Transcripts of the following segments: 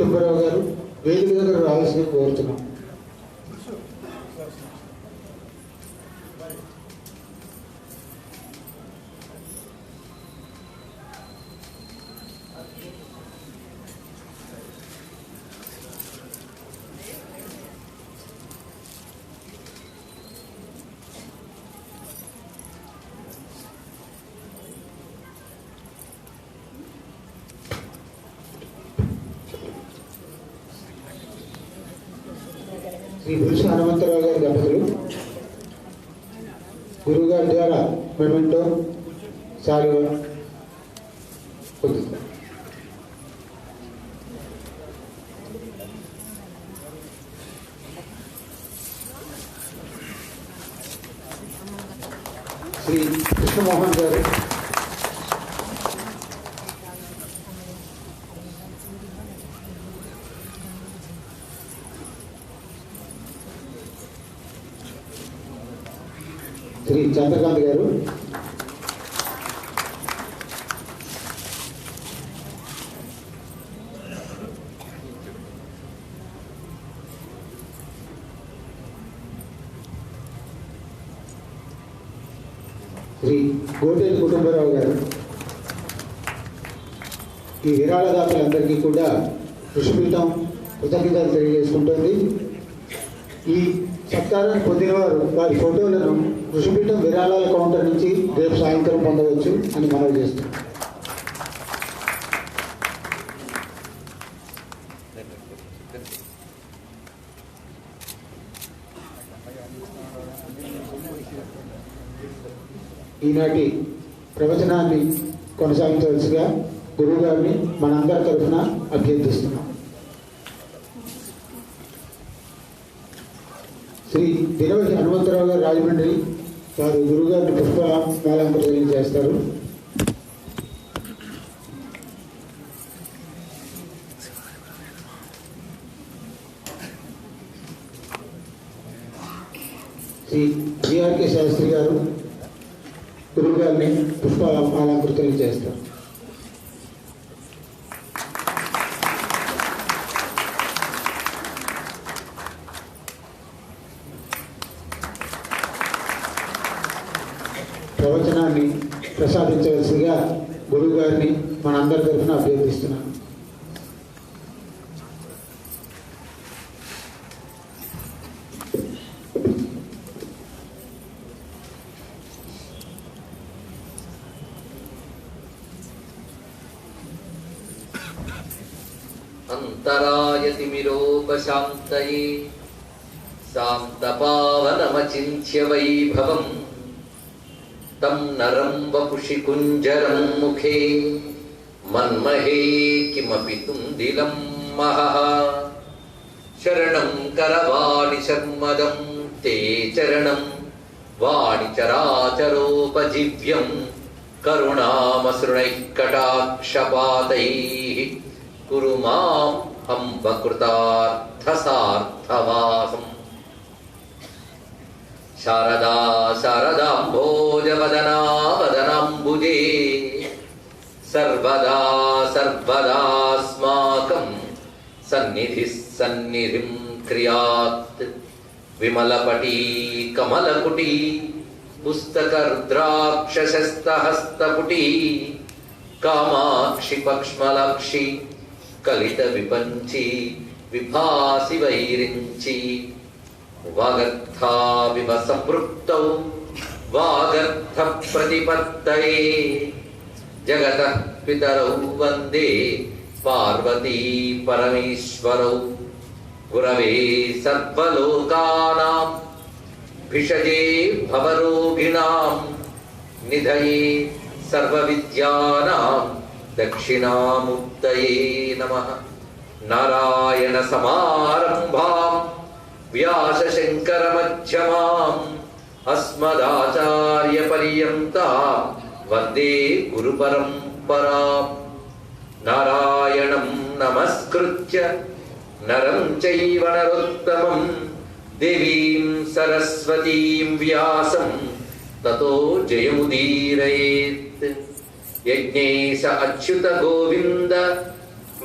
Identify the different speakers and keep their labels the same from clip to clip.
Speaker 1: కుటుంబరావు గారు వేదిక దగ్గర రావాల్సింది కోరుతున్నాం. శ్రీ పురుష హనుమంతరావు గారి దంపతులు గురువు గారి ద్వారా మెమెంటో సాల్వ పొందుతారు. శ్రీ కృష్ణమోహన్ గారు శ్రీ చంద్రకాంత్ గారు శ్రీ గోటేటి కుటుంబరావు గారు ఈ విరాళదాతలందరికీ కూడా కృషిపీఠం కృతజ్ఞతలు తెలియజేసుకుంటుంది. ఈ సత్కారాన్ని పొందిన వారు వారి ఫోటోలను కృషిపీఠం విరాళాల కౌంటర్ నుంచి రేపు సాయంత్రం పొందవచ్చు అని మనవి చేస్తున్నాం. ఈనాటి ప్రవచనాన్ని కొనసాగించవలసిగా గురువు గారిని మనందరి తరఫున అభ్యర్థిస్తున్నాం. శ్రీ దినవతి హనుమంతరావు గారు రాజమండ్రి వారు గురువుగారిని పుష్పమాలంకరణ చేస్తారు. శ్రీ జిఆర్కే శాస్త్రి గారు గురువు గారిని పుష్పమాలంకృతం చేస్తారు. ప్రవచనాన్ని ప్రసాదించవలసిగా గురువు గారిని మనందరి తరఫున అభ్యర్థిస్తున్నాను.
Speaker 2: అంతరాయతిమిరోపశాంతయే శాంతపావనమచింత్య వైభవం తం నరం వపుషి కుంజరం ముఖే మన్మహే కిమపి తుందిలం మహః శరణం కరవాణి శర్మదం తే చరణం వాణి చరాచరోపజీవ్యం కరుణామసృణైః కటాక్షపాతైః కురు మాం అంబకృతార్థసార్థవాసం శారదా శారదాంభోజవదనా వదనాంబుజే సర్వదా సర్వదాస్మాకం సన్నిధిః సన్నిధిం క్రియాత్ విమలపటీ కమలకుటీ పుస్తకరుద్రాక్షశస్తహస్తపుటీ కామాక్షి పక్ష్మలాక్షి కలిత విపంచి విభాసి వైరించి వాగర్థావివ సంపృక్తౌ వాగర్థ ప్రతిపత్తయే జగతః పితరౌ వందే పార్వతీ పరమేశ్వరౌ గురవే సర్వలోకానాం భిషజే భవరోగిణాం నిధయే సర్వవిద్యానాం దక్షిణామూర్తయే నమః. నారాయణ సమారంభాం వ్యాస శంకర మధ్యమాం అస్మదాచార్య పర్యంతాం వందే గురు పరంపరాం. నారాయణం నమస్కృత్య నరం చైవ నరోత్తమం దేవీం సరస్వతీం వ్యాసం తతో జయముదీరయేత్. యజ్ఞేశ అచ్యుత గోవింద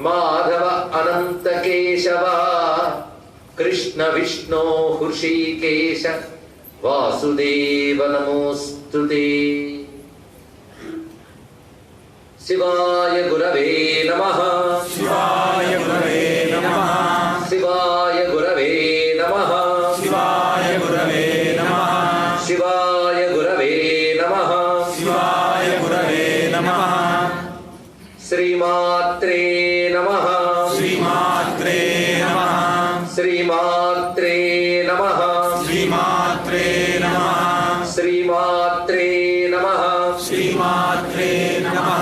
Speaker 2: మాధవ అనంత కేశవ కృష్ణ విష్ణో హృషీకేశ వాసుదేవ నమోస్తుతే. శివాయ గురవే నమః.
Speaker 3: శివాయ గురవే నమః.
Speaker 2: శివాయ గురవే నమః.
Speaker 3: శివాయ గురవే నమః.
Speaker 2: శివాయ గురవే నమః.
Speaker 3: శివాయ గురవే నమః.
Speaker 2: శ్రీమాత్రే నమః.
Speaker 3: శ్రీమాత్రే నమః.
Speaker 2: శ్రీమాత్రే నమః.
Speaker 3: శ్రీమాత్రే నమః.
Speaker 2: శ్రీమాత్రే నమః.
Speaker 3: శ్రీమాత్రే నమః.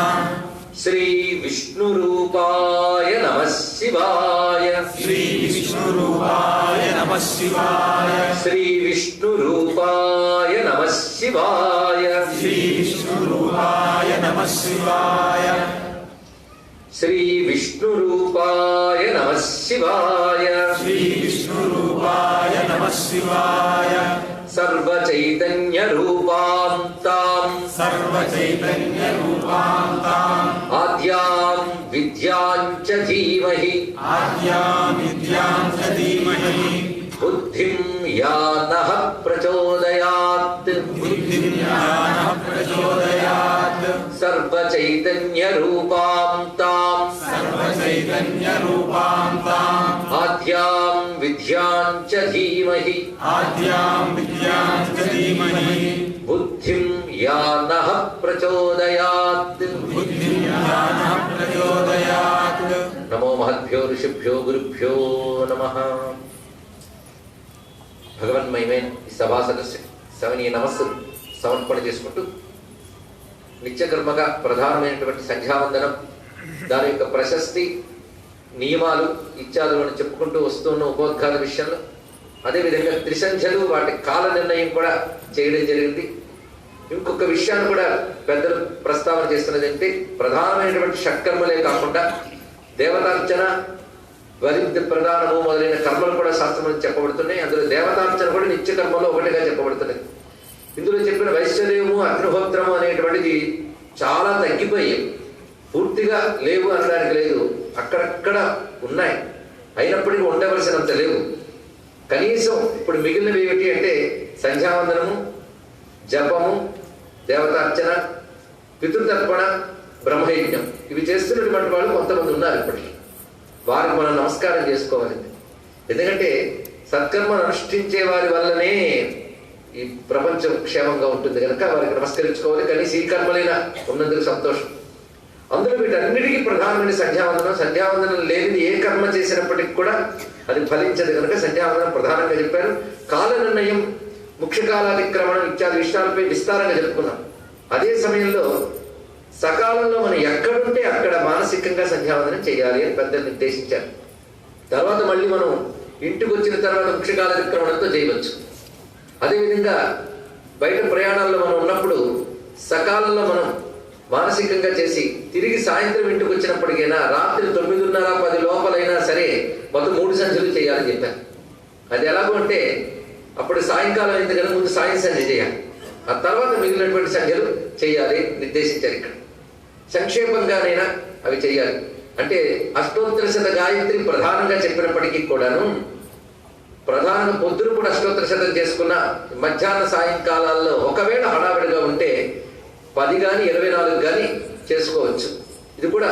Speaker 2: శ్రీ విష్ణు రూపాయ నమః శివాయ.
Speaker 3: శ్రీ విష్ణు రూపాయ నమః శివాయ.
Speaker 2: శ్రీ విష్ణు రూపాయ నమః శివాయ.
Speaker 3: శ్రీ విష్ణు రూపాయ నమః శివాయ.
Speaker 2: శ్రీ విష్ణు రూపాయ నమః శివాయ.
Speaker 3: శ్రీ విష్ణు రూపాయ నమః శివాయ.
Speaker 2: సర్వ చైతన్య రూపాంతాం
Speaker 3: సర్వ చైతన్య రూపాంతాం
Speaker 2: ఆద్యాం విద్యాం చ ధీమహి
Speaker 3: ఆద్యాం విద్యాం చ ధీమహి
Speaker 2: బుద్ధిం యా నః ప్రచోదయాత్.
Speaker 3: బుద్ధిం జ్ఞానః ప్రచోదయాత్.
Speaker 2: సర్వ చైతన్య రూపాంతాం
Speaker 3: సర్వ చైతన్య రూపాంతాం
Speaker 2: ఆద్యాం విద్యాం చ ధీమహి
Speaker 3: ఆద్యాం విద్యాం చ ధీమహి
Speaker 2: బుద్ధిం యా నః ప్రచోదయాత్.
Speaker 3: బుద్ధిం జ్ఞానః ప్రచోదయాత్.
Speaker 2: నమో మహద్భ్యో ఋషిభ్యో గురుభ్యో నమః. భగవన్మయమైన ఈ సభా సదస్సు సవనీయ నమస్సులు సమర్పణ చేసుకుంటూ నిత్యకర్మగా ప్రధానమైనటువంటి సంధ్యావందనం, దాని యొక్క ప్రశస్తి, నియమాలు ఇత్యాదులను చెప్పుకుంటూ వస్తున్న ఉపోద్ఘాత విషయంలో, అదేవిధంగా త్రిసంధ్యలు వాటి కాల నిర్ణయం కూడా చేయడం జరిగింది. ఇంకొక విషయాన్ని కూడా పెద్దలు ప్రస్తావన చేస్తున్నది అంటే, ప్రధానమైనటువంటి షట్కర్మలే కాకుండా దేవతార్చన, వరిద్ద ప్రధానము మొదలైన కర్మలు కూడా శాస్త్రంలో చెప్పబడుతున్నాయి. అందులో దేవతార్చన కూడా నిత్య కర్మలో ఒకటిగా చెప్పబడుతున్నది. ఇందులో చెప్పిన వైశ్వదేవము, అగ్నిహోత్రము అనేటువంటిది చాలా తగ్గిపోయి పూర్తిగా లేవు అనడానికి లేదు, అక్కడక్కడ ఉన్నాయి, అయినప్పటికీ ఉండవలసినంత లేవు. కనీసం ఇప్పుడు మిగిలినవి ఏమిటి అంటే సంధ్యావందనము, జపము, దేవతార్చన, పితృతర్పణ, బ్రహ్మయజ్ఞం. ఇవి చేస్తున్నటువంటి వాళ్ళు కొంతమంది ఉన్నారు. ఇప్పటికీ వారికి మనం నమస్కారం చేసుకోవాలి. ఎందుకంటే సత్కర్మను అనుష్ఠించే వారి వల్లనే ఈ ప్రపంచం క్షేమంగా ఉంటుంది కనుక వారికి నమస్కరించుకోవాలి. కనీసం ఈ కర్మలైనా ఉన్నందుకు సంతోషం. అందులో వీటన్నిటికీ ప్రధానమైన సంధ్యావందనం. సంధ్యావందనం లేనిది ఏ కర్మ చేసినప్పటికీ కూడా అది ఫలించదు కనుక సంధ్యావందనం ప్రధానంగా చెప్పారు. కాల నిర్ణయం, ముఖ్యకాలాతిక్రమణం ఇత్యాది విషయాలపై విస్తారంగా చెప్పుకున్నాం. అదే సమయంలో సకాలంలో మనం ఎక్కడుంటే అక్కడ మానసికంగా సంధ్యావందనం చేయాలి అని పెద్దలు నిర్దేశించారు. తర్వాత మళ్ళీ మనం ఇంటికి వచ్చిన తర్వాత ముఖ్యకాలాతిక్రమణంతో చేయవచ్చు. అదేవిధంగా బయట ప్రయాణాల్లో మనం ఉన్నప్పుడు సకాలంలో మనం మానసికంగా చేసి తిరిగి సాయంత్రం ఇంటికి వచ్చినప్పటికైనా రాత్రి 9:30, 10 లోపలైనా సరే మొత్తం 3 సంధ్యలు చేయాలని చెప్పారు. అది ఎలాగో అంటే అప్పుడు సాయంకాలం అయింది కనుక ముందు సాయం సంధ్య చేయాలి, ఆ తర్వాత మిగిలినటువంటి సంధ్యలు చేయాలి నిర్దేశించారు. ఇక్కడ సంక్షేపంగానైనా అవి చేయాలి. అంటే అష్టోత్తర శత గాయత్రి ప్రధానంగా చెప్పినప్పటికీ కూడాను ప్రధానంగా పొద్దున కూడా అష్టోత్తర శతం చేసుకున్న మధ్యాహ్న సాయంకాలాల్లో ఒకవేళ హడావిడిగా ఉంటే 10 కానీ 24 కానీ చేసుకోవచ్చు. ఇది కూడా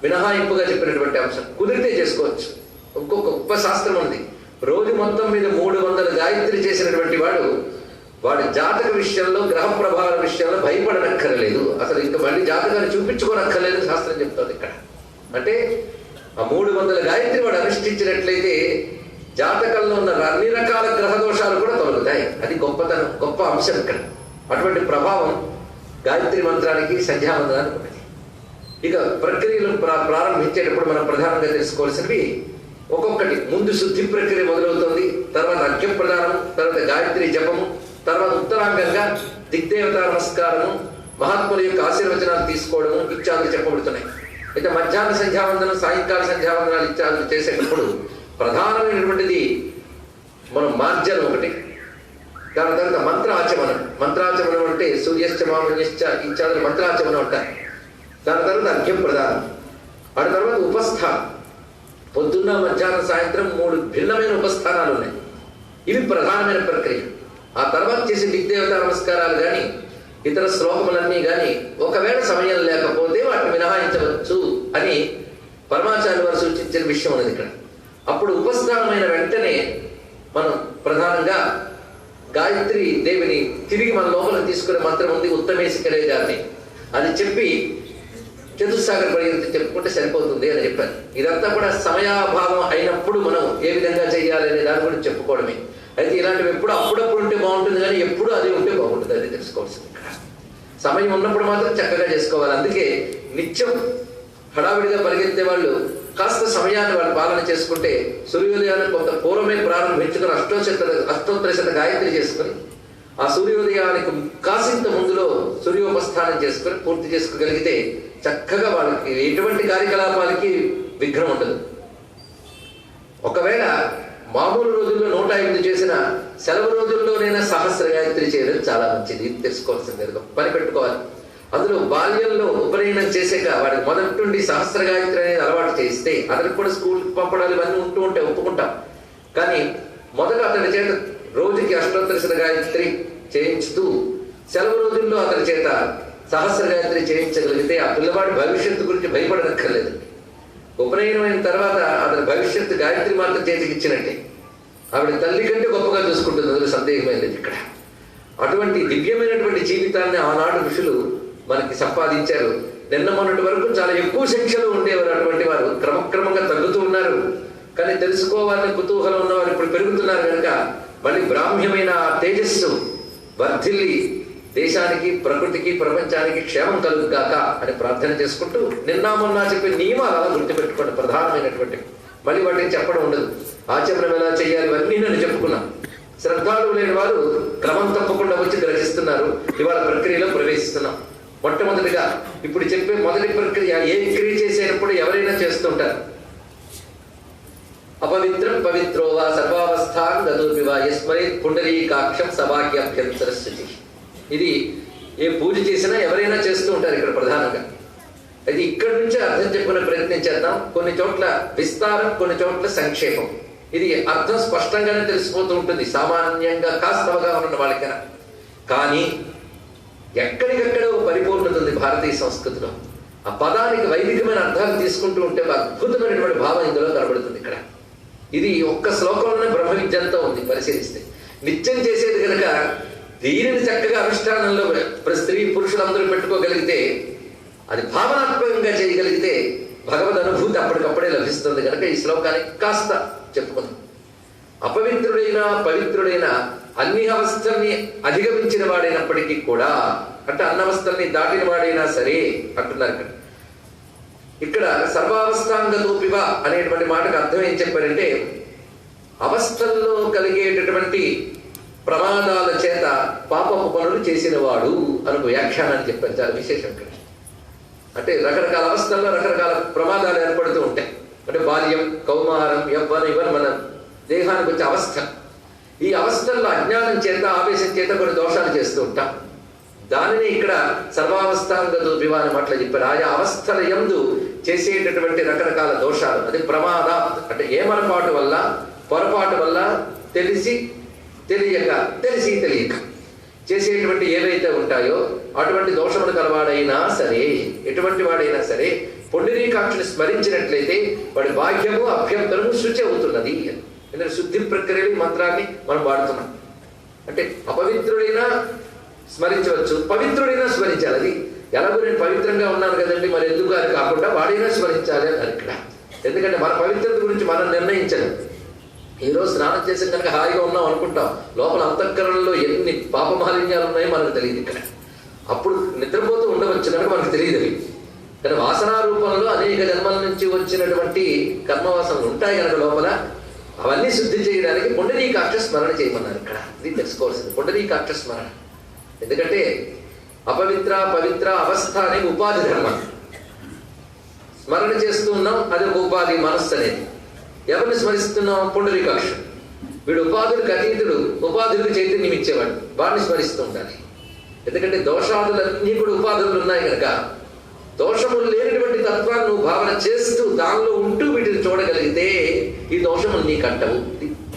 Speaker 2: మినహాయింపుగా చెప్పినటువంటి అంశం. కుదిరితే చేసుకోవచ్చు. ఇంకొక ఉపశాస్త్రం ఉంది. రోజు మొత్తం మీద 300 గాయత్రి చేసినటువంటి వాడి జాతక విషయంలో, గ్రహ ప్రభావాల విషయంలో భయపడనక్కర్లేదు. అసలు ఇంకా మళ్ళీ జాతకాన్ని చూపించుకోనక్కర్లేదు శాస్త్రం చెప్తుంది ఇక్కడ. అంటే ఆ 300 గాయత్రి వాడు అనుష్ఠించినట్లయితే జాతకంలో ఉన్న అన్ని రకాల గ్రహ దోషాలు కూడా తొలగుతాయి. అది గొప్పతనం, గొప్ప అంశం ఇక్కడ. అటువంటి ప్రభావం గాయత్రి మంత్రానికి, సంధ్యావందనానికి ఉన్నది. ఇక ప్రక్రియలు ప్రారంభించేటప్పుడు మనం ప్రధానంగా తెలుసుకోవాల్సినవి ఒక్కొక్కటి. ముందు శుద్ధి ప్రక్రియ మొదలవుతుంది, తర్వాత అర్ఘ్య ప్రదానం, తర్వాత గాయత్రి జపము, తర్వాత ఉత్తరాంగంగా దిగ్దేవత నమస్కారము, మహాత్ముల యొక్క ఆశీర్వచనాలు తీసుకోవడము ఇత్యాదులు చెప్పబడుతున్నాయి. అయితే మధ్యాహ్న సంధ్యావందనం, సాయంకాల సంధ్యావందనాలు ఇత్యాదులు చేసేటప్పుడు ప్రధానమైనటువంటిది మనం మార్జనం ఒకటి, దాని తర్వాత మంత్రాచమనం. మంత్రాచమనం అంటే సూర్యశ్చ మామన్యశ్చ ఇత్యాదులు మంత్రాచమనం అంటారు. దాని తర్వాత అర్ఘ్యం ప్రదానం. ఆ తర్వాత ఉపస్థానం, పొద్దున్న మధ్యాహ్నం సాయంత్రం 3 భిన్నమైన ఉపస్థానాలు ఉన్నాయి. ఇవి ప్రధానమైన ప్రక్రియ. ఆ తర్వాత చేసే దిగ్దేవతా నమస్కారాలు కానీ ఇతర శ్లోకములన్నీ కానీ ఒకవేళ సమయం లేకపోతే వాటిని మినహాయించవచ్చు అని పరమాచార్య వారు సూచించిన విషయం ఉన్నది ఇక్కడ. అప్పుడు ఉపస్థానమైన వెంటనే మనం ప్రధానంగా గాయత్రి దేవిని తిరిగి మన లోపల తీసుకునే మంత్రం ఉంది, ఉత్తమేశికరే గారిని, అది చెప్పి చతుస్సాగర పర్యంతం చెప్పుకుంటే సరిపోతుంది అని చెప్పారు. ఇదంతా కూడా సమయాభావం అయినప్పుడు మనం ఏ విధంగా చేయాలి అనే దాని గురించి చెప్పుకోవడమే. అయితే ఇలాంటివి ఎప్పుడు అప్పుడప్పుడు ఉంటే బాగుంటుంది, కానీ ఎప్పుడు అది ఉంటే బాగుంటుంది, అది తెలుసుకోవాల్సింది. ఇక్కడ సమయం ఉన్నప్పుడు మాత్రం చక్కగా చేసుకోవాలి. అందుకే నిత్యం హడావిడిగా పరిగెత్తే వాళ్ళు కాస్త సమయాన్ని వాళ్ళు పాలన చేసుకుంటే సూర్యోదయాన్ని కొంత పూర్వమే ప్రారంభించుకుని అష్టోత్తర గాయత్రి చేసుకుని ఆ సూర్యోదయానికి కాసింత ముందులో సూర్యోపస్థానం చేసుకుని పూర్తి చేసుకోగలిగితే చక్కగా వాళ్ళకి ఎటువంటి కార్యకలాపాలకి విఘ్నం ఉండదు. ఒకవేళ మామూలు రోజుల్లో 108 చేసిన సెలవు రోజుల్లోనైనా సహస్ర గాయత్రి చేయడం చాలా మంచిది. ఇది తెలుసుకోవాల్సింది, పని పెట్టుకోవాలి. అందులో బాల్యంలో ఉపనయనం చేసాక వాడికి మొదటి నుండి సహస్ర గాయత్రి అనేది అలవాటు చేస్తే అతనికి కూడా స్కూల్కి పంపడాలు ఇవన్నీ ఉంటూ ఉంటే ఒప్పుకుంటాం. కానీ మొదట అతని చేత రోజుకి అష్టోత్తర గాయత్రి చేయించుతూ సెలవు రోజుల్లో అతని చేత సహస్ర గాయత్రి చేయించగలిగితే ఆ పిల్లవాడి భవిష్యత్తు గురించి భయపడనక్కర్లేదు. ఉపనయనమైన తర్వాత అతని భవిష్యత్తు గాయత్రి మాత్రం చేతికి ఇచ్చినట్టే. ఆవిడ తల్లి కంటే గొప్పగా చూసుకుంటుంది, అందులో సందేహమే లేదు. ఇక్కడ అటువంటి దివ్యమైనటువంటి జీవితాన్ని ఆనాడు ఋషులు మనకి సంపాదించారు. నిన్న మొన్నటి వరకు చాలా ఎక్కువ సంఖ్యలో ఉండేవారు అటువంటి వారు, క్రమక్రమంగా తగ్గుతూ ఉన్నారు. కానీ తెలుసుకోవాలని కుతూహలం ఉన్నవారు ఇప్పుడు పెరుగుతున్నారు కనుక మళ్ళీ బ్రాహ్మ్యమైన తేజస్సు వర్ధిల్లి దేశానికి, ప్రకృతికి, ప్రపంచానికి క్షేమం కలుగుగాక అని ప్రార్థన చేసుకుంటూ నిన్న మొన్న చెప్పే నియమాలు అలా గుర్తుపెట్టుకోండి, ప్రధానమైనటువంటి. మళ్ళీ వాటిని చెప్పడం ఉండదు. ఆచరణ ఎలా చేయాలి ఇవన్నీ నేను చెప్పుకున్నాను. శ్రద్ధాలు లేని వారు క్రమం తప్పకుండా వచ్చి గ్రహిస్తున్నారు. ఇవాళ ప్రక్రియలో ప్రవేశిస్తున్నాం. మొట్టమొదటిగా ఇప్పుడు చెప్పే మొదటి ప్రక్రియ, ఏ క్రియ చేసేటప్పుడు ఎవరైనా చేస్తుంటారు. అపవిత్రం పవిత్రో వా సర్వావస్థాన్ గతోపివా యస్మరేత్ పుండరీకాక్షం సభాగ్యాభ్యంతర శుచి. ఇది ఏ పూజ చేసినా ఎవరైనా చేస్తూ ఉంటారు ఇక్కడ ప్రధానంగా. అది ఇక్కడి నుంచే అర్థం చెప్పుకునే ప్రయత్నం చేద్దాం. కొన్ని చోట్ల విస్తారం, కొన్ని చోట్ల సంక్షేపం. ఇది అర్థం స్పష్టంగానే తెలిసిపోతూ ఉంటుంది సామాన్యంగా కాస్త అవగాహన ఉన్న వాళ్ళకైనా. కానీ ఎక్కడికక్కడో పరిపూర్ణత ఉంది భారతీయ సంస్కృతిలో. ఆ పదానికి వైదికమైన అర్థాలు తీసుకుంటూ ఉంటే అద్భుతమైనటువంటి భావం ఇందులో కనబడుతుంది. ఇక్కడ ఇది ఒక్క శ్లోకంలోనే బ్రహ్మ విద్యంతో ఉంది పరిశీలిస్తే. నిత్యం చేసేది కనుక దీనిని చక్కగా అనుష్ఠానంలో స్త్రీ పురుషులందరూ పెట్టుకోగలిగితే, అది భావనాత్మకంగా చేయగలిగితే భగవద్ అనుభూతి అప్పటికప్పుడే లభిస్తుంది. కనుక ఈ శ్లోకానికి కాస్త చెప్పుకుందాం. అపవిత్రుడైన పవిత్రుడైన అన్ని అవస్థల్ని అధిగమించిన వాడైనప్పటికీ కూడా, అంటే అన్నవస్థల్ని దాటిన వాడైనా సరే అంటున్నారు ఇక్కడ. ఇక్కడ సర్వావస్థాంగతోపివ అనేటువంటి మాటకు అర్థం ఏం చెప్పారంటే, అవస్థల్లో కలిగేటటువంటి ప్రమాదాల చేత పాపపు పనులు చేసిన వాడు అని వ్యాఖ్యానాన్ని చెప్పారు. చాలా విశేషం ఇక్కడ. అంటే రకరకాల అవస్థల్లో రకరకాల ప్రమాదాలు ఏర్పడుతూ ఉంటాయి. అంటే బాల్యం, కౌమారం, యవ్వనం, ఇవన్నీ మన దేహానికి వచ్చే అవస్థ. ఈ అవస్థల్లో అజ్ఞానం చేత, ఆవేశం చేత కొన్ని దోషాలు చేస్తూ ఉంటాం. దానిని ఇక్కడ సర్వావస్థాంగతోపివ అని మాటలు చెప్పారు. ఆయా అవస్థల యందు చేసేటటువంటి రకరకాల దోషాలు, అది ప్రమాద అంటే ఏమరపాటు వల్ల, పొరపాటు వల్ల, తెలిసి తెలియక, తెలిసి తెలియక చేసేటువంటి ఏవైతే ఉంటాయో అటువంటి దోషములు కలవాడైనా సరే, ఎటువంటి వాడైనా సరే పుండరీకాక్షుని స్మరించినట్లయితే వాడి బాహ్యము అభ్యంతరము శుచి అవుతున్నది. ఎందుకంటే శుద్ధి ప్రక్రియలు ఈ మంత్రాన్ని మనం వాడుతున్నాం. అంటే అపవిత్రుడైనా స్మరించవచ్చు, పవిత్రుడైనా స్మరించాలి. అది ఎలాగో నేను పవిత్రంగా ఉన్నాను కదండి మరి ఎందుకు అని కాకుండా వాడైనా స్మరించాలి అని ఇక్కడ. ఎందుకంటే మన పవిత్రత గురించి మనం నిర్ణయించలేం. ఈరోజు స్నానం చేసిన కనుక హాయిగా ఉన్నాం అనుకుంటాం, లోపల అంతఃకరణలో ఎన్ని పాపమాలిన్యాలు ఉన్నాయో మనకు తెలియదు. ఇక్కడ అప్పుడు నిద్రపోతూ ఉండవచ్చు కనుక మనకు తెలియదు. అవి కానీ వాసనా రూపంలో అనేక జన్మల నుంచి వచ్చినటువంటి కర్మవాసనలు ఉంటాయి కనుక లోపల అవన్నీ శుద్ధి చేయడానికి పుండరీకాక్ష స్మరణ చేయమన్నారు ఇక్కడ. ఇది తెలుసుకోవాల్సింది, పుండరీకాక్ష స్మరణ. ఎందుకంటే అపవిత్ర పవిత్ర అవస్థ అనేది ఉపాధి ధర్మం. స్మరణ చేస్తూ ఉన్నాం, అది ఒక ఉపాధి మనస్సు అనేది. ఎవరిని స్మరిస్తున్నాం? పుండరీకాక్షుడు. వీడు ఉపాధులకు అతీతుడు, ఉపాధులకు చైతన్యం ఇచ్చేవాడు, వాడిని స్మరిస్తూ ఉండాలి. ఎందుకంటే దోషాదులన్నీ కూడా ఉపాధులు ఉన్నాయి కనుక దోషములు లేనటువంటి తత్వాన్ని నువ్వు భావన చేస్తూ దానిలో ఉంటూ వీటిని చూడగలిగితే ఈ దోషములు నీకు అంటవు.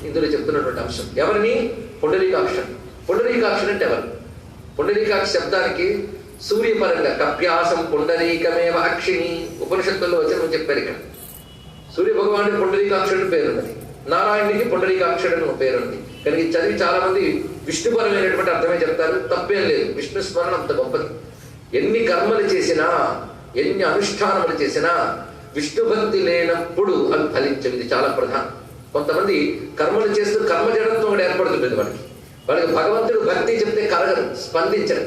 Speaker 2: ఇందులో చెప్తున్నటువంటి అంశం ఎవరిని? పుండరీకాక్షుడు. పుండరీకాక్షుడు అంటే ఎవరు? పుండరీకాక్ష శబ్దానికి సూర్యపరంగా కప్యాసం పుండరీకమేవ అక్షిణి ఉపనిషత్తుల్లో వచ్చి చెప్పారు. ఇక్కడ సూర్య భగవానుడికి పుండరీకాక్షుడు పేరున్నది, నారాయణుడికి పుండరీకాక్షుడు పేరుంది. కానీ ఇది చదివి చాలా మంది విష్ణుపరమైనటువంటి అర్థమే చెప్తారు. తప్పేం లేదు, విష్ణు స్మరణ అంత గొప్పది. ఎన్ని కర్మలు చేసినా, ఎన్ని అనుష్ఠానములు చేసినా విష్ణుభక్తి లేనప్పుడు అవి ఫలించవు. ఇది చాలా ప్రధానం. కొంతమంది కర్మలు చేస్తూ కర్మజడంతో కూడా ఏర్పడుతుంటుంది వాళ్ళకి భగవంతుడు భక్తి చెప్తే కలగరు, స్పందించరు.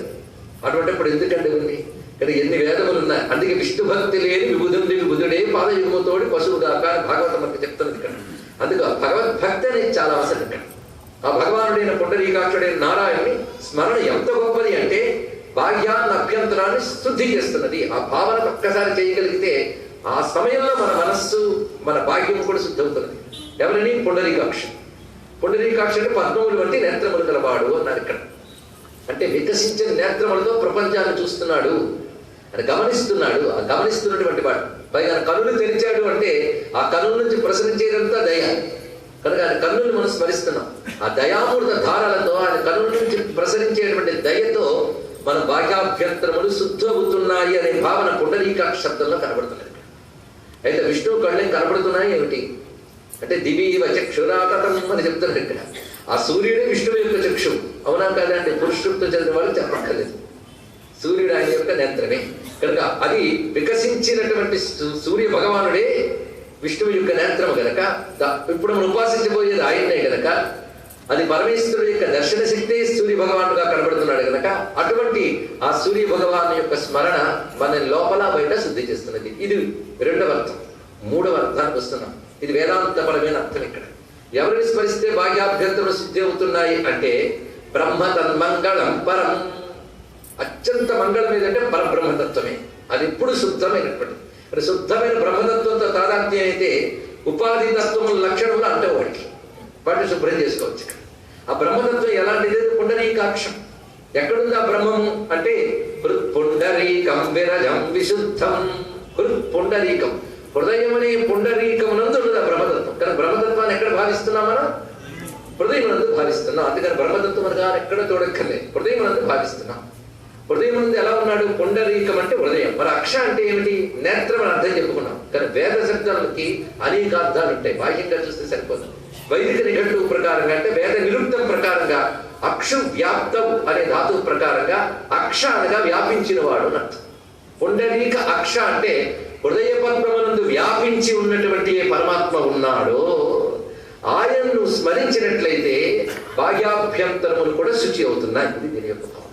Speaker 2: అటువంటిప్పుడు ఎందుకంటే ఉంది ఇక్కడ ఎన్ని వేదములు ఉన్నాయి. అందుకే విష్ణు భక్తి లేని విబుధుండి విబుధుడే పాదయుగముతోడి పశువు దాకా భాగవతం మనకి చెప్తున్నది ఇక్కడ. అందుకు భగవద్భక్తి అనేది చాలా అవసరం ఇక్కడ. ఆ భగవానుడైన పుండరీకాక్షుడైన నారాయణుని స్మరణ ఎంత గొప్పది అంటే బాహ్యాన్ని అభ్యంతరాన్ని శుద్ధి చేస్తున్నది. ఆ భావన ఒక్కసారి చేయగలిగితే ఆ సమయంలో మన మనస్సు మన బాహ్యం కూడా శుద్ధి అవుతున్నది. ఎవరిని? పుండరీకాక్షుడు. పుండరీకాక్షుడు పద్మములు వంటి నేత్రములు గలవాడు అన్నారు ఇక్కడ. అంటే వికసించిన నేత్రములతో ప్రపంచాన్ని చూస్తున్నాడు అని గమనిస్తున్నాడు. ఆ గమనిస్తున్నటువంటి వాడు పైగా కన్నులు తెరిచాడు అంటే ఆ కన్నుల నుంచి ప్రసరించేదంతా దయ కనుక ఆయన కన్నుల్ని మనం స్మరిస్తున్నాం. ఆ దయామూర్త ధారలతో ఆయన కన్నుల నుంచి ప్రసరించేటువంటి దయతో మన బాహ్యాభ్యంతరములు శుద్ధి అవుతున్నాయి అనే భావన పుండరీకాక్ష శబ్దంలో కనబడుతున్నాయి. అయితే విష్ణువు కళ్ళేం కనబడుతున్నాయి ఏమిటి అంటే దివీవ చక్షురాతతం అని చెప్తున్నారు ఇక్కడ. ఆ సూర్యుడే విష్ణువు యొక్క చక్షు. అవునా కాదా అంటే పురుషుడితో చదివిన వాళ్ళు చెప్పక్కర్లేదు. సూర్యుడు ఆయన యొక్క నేత్రమే కనుక అది వికసించినటువంటి సూర్య భగవానుడే విష్ణువు యొక్క నేత్రము గనక ఇప్పుడు మనం ఉపాసించబోయేది ఆయన్నే గనక అది పరమేశ్వరుడు యొక్క దర్శన శక్తి సూర్య భగవానుడుగా కనబడుతున్నాడు గనక అటువంటి ఆ సూర్య భగవాను యొక్క స్మరణ మన లోపల బయట శుద్ధి చేస్తున్నది. ఇది రెండవ అర్థం. మూడవ అర్థానికి వస్తున్నాం. ఇది వేదాంతపరమైన అర్థం. ఇక్కడ ఎవరిని స్మరిస్తే బాహ్యాభ్యంతరం శుద్ధి అవుతున్నాయి అంటే బ్రహ్మ తన్మంగళం పరం. అత్యంత మంగళం ఏదంటే పరబ్రహ్మతత్వమే. అది ఎప్పుడు శుద్ధమైనటువంటి శుద్ధమైన బ్రహ్మతత్వంతో తాదాత్మ్యం అయితే ఉపాధి తత్వముల లక్షణములు అంటే వాటిని శుభ్రం చేసుకోవచ్చు. ఆ బ్రహ్మతత్వం ఎలాంటిది? పుండరీకాక్షం. ఎక్కడుంది ఆ బ్రహ్మము అంటే పుండరీకం విరజం విశుద్ధం. పుండరీకం హృదయం అనే పుండరీకమునందు ఉన్నది ఆ బ్రహ్మతత్వం. కానీ బ్రహ్మతత్వాన్ని ఎక్కడ భావిస్తున్నాం మనం? హృదయమునందు భావిస్తున్నాం. అందుకని బ్రహ్మతత్వం అనగా ఎక్కడ చూడక్కర్లేదు, హృదయమునందు భావిస్తున్నాం. హృదయమునందు ఎలా ఉన్నాడు? పుండరీకం అంటే హృదయం. మరి అక్ష అంటే ఏమిటి? నేత్రం అని అర్థం చెప్పుకున్నాం. కానీ వేద శబ్దాలకి అనేక అర్థాలు ఉంటాయి. బాహ్యంగా చూస్తే సరిపోదు. వైదిక నిఘంటు ప్రకారంగా అంటే వేద నిరుక్తం ప్రకారంగా అక్షు వ్యాప్తం అనే ధాతువు ప్రకారంగా అక్ష అనగా వ్యాపించిన వాడు అని అర్థం. పుండరీక అక్ష అంటే హృదయ పద్మమునందు వ్యాపించి ఉన్నటువంటి ఏ పరమాత్మ ఉన్నాడో ఆయన్ను స్మరించినట్లయితే బాహ్యాభ్యంతరములు కూడా శుచి అవుతున్నాయి. ఇది దీని యొక్క భావం.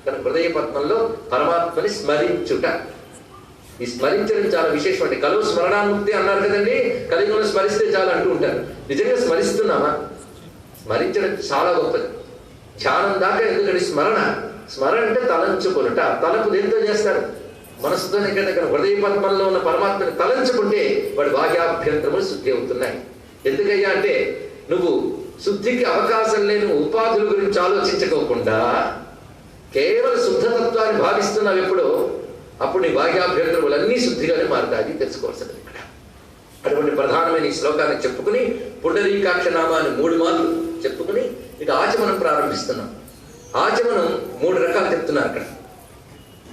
Speaker 2: కానీ హృదయ పద్మంలో పరమాత్మని స్మరించుట, ఈ స్మరించడం చాలా విశేషమండి. కలువు స్మరణాముక్తి అన్నారు కదండి. కలియుగంలో స్మరిస్తే చాలా అంటూ ఉంటారు. నిజంగా స్మరిస్తున్నామా? స్మరించడం చాలా గొప్పది. ధ్యానం దాకా ఎందుకంటే స్మరణ అంటే తలంచుకొనుట. తలంపు దేంతో చేస్తారు? మనసుతోనే కదా. హృదయ పద్మంలో ఉన్న పరమాత్మని తలంచుకుంటే వాడి బాహ్యాభ్యంతరములు శుద్ధి అవుతున్నాయి. ఎందుకయ్యా అంటే నువ్వు శుద్ధికి అవకాశం లేని ఉపాధుల గురించి ఆలోచించుకోకుండా కేవలం శుద్ధతత్వాన్ని భావిస్తున్నావు ఎప్పుడో అప్పుడు నీ బాహ్యాభ్యంతరములన్నీ శుద్ధిగానే మారుతాయి. తెలుసుకోవాల్సింది ఇక్కడ. అటువంటి ప్రధానమైన ఈ శ్లోకాన్ని చెప్పుకుని పుండరీకాక్ష నామాన్ని 3 మార్లు చెప్పుకుని ఇక ఆచమనం ప్రారంభిస్తున్నాం. ఆచమనం 3 రకాలు చెప్తున్నారు అక్కడ.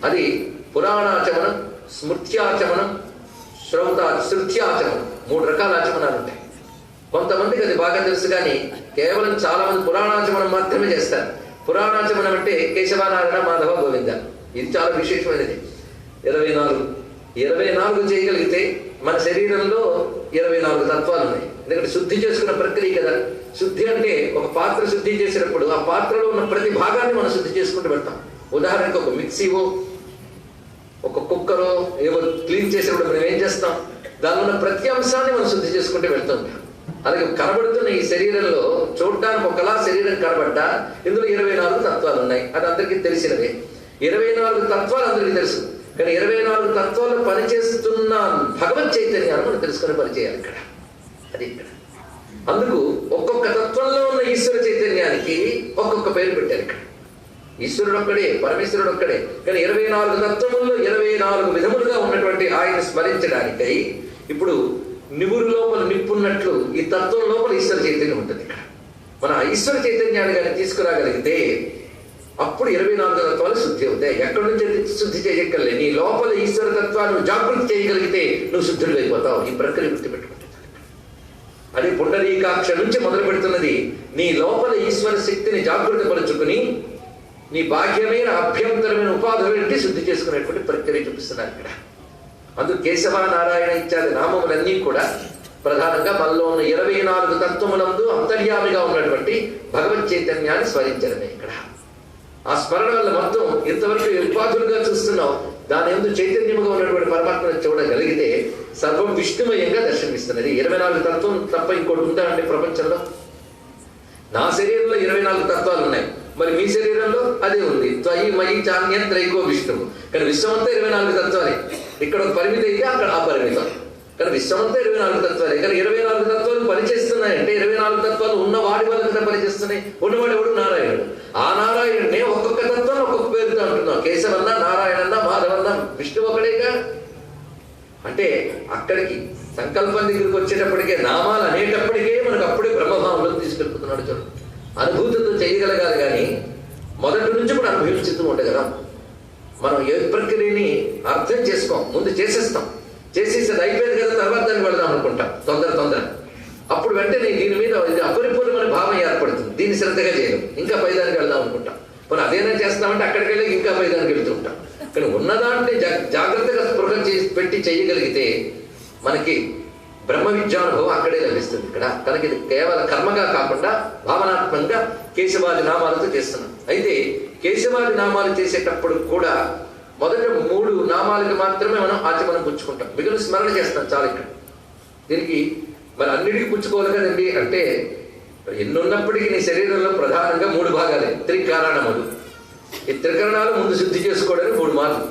Speaker 2: అది పురాణాచమనం, స్మృత్యాచమనం, శృత్యాచమనం. 3 రకాల ఆచమనాలు ఉంటాయి. కొంతమందికి అది బాగా తెలుసు కానీ కేవలం చాలా మంది పురాణాచమనం మాత్రమే చేస్తారు. పురాణాచమనం అంటే కేశవనారాయణ మాధవ గోవింద. ఇది చాలా విశేషమైనది. 24 చేయగలిగితే మన శరీరంలో 24 తత్వాలు ఉన్నాయి. ఎందుకంటే శుద్ధి చేసుకున్న ప్రక్రియ కదా. శుద్ధి అంటే ఒక పాత్ర శుద్ధి చేసినప్పుడు ఆ పాత్రలో ఉన్న ప్రతి భాగాన్ని మనం శుద్ధి చేసుకుంటూ పెడతాం. ఉదాహరణకు ఒక మిక్సీవో ఒక కుక్కరో ఏవో క్లీన్ చేసినప్పుడు మనం ఏం చేస్తాం? దానిలో ఉన్న ప్రతి అంశాన్ని మనం శుద్ధి చేసుకుంటూ వెళ్తూ ఉంటాం. అలాగే కనబడుతున్న ఈ శరీరంలో చూడటానికి ఒకలా శరీరం కనబడ్డా ఇందులో 24 తత్వాలు ఉన్నాయి. అది అందరికీ తెలిసినవే. 24 తత్వాలు అందరికీ తెలుసు. కానీ 24 తత్వాలు పనిచేస్తున్న భగవత్ చైతన్యాన్ని మనం తెలుసుకుని పనిచేయాలి ఇక్కడ. అది ఇక్కడ. అందుకు ఒక్కొక్క తత్వంలో ఉన్న ఈశ్వర చైతన్యానికి ఒక్కొక్క పేరు పెట్టారు ఇక్కడ. ఈశ్వరుడు ఒక్కడే, పరమేశ్వరుడు ఒక్కడే. కానీ 24 తత్వముల్లో 24 విధములుగా ఉన్నటువంటి ఆయన స్మరించడానికై ఇప్పుడు నివురు లోపల నిప్పున్నట్లు ఈ తత్వం లోపల ఈశ్వర చైతన్యం ఉంటుంది. ఇక్కడ మన ఈశ్వర చైతన్యాన్ని కానీ తీసుకురాగలిగితే అప్పుడు 24 తత్వాలు శుద్ధి అవుతాయి. ఎక్కడి నుంచి శుద్ధి చేయగలే? నీ లోపల ఈశ్వర తత్వాన్ని జాగృతి చేయగలిగితే నువ్వు శుద్ధుడు అయిపోతావు. ఈ ప్రక్రియ గుర్తుపెట్టుకుంటే అది పుండరీకాక్ష నుంచి మొదలు పెడుతున్నది. నీ లోపల ఈశ్వర శక్తిని జాగృతి పరుచుకుని నీ బాహ్యమైన అభ్యంతరమైన ఉపాధులన్నింటి శుద్ధి చేసుకునేటువంటి ప్రక్రియ చూపిస్తున్నారు ఇక్కడ. అందుకు కేశవ నారాయణ ఇత్యాది నామములన్నీ కూడా ప్రధానంగా మనలో ఉన్న 24 తత్వములందు అంతర్యామిగా ఉన్నటువంటి భగవత్ చైతన్యాన్ని స్మరించడమే ఇక్కడ. ఆ స్మరణ వల్ల మొత్తం ఇంతవరకు ఉపాధులుగా చూస్తున్నావు, దాని ఎందు చైతన్యముగా ఉన్నటువంటి పరమాత్మను చూడగలిగితే సర్వం విష్ణుమయంగా దర్శనమిస్తున్నది. 24 తత్వం తప్ప ఇంకోటి ఉందా అండి ప్రపంచంలో? నా శరీరంలో 24 తత్వాలు ఉన్నాయి, మరి మీ శరీరంలో అదే ఉంది. త్వయి మయి చాన్యం త్రైకో విష్ణువు. కానీ విశ్వమంతా 24 తత్వాలే. ఇక్కడ ఒక పరిమితి అయితే అక్కడ ఆ పరిమితం. కానీ విశ్వమంతా 24 తత్వాలే. కానీ 24 తత్వాలు పనిచేస్తున్నాయంటే 24 తత్వాలు ఉన్న వాడి వల్ల కదా పనిచేస్తున్నాయి. ఉన్నవాడు ఎవడు? నారాయణుడు. ఆ నారాయణుడినే ఒక్కొక్క తత్వం ఒక్కొక్క పేరుతో అంటున్నాం. కేశవన్న, నారాయణన్న, మాధవన్న, విష్ణువు ఒకడేగా. అంటే అక్కడికి సంకల్పం దగ్గరికి వచ్చేటప్పటికే నామాలు అనేటప్పటికే మనకు అప్పుడే బ్రహ్మభావంలో తీసుకెళ్ళిపోతున్నాడు. చూడండి, అనుభూతితో చేయగలగాలి. కానీ మొదటి నుంచి కూడా అనుభవించుతూ ఉండగలం. మనం ఏ ప్రక్రియని అర్థం చేసుకోం, ముందు చేసేస్తాం. చేసేసి అది అయిపోయింది కదా, తర్వాత దాన్ని వెళదాం అనుకుంటాం తొందర. అప్పుడు వెంటనే దీని మీద ఇది అపరిపూర్ణమైన భావం ఏర్పడుతుంది. దీన్ని శ్రద్ధగా చేయడం, ఇంకా పైదానికి వెళ్దాం అనుకుంటాం. మనం అదేనా చేస్తామంటే అక్కడికి వెళ్ళి ఇంకా పైదానికి వెళ్తూ ఉంటాం. కానీ ఉన్నదాంట్లో జాగ్రత్తగా స్పృహ పెట్టి చేయగలిగితే మనకి బ్రహ్మ విద్యానుభవం అక్కడే లభిస్తుంది. ఇక్కడ తనకి ఇది కేవలం కర్మగా కాకుండా భావనాత్మకంగా కేశవాది నామాలతో చేస్తున్నాం. అయితే కేశవాది నామాలు చేసేటప్పుడు కూడా మొదట 3 నామాలకి మాత్రమే మనం ఆచమనం పుచ్చుకుంటాం, మిగిలిన స్మరణ చేస్తాం చాలు. ఇక్కడ దీనికి మరి అన్నిటికీ పుచ్చుకోవాలి కదండి. అంటే ఎన్నున్నప్పటికీ నీ శరీరంలో ప్రధానంగా 3 భాగాలే. త్రికారణములు. ఈ త్రికరణాలు ముందు శుద్ధి చేసుకోవడానికి 3 మార్లు.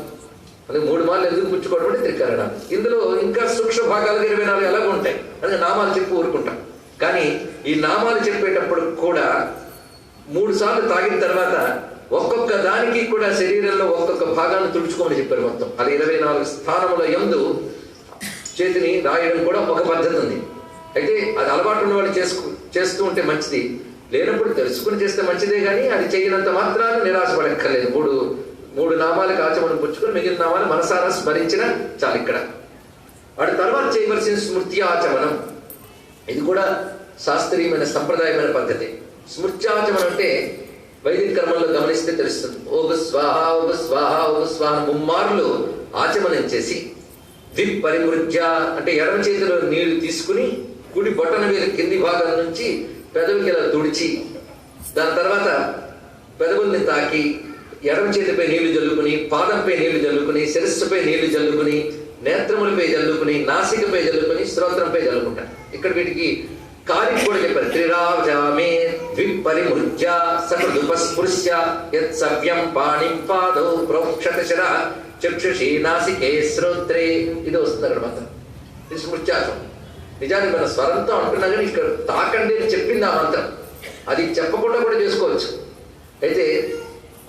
Speaker 2: అందుకే 3 మార్లు ఎందుకు పుచ్చుకోవడం అంటే త్రికరణాలు. ఇందులో ఇంకా సూక్ష్మ భాగాలుగా 24 ఎలాగ ఉంటాయి. అందుకే నామాలు చెప్పి ఊరుకుంటాం. కానీ ఈ నామాలు చెప్పేటప్పుడు కూడా 3 సార్లు తాగిన తర్వాత ఒక్కొక్క దానికి కూడా శరీరంలో ఒక్కొక్క భాగాన్ని తుడుచుకోమని చెప్పారు మొత్తం. అది 24 స్థానముల యందు చేతిని రాయడం కూడా ఒక పద్ధతి ఉంది. అయితే అది అలవాటు ఉన్న వాళ్ళు చేస్తూ ఉంటే మంచిది, లేనప్పుడు తెలుసుకుని చేస్తే మంచిదే. కానీ అది చేయనంత మాత్రాన్ని నిరాశపడక్కర్లేదు. 3 నామాలకు ఆచమనం పుచ్చుకొని మిగిలిన నామాలు మనసారా స్మరించిన చాలు. ఇక్కడ వాటి తర్వాత చేయవలసిన స్మృతి ఆచమనం. ఇది కూడా శాస్త్రీయమైన సంప్రదాయమైన పద్ధతి. స్మృత్యాచమనం అంటే వైదిక కర్మల్లో గమనిస్తే తెలుస్తుంది. ఓగ స్వాహ ఓగ స్వాహ ఓగ స్వాహ 3 మార్లు ఆచమనం చేసి పరిమృజ్య అంటే ఎడమ చేతిలో నీళ్లు తీసుకుని కుడి బొట్టన మీద కింది భాగం నుంచి పెదవికి ఇలా తుడిచి, దాని తర్వాత పెదవుల్ని తాకి ఎడమ చేతిపై నీళ్లు జల్లుకుని, పాదంపై నీళ్లు జల్లుకుని, శిరస్సుపై నీళ్లు జల్లుకుని, నేత్రములపై జల్లుకుని, నాసికపై జల్లుకుని, శ్రోత్రంపై జల్లుకుంటారు. ఇక్కడ వీటికి కాలికి కూడా చెప్పారు. త్రిరాజామే ద్విపరిమృజ్య సకృదుపస్పృశ్య యత్ సవ్యం పాణిం పాదౌ ప్రోక్షత శర చక్షుషి నాసికే శ్రోత్రే. ఇది వస్తుంది అక్కడ మాత్రం. ఇది స్మృత్యాచం. నిజానికి మన స్వరంతో అంటున్నా కానీ ఇక్కడ తాకండి అని చెప్పింది ఆ మంత్రం. అది చెప్పకుండా కూడా చేసుకోవచ్చు. అయితే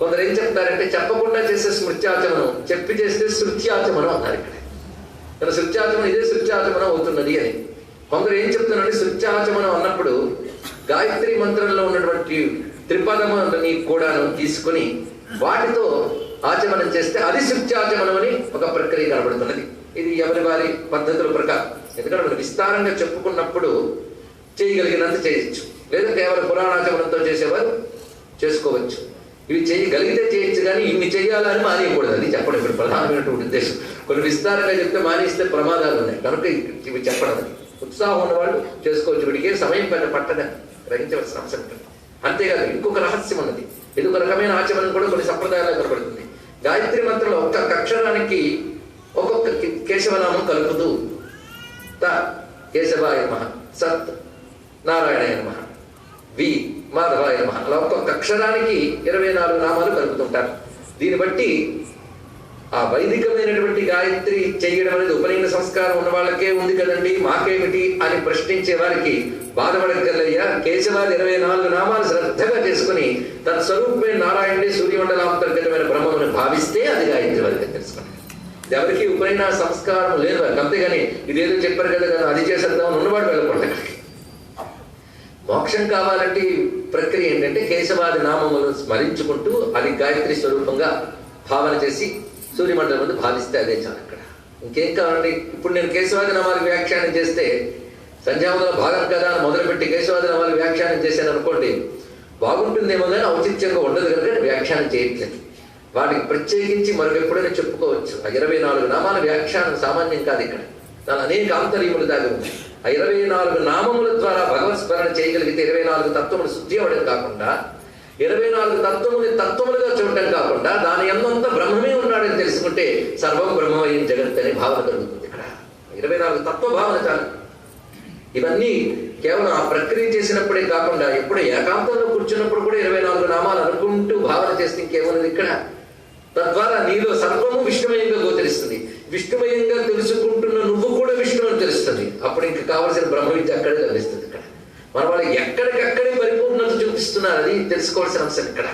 Speaker 2: కొందరు ఏం చెప్తారంటే చెప్పకుండా చేసే స్మృత్యాచమనం చెప్పి చేస్తే శృత్యాచమనం అన్నారు. ఇక్కడ కానీ శృత్యాచమనం ఇదే శృత్యాచమనం అవుతున్నది అని. కొందరు ఏం చెప్తున్నారంటే శృత్యాచమనం అన్నప్పుడు గాయత్రి మంత్రంలో ఉన్నటువంటి త్రిపదములని కూడాను తీసుకుని వాటితో ఆచమనం చేస్తే అది శృత్యాచమనం అని ఒక ప్రక్రియ కనబడుతున్నది. ఇది ఎవరి వారి పద్ధతుల ప్రకారం. ఎందుకంటే మనం విస్తారంగా చెప్పుకున్నప్పుడు చేయగలిగినంత చేయొచ్చు, లేదా కేవలం పురాణాచమనంతో చేసేవారు చేసుకోవచ్చు. ఇవి చేయగలిగితే చేయొచ్చు, కానీ ఇన్ని చేయాలని మానేయకూడదు. అది చెప్పడం ఇప్పుడు ప్రధానమైనటువంటి ఉద్దేశం. కొన్ని విస్తారంగా చెప్తే మానేస్తే ప్రమాదాలు ఉన్నాయి కనుక ఇవి చెప్పడం. ఉత్సాహం ఉన్నవాళ్ళు చేసుకోవచ్చు. వీడికి సమయం పెద్ద పట్టదని గ్రహించవలసిన అంశం ఉంటుంది. అంతేకాదు ఇంకొక రహస్యం ఉన్నది. ఇది ఒక రకమైన ఆచమనం కూడా కొన్ని సంప్రదాయాల్లో కనబడుతుంది. గాయత్రి మంత్రంలో ఒక్క అక్షరానికి ఒక్కొక్క కేశవనామం కలుపుతూ త కేశవాయ నమః, సత్ నారాయణాయ నమః, వి మాధవాయ నమః, అలా ఒక్కొక్క అక్షరానికి 24 నామాలు కలుపుతుంటారు. దీన్ని బట్టి ఆ వైదికమైనటువంటి గాయత్రి చేయడం అనేది ఉపనయన సంస్కారం ఉన్న వాళ్ళకే ఉంది కదండి, మాకేమిటి అని ప్రశ్నించే వారికి బాధపడగలయ్యా. కేశవాది 24 నామాలు శ్రద్ధగా చేసుకుని తత్స్వరూపమైన నారాయణుడి సూర్యమండలాంతర్గతమైన బ్రహ్మమును భావిస్తే అది గాయత్రి వారికి తెలుసుకోండి. ఎవరికి ఉపనయన సంస్కారం లేదు, అంతేగాని ఇదేదో చెప్పారు కదా అది చేసేద్దామని ఉన్నవాడు వెళ్ళకూడదు అక్కడికి. మోక్షం కావాలంటే ప్రక్రియ ఏంటంటే కేశవాది నామములు స్మరించుకుంటూ అది గాయత్రి స్వరూపంగా భావన చేసి సూర్యమండలం ముందు భావిస్తే అదే చాలు. అక్కడ ఇంకేం కావాలండి? ఇప్పుడు నేను కేశవాది నామాలకు వ్యాఖ్యానం చేస్తే సంధ్యావందన భాగం కదా అని మొదలుపెట్టి కేశవాది నామాలకు వ్యాఖ్యానం చేశాను అనుకోండి, బాగుంటుందేమో కానీ ఔచిత్యంగా ఉండదు కనుక నేను వ్యాఖ్యానం చేయట్లేదు. వాటికి ప్రత్యేకించి మరొక ఎప్పుడైనా చెప్పుకోవచ్చు. ఆ 24 నామాల వ్యాఖ్యానం సామాన్యం కాదు. ఇక్కడ దాని అనేక ఆంతర్యములు దాగి ఉన్నాయి. ఆ 24 నామముల ద్వారా భగవత్ స్మరణ చేయగలిగితే 24 తత్వములు శుద్ధి అవ్వడం కాకుండా 24 తత్వముని తత్వములుగా చూడటం కాకుండా దాని ఎందంతా బ్రహ్మమే ఉన్నాడని తెలుసుకుంటే సర్వం బ్రహ్మమయం జగత్ అనే భావన కలుగుతుంది. ఇక్కడ 24 తత్వ భావన చాలు. ఇవన్నీ కేవలం ఆ ప్రక్రియ చేసినప్పుడే కాకుండా ఎప్పుడు ఏకాంతంలో కూర్చున్నప్పుడు కూడా 24 నామాలు అనుకుంటూ భావన చేస్తే ఇంకేమన్నది ఇక్కడ. తద్వారా నీలో సర్వము విష్ణుమయంగా గోచరిస్తుంది. విష్ణుమయంగా తెలుసుకుంటున్న నువ్వు కూడా విష్ణువు అని తెలుస్తుంది. అప్పుడు ఇంకా కావలసిన బ్రహ్మ విద్య అక్కడే లభిస్తుంది. ఇక్కడ మన వాళ్ళు ఎక్కడికక్కడే పరిపూర్ణత చూపిస్తున్నారు, అది తెలుసుకోవాల్సిన అంశం ఇక్కడ.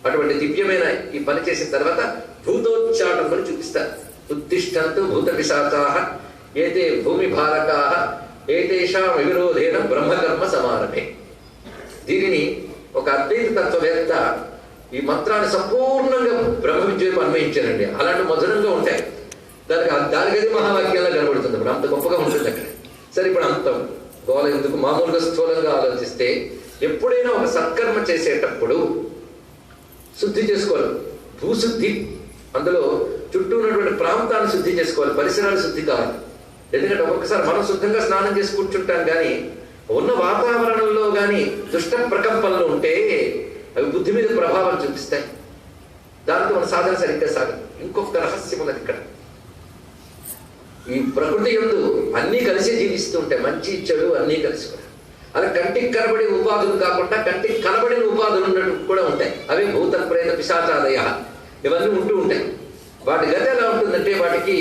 Speaker 2: అటువంటి దివ్యమైన ఈ పని చేసిన తర్వాత భూతోచ్చాటం అని చూపిస్తారు. ఉత్తిష్టంతు భూత పిశాచాః ఏతే భూమి భారకాః ఏతేషాం వివిరోధేన బ్రహ్మకర్మ సమారభే. దీనిని ఒక అద్వైత తత్వవేత్త ఈ మంత్రాన్ని సంపూర్ణంగా బ్రహ్మ విద్యకు అన్వయించారండి. అలాంటి మధురంగా ఉంటాయి. దానికది మహావాక్యంగా కనబడుతుంది. ఇప్పుడు అంత గొప్పగా ఉంటుంది అక్కడ. సరే, ఇప్పుడు అంత గోల ఎందుకు, మామూలుగా స్థూలంగా ఆలోచిస్తే ఎప్పుడైనా ఒక సత్కర్మ చేసేటప్పుడు శుద్ధి చేసుకోవాలి. భూశుద్ధి, అందులో చుట్టూ ఉన్నటువంటి ప్రాంతాన్ని శుద్ధి చేసుకోవాలి, పరిసరాలు శుద్ధి కావాలి. ఎందుకంటే ఒక్కొక్కసారి మనం శుద్ధంగా స్నానం చేసి కూర్చుంటాం, కానీ ఉన్న వాతావరణంలో కానీ దుష్ట ప్రకంపనలు ఉంటే అవి బుద్ధి మీద ప్రభావం చూపిస్తాయి. దాంతో మన సాధన సరిగ్గా సాగదు. ఇంకొక రహస్యం ఉన్నది ఇక్కడ. ఈ ప్రకృతి యందు అన్నీ కలిసి జీవిస్తూ ఉంటాయి, మంచి చెడు అన్నీ కలిసి కూడా. అలా కంటికి కనబడే ఉపాధులు కాకుండా కంటికి కనబడిన ఉపాధులు ఉన్నట్టు కూడా ఉంటాయి. అవే భూత ప్రేత పిశాచాదయ ఇవన్నీ ఉంటూ ఉంటాయి. వాటి గతి ఎలా ఉంటుందంటే వాటికి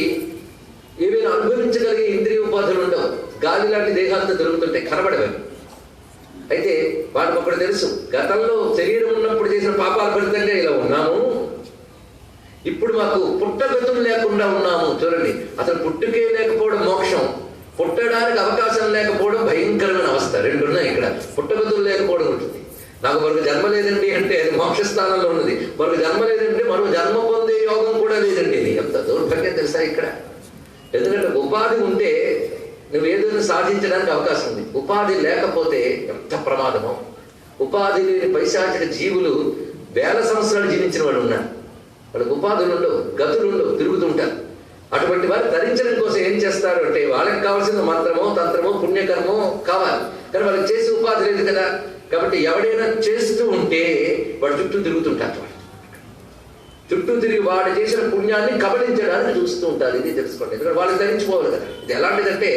Speaker 2: ఏవైనా అనుభవించగలిగే ఇంద్రియ ఉపాధులు ఉండవు. గాలి లాంటి దేహాలతో దొరుకుతుంటాయి, కనబడవి. అయితే వాటికి ఒకటి తెలుసు, గతంలో శరీరం ఉన్నప్పుడు చేసిన పాపాల ఫలితంగా ఇలా ఉన్నాము, ఇప్పుడు మాకు పుట్టగతులు లేకుండా ఉన్నాము. చూడండి, అసలు పుట్టుకే లేకపోవడం మోక్షం, పుట్టడానికి అవకాశం లేకపోవడం భయంకరమైన అవస్థ. రెండు ఉన్నాయి ఇక్కడ. పుట్టగతులు లేకపోవడం ఉంటుంది. నాకు మరొక జన్మ లేదండి అంటే అది మోక్ష స్థానంలో ఉన్నది. మరొక జన్మ లేదంటే మరొక జన్మ పొందే యోగం కూడా లేదండి. ఇది ఎంత దౌర్భాగ్యం తెలుసా ఇక్కడ. ఎందుకంటే ఉపాధి ఉంటే నువ్వు ఏదైనా సాధించడానికి అవకాశం ఉంది. ఉపాధి లేకపోతే ఎంత ప్రమాదమో. ఉపాధి లేని పైశాచిక జీవులు 1000 సంవత్సరాలు జీవించిన వాళ్ళు ఉన్నారు. వాళ్ళకి ఉపాధులు ఉండవు, గతులు ఉండవు, తిరుగుతుంటారు. అటువంటి వారు ధరించడం కోసం ఏం చేస్తారు అంటే వాళ్ళకి కావాల్సిన మంత్రమో తంత్రమో పుణ్యకర్మో కావాలి, కానీ వాళ్ళకి చేసే ఉపాధి లేదు కదా. కాబట్టి ఎవడైనా చేస్తూ ఉంటే వాడు చుట్టూ తిరుగుతుంటారు. వాడు చుట్టూ తిరిగి వాడు చేసిన పుణ్యాన్ని కబలించడానికి చూస్తూ ఉంటారు. ఇది తెలుసుకోండి. ఎందుకంటే వాళ్ళు ధరించుకోవాలి కదా. ఇది ఎలాంటిదంటే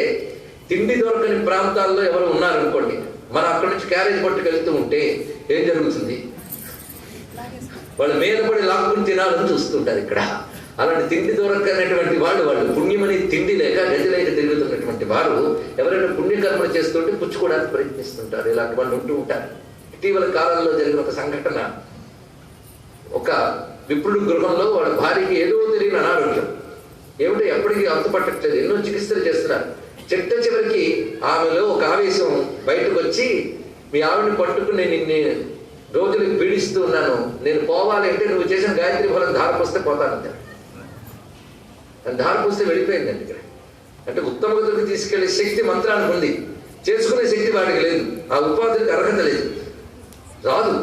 Speaker 2: తిండి దొరకని ప్రాంతాల్లో ఎవరు ఉన్నారనుకోండి, మనం అక్కడి నుంచి క్యారేజ్ పట్టుకెళ్తూ ఉంటే ఏం జరుగుతుంది? వాళ్ళు మీద పడి లాక్కుని తినాలని చూస్తుంటారు ఇక్కడ. అలాంటి తిండి దొరకనటువంటి వాళ్ళు పుణ్యమని తిండి లేక గది లేక తిరుగుతున్నటువంటి వారు ఎవరైనా పుణ్యకర్మలు చేస్తుంటే పుచ్చుకోవడానికి ప్రయత్నిస్తుంటారు. ఇలాంటి వాళ్ళు ఉంటూ ఉంటారు. ఇటీవల కాలంలో జరిగిన ఒక సంఘటన, ఒక విప్రుడు గృహంలో వాళ్ళ భార్యకి ఏదో తెలియని అనారోగ్యం. ఏమిటో ఎప్పటికీ అంతుపట్టట్లేదు, ఎన్నో చికిత్సలు చేస్తున్నారు. చివరికి ఆమెలో ఒక ఆవేశం బయటకు వచ్చి, మీ ఆవిడని పట్టుకుని నిన్ను రోజులకు పీడిస్తూ ఉన్నాను, నేను పోవాలి అంటే నువ్వు చేసిన గాయత్రి ఫలం ధారపోస్తే పోతానంటే. ధారపోస్తే వెళ్ళిపోయిందండి ఇక్కడ. అంటే ఉత్తమ గతులకు తీసుకెళ్లే శక్తి మంత్రానికి ఉంది, చేసుకునే శక్తి వాడికి లేదు. ఆ ఉపాధికి అర్హత లేదు, రాదు.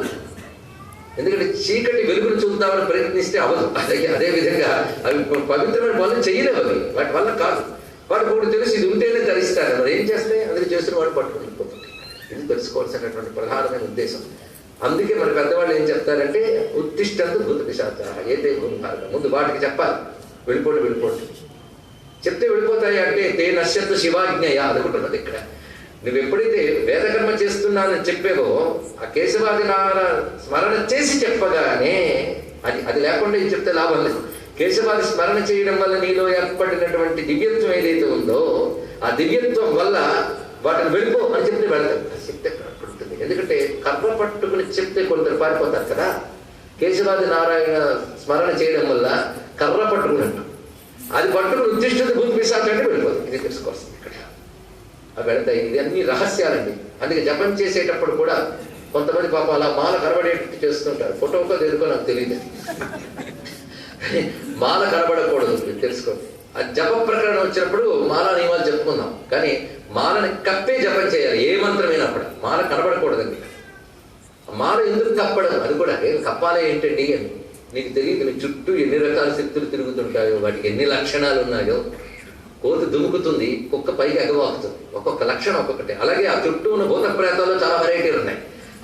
Speaker 2: ఎందుకంటే చీకటి వెలుగును చూద్దామని ప్రయత్నిస్తే అవ్వదు. అదే విధంగా అవి పవిత్రమైన పనులు చేయలేవు, అవి వాటి వల్ల కాదు. వాడు కూడా తెలిసి ఇది ఉంటేనే తరిస్తారు. మరి ఏం చేస్తే అందుకు చేసిన వాడు పట్టుకుని వెళ్ళిపోతుంది. ఇది తెలుసుకోవాల్సినటువంటి ప్రధానమైన ఉద్దేశం. అందుకే మన పెద్దవాళ్ళు ఏం చెప్తారంటే ఉత్తిష్టంతు భూత పిశాచాః ఏతే భూమి భారకం. ముందు వాటికి చెప్పాలి, వెళ్ళిపోండి. చెప్తే వెళ్ళిపోతాయి అంటే తే నశ్యంతు శివాజ్ఞయ అనుకుంటున్నది ఇక్కడ. నువ్వు ఎప్పుడైతే వేదకర్మ చేస్తున్నానని చెప్పేవో ఆ కేశవాది స్మరణ చేసి చెప్పగానే అది లేకుండా ఇది చెప్తే లాభం లేదు. కేశవాది స్మరణ చేయడం వల్ల నీలో ఏర్పడినటువంటి దివ్యత్వం ఏదైతే ఉందో ఆ దివ్యత్వం వల్ల వాటిని వెళ్ళిపో అని చెప్తే వెళ్తారు. ఆ శక్తి అక్కడ ఉంటుంది. ఎందుకంటే కర్ర పట్టుకుని చెప్తే కొందరు పారిపోతారు కదా. కేశవాది నారాయణ స్మరణ చేయడం వల్ల కర్ర పట్టుకున్నట్టు అది పట్టుకుని ఉద్దిష్టత భూమి పిశాచంటే వెళ్ళిపోతుంది. ఇది తెలుసుకోవాల్సింది ఇక్కడ. అవి వెళతాయి. ఇది అన్ని రహస్యాలండి. అందుకే జపం చేసేటప్పుడు కూడా కొంతమంది పాపం అలా మాల కనబడేటట్టు చేస్తుంటారు. ఫోటోతో ఎదుర్కో నాకు తెలియదు. మాల కనబడకూడదు, తెలుసుకోండి. ఆ జప ప్రకరణ వచ్చినప్పుడు మాల నియమాలు చెప్పుకుందాం. కానీ మాలని కప్పే జపం చేయాలి. ఏ మంత్రమైనప్పుడు మాల కనబడకూడదండి. మాల ఎందుకు కప్పడం, అది కూడా ఏం కప్పాలే ఏంటండి అని నీకు తెలియదు. నీ చుట్టూ ఎన్ని రకాల శక్తులు తిరుగుతుంటాయో, వాటికి ఎన్ని లక్షణాలు ఉన్నాయో. కోతి దుముకుతుంది, కుక్క పైకి ఎగవాకుతుంది. ఒక్కొక్క లక్షణం ఒక్కొక్కటి. అలాగే ఆ చుట్టూ ఉన్న భూత ప్రేతాల్లో చాలా వెరైటీలు ఉన్నాయి.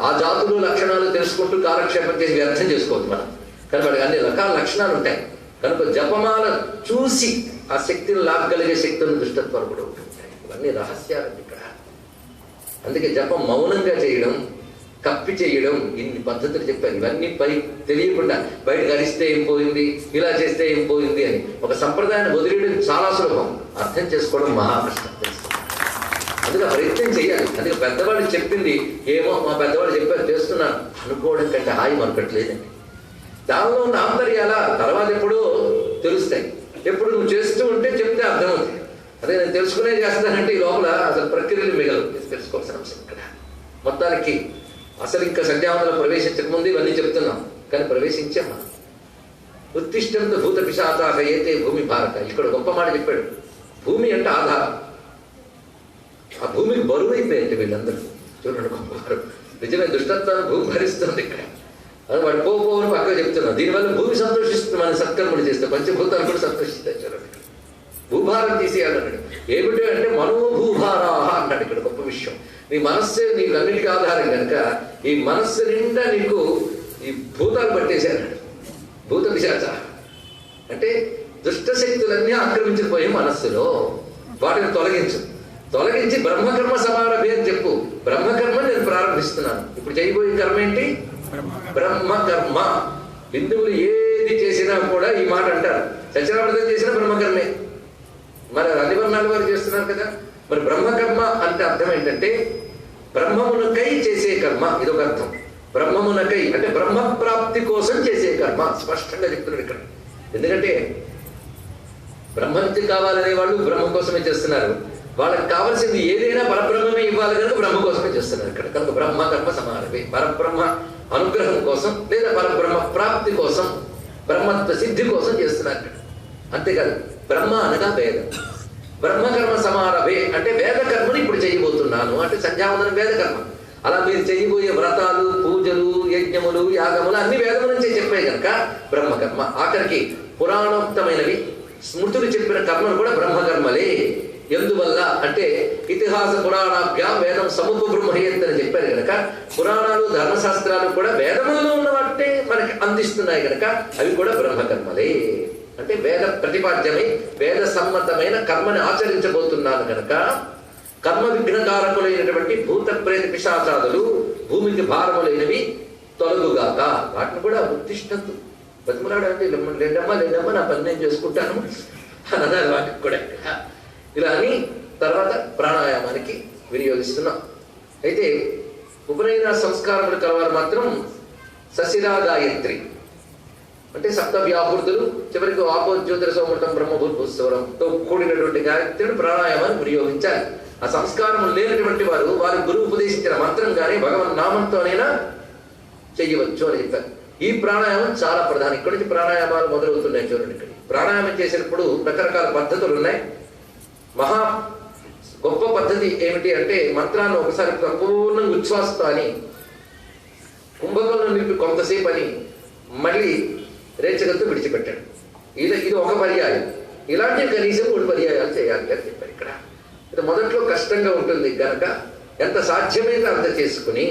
Speaker 2: ఆ జాతులు లక్షణాలు తెలుసుకుంటూ కాలక్షేపం చేసి వ్యర్థం చేసుకోవద్దు మనం. కానీ వాటికి అన్ని రకాల లక్షణాలు ఉంటాయి. కనుక జపమాల చూసి ఆ శక్తిని లాగగలిగే శక్తులను దుష్టత్వాలు కూడా ఉంటుంటాయి. ఇవన్నీ రహస్యాలండి ఇక్కడ. అందుకే జపం మౌనంగా చేయడం, కప్పి చేయడం, ఇన్ని పద్ధతులు చెప్పారు. ఇవన్నీ పై తెలియకుండా బయటకు అరిస్తే ఏం పోయింది, ఇలా చేస్తే ఏం పోయింది అని ఒక సంప్రదాయాన్ని వదిలేయడం చాలా సులభం, అర్థం చేసుకోవడం మహా కష్టం. అందుకే ప్రయత్నం చేయాలి. అందుకే పెద్దవాళ్ళు చెప్పింది ఏమో మా పెద్దవాళ్ళు చెప్పారు చేస్తున్నాను అనుకోవడం కంటే హాయి మరొకట్లేదండి. దానిలో ఉన్న ఆంతర్యాల తర్వాత ఎప్పుడో తెలుస్తాయి. ఎప్పుడు నువ్వు చేస్తూ ఉంటే చెప్తే అర్థమవుతుంది. అదే నేను తెలుసుకునే చేస్తానంటే ఈ లోపల అసలు ప్రక్రియలు మిగలవు. తెలుసుకోవాల్సిన అంశం ఇక్కడ. మొత్తానికి అసలు ఇంకా సంధ్యావందనం ప్రవేశించకముందు ఇవన్నీ చెప్తున్నాం. కానీ ప్రవేశించామా. ఉత్తిష్టంతో భూత పిశాచాః ఏతే భూమి భారత. ఇక్కడ గొప్ప మాట చెప్పాడు. భూమి అంటే ఆధారం. ఆ భూమికి బరువు అయిపోయింది వీళ్ళందరూ. చూడండి గొప్పవారు. నిజమే దుష్టత్వాన్ని భూమి భరిస్తుంది ఇక్కడ. అది వాడు పోని పక్కగా చెప్తున్నాం. దీనివల్ల భూమి సంతోషిస్తుంది. మన సత్కర్మలు చేస్తే పంచభూతాలు కూడా సంతోషిస్తాయి. చూడండి భూభారం తీసేయాలన్నాడు. ఏమిటి అంటే మనోభూభారాహ అన్నాడు. ఇక్కడ గొప్ప విషయం. నీ మనస్సే నీకు అన్నిటికీ ఆధారం కనుక ఈ మనస్సు నిండా నీకు ఈ భూతాలు పట్టేశాడు. భూత పిశాచ అంటే దుష్ట శక్తులన్నీ ఆక్రమించిపోయి మనస్సులో వాటిని తొలగించి బ్రహ్మకర్మ సమారభి అని చెప్పు. బ్రహ్మకర్మ నేను ప్రారంభిస్తున్నాను. ఇప్పుడు చేయబోయే కర్మ ఏంటి? బ్రహ్మకర్మ. హిందువులు ఏది చేసినా కూడా ఈ మాట అంటారు. సత్యనారాయణ చేసిన బ్రహ్మకర్మే. మరి అన్ని వర్ణాల వారు చేస్తున్నారు కదా. మరి బ్రహ్మకర్మ అంటే అర్థం ఏంటంటే బ్రహ్మమునకై చేసే కర్మ. ఇదొక అర్థం. బ్రహ్మమునకై అంటే బ్రహ్మప్రాప్తి కోసం చేసే కర్మ. స్పష్టంగా చెప్తున్నాడు ఇక్కడ. ఎందుకంటే బ్రహ్మవిద్య కావాలనే వాళ్ళు బ్రహ్మ కోసమే చేస్తున్నారు. వాళ్ళకి కావాల్సింది ఏదైనా పరబ్రహ్మమే ఇవ్వాలి కనుక బ్రహ్మ కోసమే చేస్తున్నారు ఇక్కడ. కనుక బ్రహ్మకర్మ సమానమే. పరబ్రహ్మ అనుగ్రహం కోసం లేదా పరబ్రహ్మ ప్రాప్తి కోసం, బ్రహ్మత్వ సిద్ధి కోసం చేస్తున్నారు ఇక్కడ. అంతేకాదు బ్రహ్మ అనగా వేదం. బ్రహ్మకర్మ సమారభే అంటే వేదకర్మను ఇప్పుడు చేయబోతున్నాను అంటే సంధ్యావందనం వేదకర్మ. అలా మీరు చేయబోయే వ్రతాలు, పూజలు, యజ్ఞములు, యాగములు అన్ని వేదము నుంచే చెప్పాయి కనుక బ్రహ్మకర్మ. ఆఖరికి పురాణోక్తమైనవి స్మృతులు చెప్పిన కర్మలు కూడా బ్రహ్మకర్మలే. ఎందువల్ల అంటే ఇతిహాస పురాణాభ్యాం వేదం సముపబ్రహ్మయేత్ అని చెప్పారు కనుక పురాణాలు, ధర్మశాస్త్రాలు కూడా వేదముల్లో ఉన్న వాటినే మనకి అందిస్తున్నాయి కనుక అవి కూడా బ్రహ్మకర్మలే. అంటే వేద ప్రతిపాద్యమై వేద సమ్మతమైన కర్మని ఆచరించబోతున్నాను కనుక కర్మ విఘ్నకారకులైనటువంటి భూత ప్రేత పిశాచాదులు భూమికి భారములైనవి తొలగుగాక. వాటిని కూడా ఉత్తిష్టంతు బతిమలాడు అంటే లేదమ్మా నా పని నేను చేసుకుంటాను అన్నది. వాటికి కూడా ఇలా అని తర్వాత ప్రాణాయామానికి వినియోగిస్తున్నాం. అయితే ఉపనయన సంస్కారములు కలవారు మాత్రం సశిరా గాయత్రి అంటే సప్త వ్యాహృతులు చివరికి ఆపోజ్యోతిర సోమృతం బ్రహ్మభూర్భుస్వరంతో కూడినటువంటి గాయత్రిని ప్రాణాయామాన్ని వినియోగించాలి. ఆ సంస్కారం లేనటువంటి వారి గురువు ఉపదేశించిన మంత్రం కానీ భగవన్ నామంతోనైనా చెయ్యవచ్చు అని చెప్పారు. ఈ ప్రాణాయామం చాలా ప్రధానం. ఇక్కడి నుంచి ప్రాణాయామాలు మొదలవుతున్నాయి. చూడండి ఇక్కడ ప్రాణాయామం చేసినప్పుడు రకరకాల పద్ధతులు ఉన్నాయి. మహా గొప్ప పద్ధతి ఏమిటి అంటే మంత్రాన్ని ఒకసారి సంపూర్ణంగా ఉచ్ఛ్వాసతో అని కుంభకంలో నింపి కొంతసేపు అని మళ్ళీ రేచగత్తు విడిచిపెట్టాడు. ఇది ఒక పర్యాయం. ఇలాంటి కనీసం 3 పర్యాయాలు చేయాలి అని చెప్పారు ఇక్కడ. ఇది మొదట్లో కష్టంగా ఉంటుంది కనుక ఎంత సాధ్యమైతే అంత చేసుకుని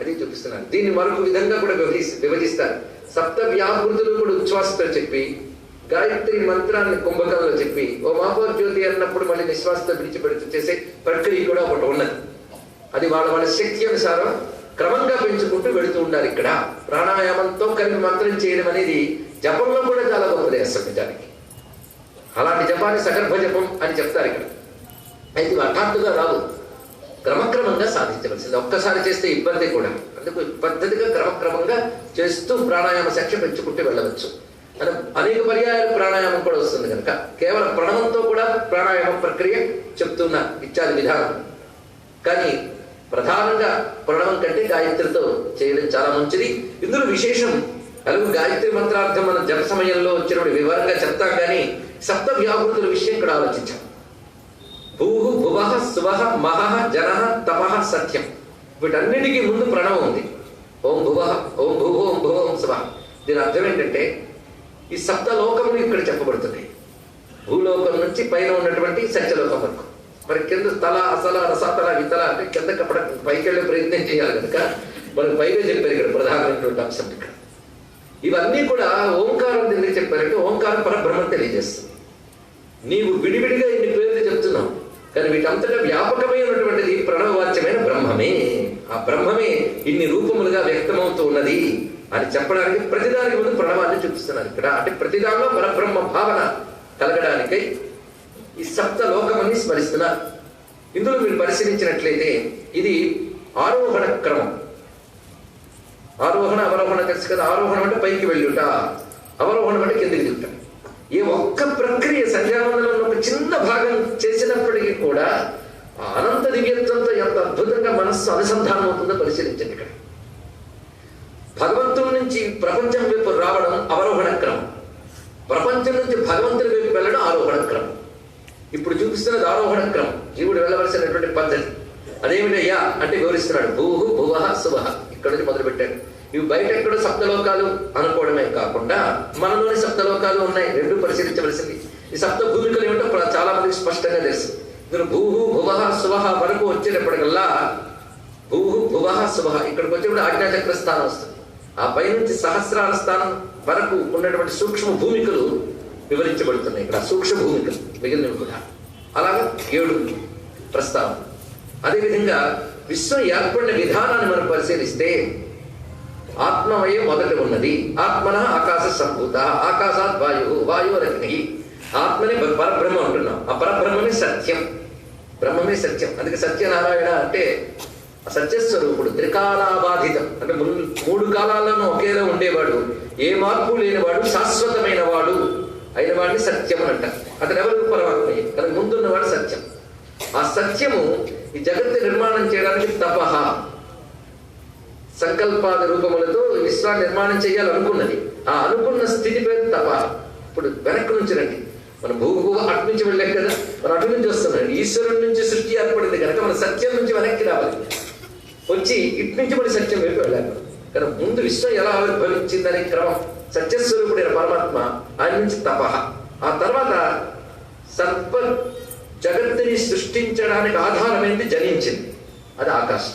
Speaker 2: అది చూపిస్తున్నారు. దీన్ని మరొక విధంగా కూడా విభజిస్తారు. సప్త వ్యాహృతులు కూడా ఉచ్ఛ్వాసతో చెప్పి గాయత్రి మంత్రాన్ని కుంభకంలో చెప్పి ఓ మాపోజ్యోతి అన్నప్పుడు మళ్ళీ నిశ్వాసతో విడిచిపెడుతూ చేసే ప్రక్రియ కూడా ఒకటి ఉన్నది. అది వాళ్ళ శక్తి అనుసారం క్రమంగా పెంచుకుంటూ వెళుతూ ఉండాలి. ఇక్కడ ప్రాణాయామంతో కలిపి మంత్రం చేయడం అనేది జపంలో కూడా చాలా గొప్పది అసలు నిజానికి. అలాంటి జపాన్ని సగర్భ జపం అని చెప్తారు ఇక్కడ. అయితే హఠాత్తుగా రాదు, క్రమక్రమంగా సాధించవలసింది. ఒక్కసారి చేస్తే ఇబ్బంది కూడా. అందుకు పద్ధతిగా క్రమక్రమంగా చేస్తూ ప్రాణాయామ శక్తి పెంచుకుంటూ వెళ్ళవచ్చు. అనేక పర్యాయాలు ప్రాణాయామం కూడా వస్తుంది కనుక కేవలం ప్రణవంతో కూడా ప్రాణాయామ ప్రక్రియ చెప్తున్న ఇత్యాది విధానం. కానీ ప్రధానంగా ప్రణవం కంటే గాయత్రితో చేయడం చాలా మంచిది. ఇందులో విశేషం అలాగే గాయత్రి మంత్రార్థం మన జప సమయంలో వచ్చినప్పుడు వివరంగా చెప్తాం. కానీ సప్త వ్యాహృతుల విషయం ఇక్కడ ఆలోచించాం. భూహు భువః సువః మహః జనః తపః సత్యం. వీటన్నిటికీ ముందు ప్రణవం ఉంది. ఓం భువః, ఓం భూహు, ఓం భువ, ఓం సువః. దీని అర్థం ఏంటంటే ఈ సప్త లోకములు ఇక్కడ చెప్పబడుతున్నాయి. భూలోకం నుంచి పైన ఉన్నటువంటి సత్యలోకం వరకు. మరి కింద తల, అసల, రసాతల, వితల అంటే కింద పైకి వెళ్ళే ప్రయత్నం చేయాలి కనుక మనకు పైగా చెప్పారు ఇక్కడ ప్రధానమైనటువంటి అంశం. ఇక్కడ ఇవన్నీ కూడా ఓంకారం ఎందుకు చెప్పారంటే ఓంకారం పరబ్రహ్మం తెలియజేస్తుంది. నీవు విడివిడిగా ఇన్ని పేర్లు చెప్తున్నావు, కానీ వీటంతటా వ్యాపకమైనటువంటిది ప్రణవవాచ్యమైన బ్రహ్మమే. ఆ బ్రహ్మమే ఇన్ని రూపములుగా వ్యక్తమవుతూ ఉన్నది అని చెప్పడానికి ప్రతిదానికి ముందు ప్రణవాన్ని చూపిస్తున్నారు ఇక్కడ. అంటే ప్రతిదానిలో పరబ్రహ్మ భావన కలగడానికై ఈ సప్త లోకమని స్మరిస్తున్నారు. ఇందులో మీరు పరిశీలించినట్లయితే ఇది ఆరోహణ క్రమం. ఆరోహణ అవరోహణ తెలుసు కదా. ఆరోహణం అంటే పైకి వెళ్ళుట, అవరోహణం అంటే కిందికి దిగుట. ఈ ఒక్క ప్రక్రియ సంధ్యావందనంలో ఒక చిన్న భాగం చేసినప్పటికీ కూడా అనంత దివ్యత్వంతో ఎంత అద్భుతంగా మనస్సు అనుసంధానం అవుతుందో పరిశీలించండి. ఇక్కడ భగవంతుడి నుంచి ప్రపంచం వైపు రావడం అవరోహణ క్రమం, ప్రపంచం నుంచి భగవంతుడి వైపు వెళ్ళడం ఆరోహణ క్రమం. ఇప్పుడు చూపిస్తున్నది ఆరోహణ క్రమం, జీవుడు వెళ్ళవలసినటువంటి పద్ధతి. అదేమిటయ్యా అంటే వివరిస్తున్నాడు. భూహు భువః సువః ఇక్కడ నుంచి మొదలుపెట్టాడు. ఇవి బయట ఎక్కడో సప్తలోకాలు అనుకోవడమే కాకుండా మనలోని సప్తలోకాలు ఉన్నాయి, రెండు పరిశీలించవలసింది. ఈ సప్త భూమికలు ఏమిటో చాలా మందికి స్పష్టంగా తెలుసు. ఇందులో భూహు భువః సువః వరకు వచ్చేటప్పటికల్లా భూహు భువః సువః ఇక్కడికి వచ్చేప్పుడు ఆజ్ఞాచక్ర స్థానం వస్తుంది. ఆ పైనుంచి సహస్రాల స్థానం వరకు ఉన్నటువంటి సూక్ష్మ భూమికలు వివరించబడుతున్నాయి ఇక్కడ. సూక్ష్మ భూమికలు మిగిలినవి కూడా అలాగా 7 ప్రస్తావన. అదేవిధంగా విశ్వం ఏర్పడిన విధానాన్ని మనం పరిశీలిస్తే ఆత్మమయం మొదట ఉన్నది. ఆత్మన ఆకాశ సంభూత, ఆకాశాత్ వాయు, వాయురగ్ని. ఆత్మని పరబ్రహ్మ అంటున్నాం. ఆ పరబ్రహ్మమే సత్యం, బ్రహ్మమే సత్యం. అందుకే సత్యనారాయణ అంటే సత్యస్వరూపుడు, త్రికాలాబాధితం అంటే 3 కాలాల్లోనూ ఒకేలా ఉండేవాడు, ఏ మార్పు లేనివాడు, శాశ్వతమైన వాడు అయిన వాడిని సత్యం అని అంటారు. అతను ఎవరు? పరమాత్మయే. అతనికి ముందున్నవాడు సత్యం. ఆ సత్యము ఈ జగత్తు నిర్మాణం చేయడానికి తపః సంకల్పాది రూపములతో విశ్వాన్ని నిర్మాణం చేయాలనుకున్నది. ఆ అనుకున్న స్థితి పేరు తప. ఇప్పుడు వెనక్కి నుంచి రండి. మనం భూభూ అటు నుంచి వెళ్ళాం కదా, మనం అటు నుంచి వస్తున్నాం. ఈశ్వరుడి నుంచి సృష్టి ఏర్పడింది కనుక మన సత్యం నుంచి వెనక్కి రావాలి, వచ్చి ఇటు నుంచి మన సత్యం వైపు వెళ్ళాలి. కానీ ముందు విశ్వం ఎలా ఆవిర్భవించిందనే క్రమం. సత్యస్వరూపుడైన పరమాత్మ ఆయన నుంచి తపః. ఆ తర్వాత సర్వ జగత్తుని సృష్టించడానికి ఆధారమైంది జనించింది, అది ఆకాశం.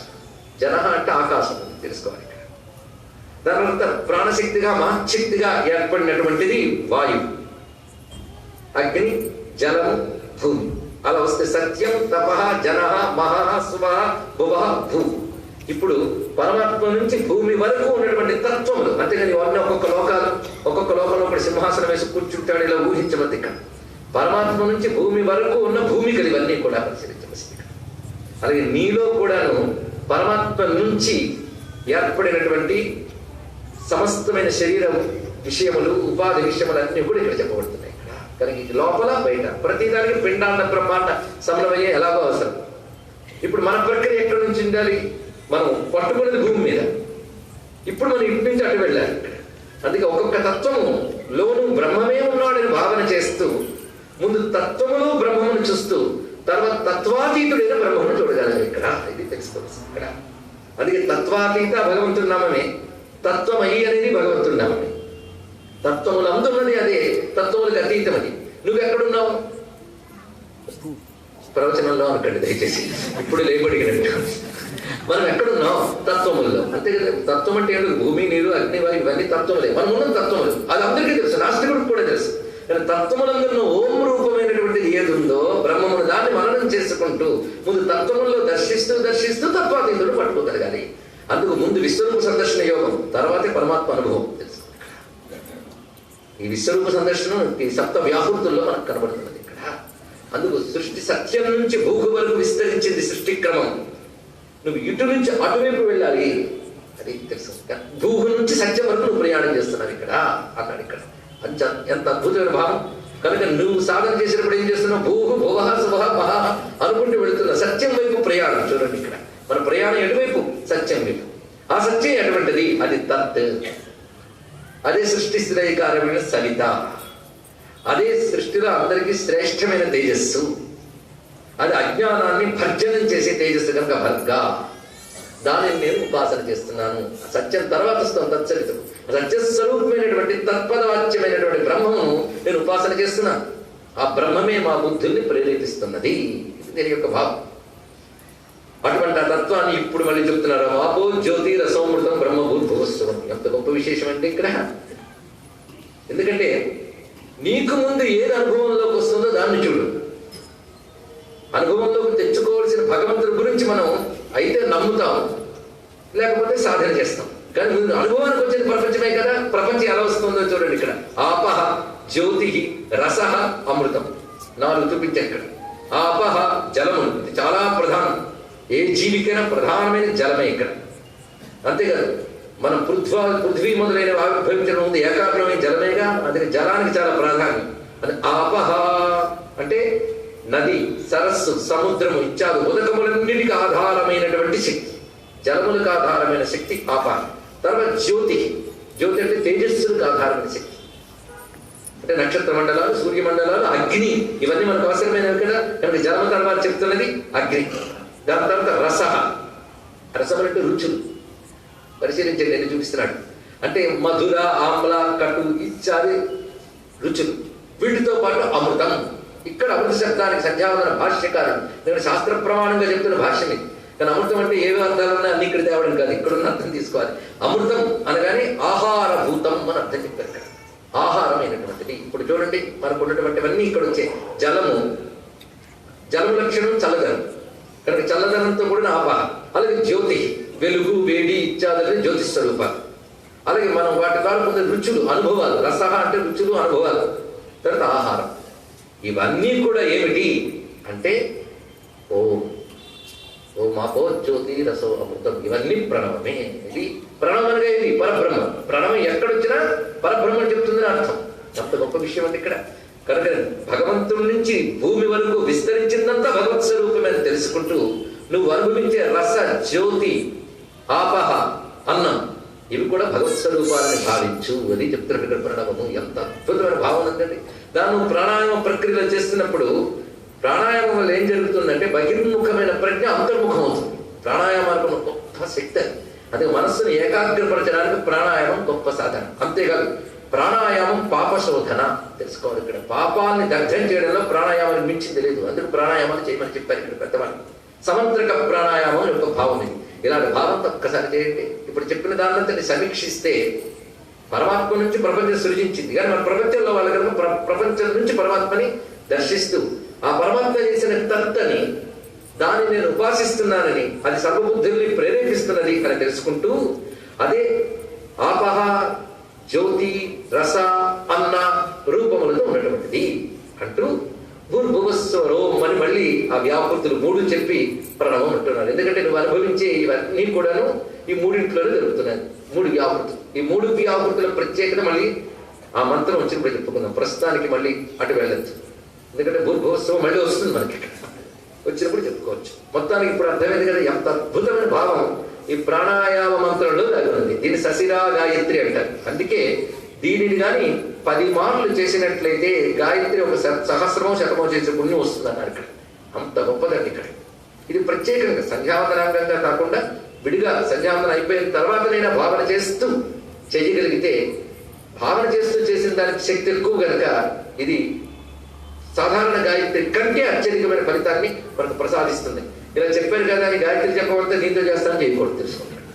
Speaker 2: జన అంటే ఆకాశం తెలుసుకోవాలి. దాని తర్వాత ప్రాణశక్తిగా మహశక్తిగా ఏర్పడినటువంటిది వాయువు, అగ్ని, జలము, భూమి. అలా వస్తే సత్యం, తపః, జన, మహః, సువః, భువః, భూ. ఇప్పుడు పరమాత్మ నుంచి భూమి వరకు ఉన్నటువంటి తత్వములు, అంతేగాని ఇవన్నీ ఒక్కొక్క లోకంలో ఒకటి సింహాసనం వేసి కూర్చుంటాడు ఇలా ఊహించవద్దు. ఇక్కడ పరమాత్మ నుంచి భూమి వరకు ఉన్న భూమికలు ఇవన్నీ కూడా పరిశీలించవలసింది. అలాగే నీలో కూడాను పరమాత్మ నుంచి ఏర్పడినటువంటి సమస్తమైన శరీరం విషయములు, ఉపాధి విషయములన్నీ కూడా ఇక్కడ చెప్పబడుతున్నాయి. కనుక లోపల బయట ప్రతిదానికి పిండాండ బ్రహ్మాండ సమన్వయం ఎలాగో అవసరం. ఇప్పుడు మన ప్రక్రియ ఎక్కడి నుంచి ఉండాలి? మనం పట్టుకునేది భూమి మీద. ఇప్పుడు మనం ఇటు నుంచి అటు వెళ్ళాలి. అందుకే ఒక్కొక్క తత్వము లోను బ్రహ్మమే ఉన్నాడని భావన చేస్తూ ముందు తత్వములో బ్రహ్మమును చూస్తూ తర్వాత తత్వాతీతుడైన బ్రహ్మను చూడగలరు. ఇక్కడ ఇది తెలుసుకోవచ్చు. ఇక్కడ అందుకే తత్వాతీత భగవంతుడి నామమే, తత్వమయి అనేది భగవంతుడి నామమే. తత్వములు అందున్నది అదే, తత్వములకు అతీతమది. నువ్వెక్కడున్నావు? ప్రవచనంలో అనుకోండి దయచేసి, ఇప్పుడు లేబడిగినట్టు. మనం ఎక్కడున్నాం? తత్వముల్లో. అంతే కదా. తత్వం అంటే ఏంటి? భూమి, నీరు, అగ్ని, వాయు ఇవన్నీ తత్వములే. మనం ఉన్న తత్వములు అది అందరికీ తెలుసు, నాస్తికుడికి కూడా తెలుసు. కానీ తత్వములందున్న ఓం రూపమైనటువంటిది ఏది ఉందో బ్రహ్మమును దాన్ని మననం చేసుకుంటూ ముందు తత్వముల్లో దర్శిస్తూ తత్వాతీతుడు పట్టుకోగలగాలి. అందుకు ముందు విశ్వరూప సందర్శన యోగం, తర్వాతే పరమాత్మ అనుభవం తెలుసు. ఈ విశ్వరూప సందర్శనం ఈ సప్త వ్యాహృతుల్లో మనకు కనబడుతున్నది ఇక్కడ. అందుకు సృష్టి సత్యం నుంచి భూకు వరకు విస్తరించింది సృష్టి క్రమం. నువ్వు ఇటు నుంచి అటువైపు వెళ్ళాలి, అది తెలుసు. భూహు నుంచి సత్యం వరకు నువ్వు ప్రయాణం చేస్తున్నావు ఇక్కడ అన్నాడు. ఇక్కడ ఎంత అద్భుతమైన భావం. కనుక నువ్వు సాధన చేసినప్పుడు ఏం చేస్తున్నావు? భూహు భువః శుభః మహా అనుకుంటూ వెళుతున్నావు. సత్యం వైపు ప్రయాణం. చూడండి ఇక్కడ మన ప్రయాణం ఎటువైపు? సత్యం వైపు. ఆ సత్యం ఎటువంటిది? అది తత్. అదే సృష్టి స్థిరకారమైన సవిత. అదే సృష్టిలో అందరికీ శ్రేష్టమైన తేజస్సు. అది అజ్ఞానాన్ని భర్జనం చేసే తేజస్సు కనుక భర్గ. దానిని నేను ఉపాసన చేస్తున్నాను. సత్యం తర్వాత వస్తాను. తత్సవితం సత్యస్వరూపమైనటువంటి తత్పదవాచ్యమైనటువంటి బ్రహ్మము నేను ఉపాసన చేస్తున్నాను. ఆ బ్రహ్మమే మా బుద్ధుల్ని ప్రేరేపిస్తున్నది. ఇది దీని యొక్క భావం. అటువంటి ఆ తత్వాన్ని ఇప్పుడు మళ్ళీ చెప్తున్నారు. ఆపో జ్యోతి రసోమృతం బ్రహ్మభూర్భువస్సువం. ఎంత గొప్ప విశేషం అంటే ఇక్కడ. ఎందుకంటే నీకు ముందు ఏది అనుభవంలోకి వస్తుందో దాన్ని చూడు. అనుభవంలోకి తెచ్చుకోవాల్సిన భగవంతుడి గురించి మనం అయితే నమ్ముతాం, లేకపోతే సాధన చేస్తాం. కానీ ముందు అనుభవానికి వచ్చిన ప్రపంచమే కదా. ప్రపంచం ఎలా వస్తుందో చూడండి ఇక్కడ. ఆపహ జ్యోతి రసః అమృతం. 4 చూపించాను ఇక్కడ. ఆపహ జలము, ఇది చాలా ప్రధానం. ఏ జీవికైనా ప్రధానమైన జలమే ఇక్కడ. అంతేకాదు మనం పృథ్వీ మొదలైన ఆవిర్భవించడం ముందు ఏకాగ్రమైన జలమేగా. అందుకే జలానికి చాలా ప్రాధాన్యం. అది ఆపహ అంటే నది, సరస్సు, సముద్రము ఇత్యాది ఉదకములన్నిటికి ఆధారమైనటువంటి శక్తి. జలములకు ఆధారమైన శక్తి ఆపహ. తర్వాత జ్యోతి. జ్యోతి అంటే తేజస్సులకు ఆధారమైన శక్తి. అంటే నక్షత్ర మండలాలు, సూర్యమండలాలు, అగ్ని, ఇవన్నీ మనకు అవసరమైనవి కదా. కనుక జలము తర్వాత చెప్తున్నది అగ్ని. దాని తర్వాత రస. రసం అంటే రుచులు. పరిశీలించండి, నేను చూపిస్తున్నాడు. అంటే మధుర, ఆమ్ల, కటు ఇత్యాది రుచులు. వీటితో పాటు అమృతం. ఇక్కడ అమృత శబ్దానికి సంధ్యావందన భాష్యకారుడు నేను శాస్త్ర ప్రమాణంగా చెప్తున్న భాష్యం ఇది. కానీ అమృతం అంటే ఏవే అర్థాలున్నా అన్ని ఇక్కడ తేవడం కాదు, ఇక్కడున్న అర్థం తీసుకోవాలి. అమృతం అనగానే ఆహారభూతం అని అర్థం చెప్పారు ఇక్కడ. ఆహారమైనటువంటిది. ఇప్పుడు చూడండి మనకు ఉన్నటువంటివన్నీ ఇక్కడ వచ్చే జలము. జలము లక్షణం చల్లదనం కనుక చల్లదనంతో కూడిన ఆపహ. అలాగే జ్యోతి, వెలుగు, వేడి ఇత్యాదులని జ్యోతి స్వరూపాలు. అలాగే మనం వాటి ద్వారా పొందే రుచులు, అనుభవాలు. రసహ అంటే రుచులు, అనుభవాలు. తర్వాత ఆహారం. ఇవన్నీ కూడా ఏమిటి అంటే ఓం. ఓం ఆపో జ్యోతి రసో అమృతం. ఇవన్నీ ప్రణవమే. ఇది ప్రణవం అనగా ఇది పరబ్రహ్మ. ప్రణవం ఎక్కడొచ్చినా పరబ్రహ్మని చెప్తుందని అర్థం. అంత గొప్ప విషయం అంటే ఇక్కడ. కనుక భగవంతుడి నుంచి భూమి వరకు విస్తరించిందంతా భగవత్ స్వరూపమని తెలుసుకుంటూ నువ్వు అనుభవించే రస, జ్యోతి, ఆపహ, అన్నం ఇవి కూడా భగవత్ స్వరూపాలని భావించు. అది చెప్తున్నట్టు ఇక్కడ ప్రణవము. ఎంత అద్భుతమైన భావన ఉందండి. దాన్ని ప్రాణాయామ ప్రక్రియలో చేస్తున్నప్పుడు ప్రాణాయామం వల్ల ఏం జరుగుతుందంటే బహిర్ముఖమైన ప్రజ్ఞ అంతర్ముఖం అవుతుంది. ప్రాణాయామానికి గొప్ప శక్తి. అదే మనస్సును ఏకాగ్రపరచడానికి ప్రాణాయామం గొప్ప సాధన. అంతేకాదు ప్రాణాయామం పాప శోధన తెలుసుకోవాలి. ఇక్కడ పాపాన్ని దగ్ధం చేయడంలో ప్రాణాయామాన్ని మించింది లేదు. అందుకు ప్రాణాయామాలు చేయమని చెప్పారు ఇక్కడ పెద్దవాళ్ళు. సమంత్రక ప్రాణాయామం యొక్క భావం ఇది. ఇలాంటి భావంతో ఒక్కసారి చేయండి. ఇప్పుడు చెప్పిన దాన్ని సమీక్షిస్తే పరమాత్మ నుంచి ప్రపంచం సృజించింది. కానీ మన ప్రపంచంలో వాళ్ళ కనుక ప్రపంచం నుంచి పరమాత్మని దర్శిస్తూ ఆ పరమాత్మ చేసిన తత్తని దాన్ని నేను ఉపాసిస్తున్నానని, అది సర్వబుద్ధుల్ని ప్రేరేపిస్తున్నది అని తెలుసుకుంటూ అదే ఆపహ, జ్యోతి, రస, అన్న రూపములతో ఉన్నటువంటిది అంటూ భూర్భువస్వరోం అని మళ్ళీ ఆ వ్యాపృతులు 3 చెప్పి ప్రణవం అంటున్నారు. ఎందుకంటే నువ్వు అనుభవించే ఇవన్నీ కూడాను ఈ 3ఇంట్లోనే జరుగుతున్నాయి. 3 వ్యాపృతులు. ఈ 3 వ్యాపృతుల ప్రత్యేకత మళ్ళీ ఆ మంత్రం వచ్చినప్పుడు చెప్పుకుందాం. ప్రస్తుతానికి మళ్ళీ అటు వెళ్ళచ్చు. ఎందుకంటే భూర్భువస్వం మళ్ళీ వస్తుంది మనకి. వచ్చినప్పుడు చెప్పుకోవచ్చు. మొత్తానికి ఇప్పుడు అర్థమైంది కదా ఎంత అద్భుతమైన భావం ఈ ప్రాణాయామ మంత్రంలో దాగున్నది. దీన్ని సశిరా గాయత్రి అంటారు. అందుకే దీనిని కానీ 10 మార్లు చేసినట్లయితే గాయత్రి ఒక సహస్రమో శతమో చేసే పుణ్యం వస్తుంది అన్నారు ఇక్కడ. అంత గొప్పదండి ఇక్కడ. ఇది ప్రత్యేకంగా సంధ్యావందనాంగంగా కాకుండా విడిగా సంధ్యావందనం అయిపోయిన తర్వాతనైనా భావన చేస్తూ చేయగలిగితే, భావన చేస్తూ చేసిన దానికి శక్తి ఎక్కువ కనుక ఇది సాధారణ గాయత్రి కంటే అత్యధికమైన ఫలితాన్ని మనకు ప్రసాదిస్తుంది. ఇలా చెప్పారు కదా అని గాయత్రి చెప్పమంటే దీంతో చేస్తానని చేయకూడదు. తెలుసుకుంటాడు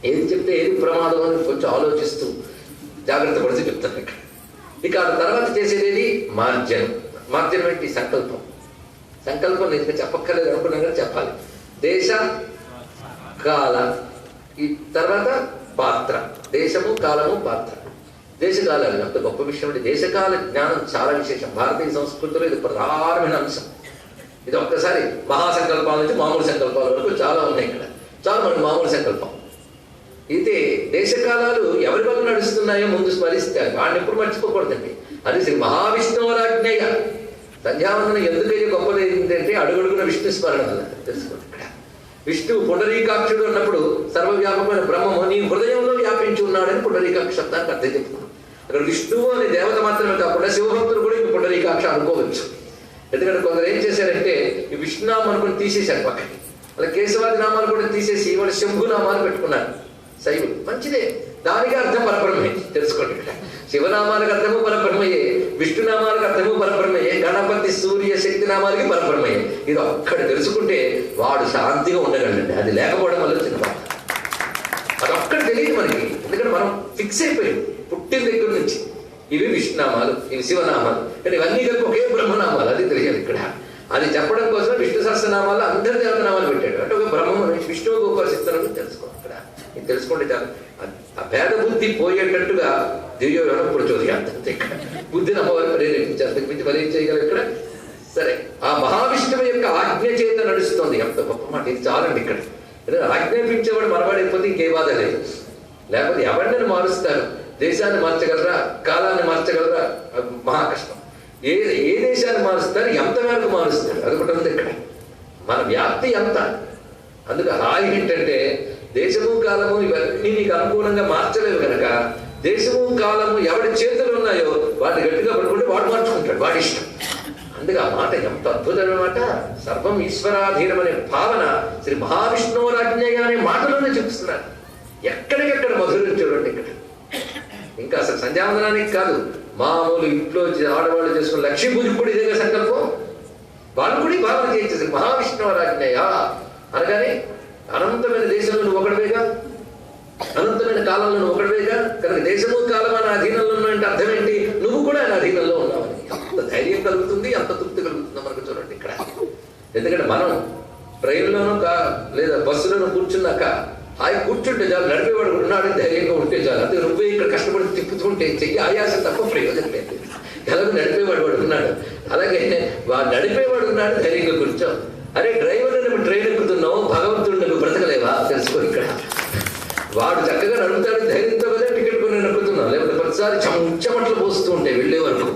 Speaker 2: ఏది చెప్తే ఏది ప్రమాదం అని కొంచెం ఆలోచిస్తూ జాగ్రత్త పడితే చెప్తాను ఇక్కడ. ఇక ఆ తర్వాత చేసేది మార్జనం. మార్జనం ఏంటి? సంకల్పం. సంకల్పం నేను చెప్పక్కర్లేదు అనుకున్నాం కానీ చెప్పాలి. దేశ కాల, ఈ తర్వాత పాత్ర. దేశము, కాలము, పాత్ర. దేశకాలాలు అంత గొప్ప విషయం అంటే దేశకాల జ్ఞానం చాలా విశేషం. భారతీయ సంస్కృతిలో ఇది ప్రధానమైన అంశం. ఇది ఒక్కసారి మహాసంకల్పాల నుంచి మామూలు సంకల్పాల వరకు చాలా ఉన్నాయి ఇక్కడ. చాలా మనకు మామూలు సంకల్పం. అయితే దేశకాలాలు ఎవరి వల్ల నడుస్తున్నాయో ముందు స్మరిస్తారు. వాడిని ఎప్పుడు మర్చిపోకూడదండి. అది శ్రీ మహావిష్ణువరాజ్ఞేయ. సంధ్యావందనం ఎందుకైతే గొప్పది ఏంటంటే అడుగడుగున విష్ణు స్మరణ వల్ల తెలుసుకోండి. ఇక్కడ విష్ణువు పుండరీకాక్షుడు అన్నప్పుడు సర్వవ్యాపకమైన బ్రహ్మము నీ హృదయంలో వ్యాపించి ఉన్నాడని పుండరీకాక్ష శబ్దానికి అర్థం చెప్తున్నాం. అక్కడ విష్ణువు అనే దేవత మాత్రమే కాకుండా శివభక్తులు కూడా ఇంక పుండరీకాక్ష అనుకోవచ్చు. ఎందుకంటే కొందరు ఏం చేశారంటే ఈ విష్ణునామం అనుకుని తీసేశారు పక్కకి. అలా కేశవాది నామాలు కూడా తీసేసి వాళ్ళు శంభునామాలు పెట్టుకున్నారు శైవులు. మంచిదే, దానికి అర్థం పరబ్రహ్మే. తెలుసుకోండి. ఇక్కడ శివనామాలకు అర్థము పరబ్రహ్మయే, విష్ణునామాలకు అర్థము పరబ్రహ్మయే, గణపతి సూర్య శక్తి నామాలకి పరబ్రహ్మయే. ఇది ఒక్కడ తెలుసుకుంటే వాడు శాంతిగా ఉండగలండి. అది లేకపోవడం వల్ల చిన్న బాధ. అది ఒక్కటి తెలియదు మనకి. ఎందుకంటే మనం ఫిక్స్ అయిపోయాం పుట్టిన దగ్గర నుంచి. ఇవి విష్ణునామాలు, ఇవి శివనామాలు, కానీ ఇవన్నీ కలిపి ఒకే బ్రహ్మనామాలు. అది తెలియదు ఇక్కడ. అది చెప్పడం కోసం విష్ణు సహస్రనామాలు అందరి దేవతనామాలు పెట్టాడు. అంటే ఒక బ్రహ్మ విష్ణువుకు ఉపాసిస్తున్నాడు తెలుసుకో. అక్కడ ఇది తెలుసుకోండి చాలు. ఆ భేద బుద్ధి పోయేటట్టుగా దివ్యోగం ప్రచోదయాత్త ఇక్కడ బుద్ధిని అమ్మవారు ప్రేరేపించారు. మించి మరి ఏం చేయగలరు ఇక్కడ? సరే, ఆ మహావిష్ణువు యొక్క ఆజ్ఞ చేత నడుస్తుంది. ఎంత గొప్ప మాట. ఇది చాలండి ఇక్కడ. ఆజ్ఞాపించేవాడు మనవాడైపోతే ఇంకే బాధ లేదు. లేకపోతే ఎవరిని మారుస్తారు? దేశాన్ని మార్చగలరా? కాలాన్ని మార్చగలరా? మహా కష్టం. ఏ దేశాన్ని మారుస్తారు? ఎంత మేరకు మారుస్తారు? అది ఒకటి ఉంది ఇక్కడ. మన వ్యాప్తి ఎంత. అందుకు రాయి ఏంటంటే దేశము కాలము ఇవన్నీ నీకు అనుకూలంగా మార్చలేవు కనుక దేశము కాలము ఎవడి చేతులు ఉన్నాయో వాడిని గట్టిగా పడుకుంటే వాడు మార్చుకుంటాడు, వాడి ఇష్టం. అందుకే ఆ మాట ఎంత అద్భుతమైన మాట. సర్వం ఈశ్వరాధీనం అనే భావన శ్రీ మహావిష్ణువురాజ్ఞేయ అనే మాటలోనే చూపిస్తున్నారు. ఎక్కడికెక్కడ మధురం చూడండి ఇక్కడ. ఇంకా అసలు సంధ్యావందనానికి కాదు, మామూలు ఇంట్లో ఆడవాళ్ళు చేసుకున్న లక్ష్మీ పూజకు కూడా ఇదే సంకల్పం. వాళ్ళు కూడా భావన చేయించేసి మహావిష్ణువురాజ్ఞేయ అనగానే అనంతమైన దేశంలో నువ్వు ఒకటివేగా, అనంతమైన కాలంలో నువ్వు ఒకటివేగా. కనుక దేశము కాలం అని అధీనంలో ఉన్నాయంటే అర్థం ఏంటి? నువ్వు కూడా ఆయన అధీనంలో ఉన్నావని. అంత ధైర్యం కలుగుతుంది, అంత తృప్తి కలుగుతుంది మనకు. చూడండి ఇక్కడ. ఎందుకంటే మనం ట్రైన్లోనూ లేదా బస్సులోనూ కూర్చున్నాక హాయి కూర్చుంటే చాలు, నడిపేవాడు ఉన్నాడు ధైర్యంగా ఉంటే చాలు. అదే నువ్వే ఇక్కడ కష్టపడి తిప్పుతుంటే చెయ్యి ఆయాసం తప్ప ప్రయోజనం లేదు. ఎలాగో నడిపేవాడు వాడు ఉన్నాడు, అలాగే వాడు నడిపేవాడు ఉన్నాడు, ధైర్యంగా కూర్చోవు. అరే డ్రైవర్ నువ్వు ట్రైన్ ఎక్కుతున్నావు, భగవంతుడు నువ్వు బ్రతకలేవా? తెలుసుకో ఇక్కడ. వాడు చక్కగా నడుపుతాడు ధైర్యంతో కదా టికెట్ కొని నడుపుతున్నావు. లేకపోతే ప్రతిసారి చెమటలు పోస్తూ ఉంటాయి వెళ్ళే వరకు.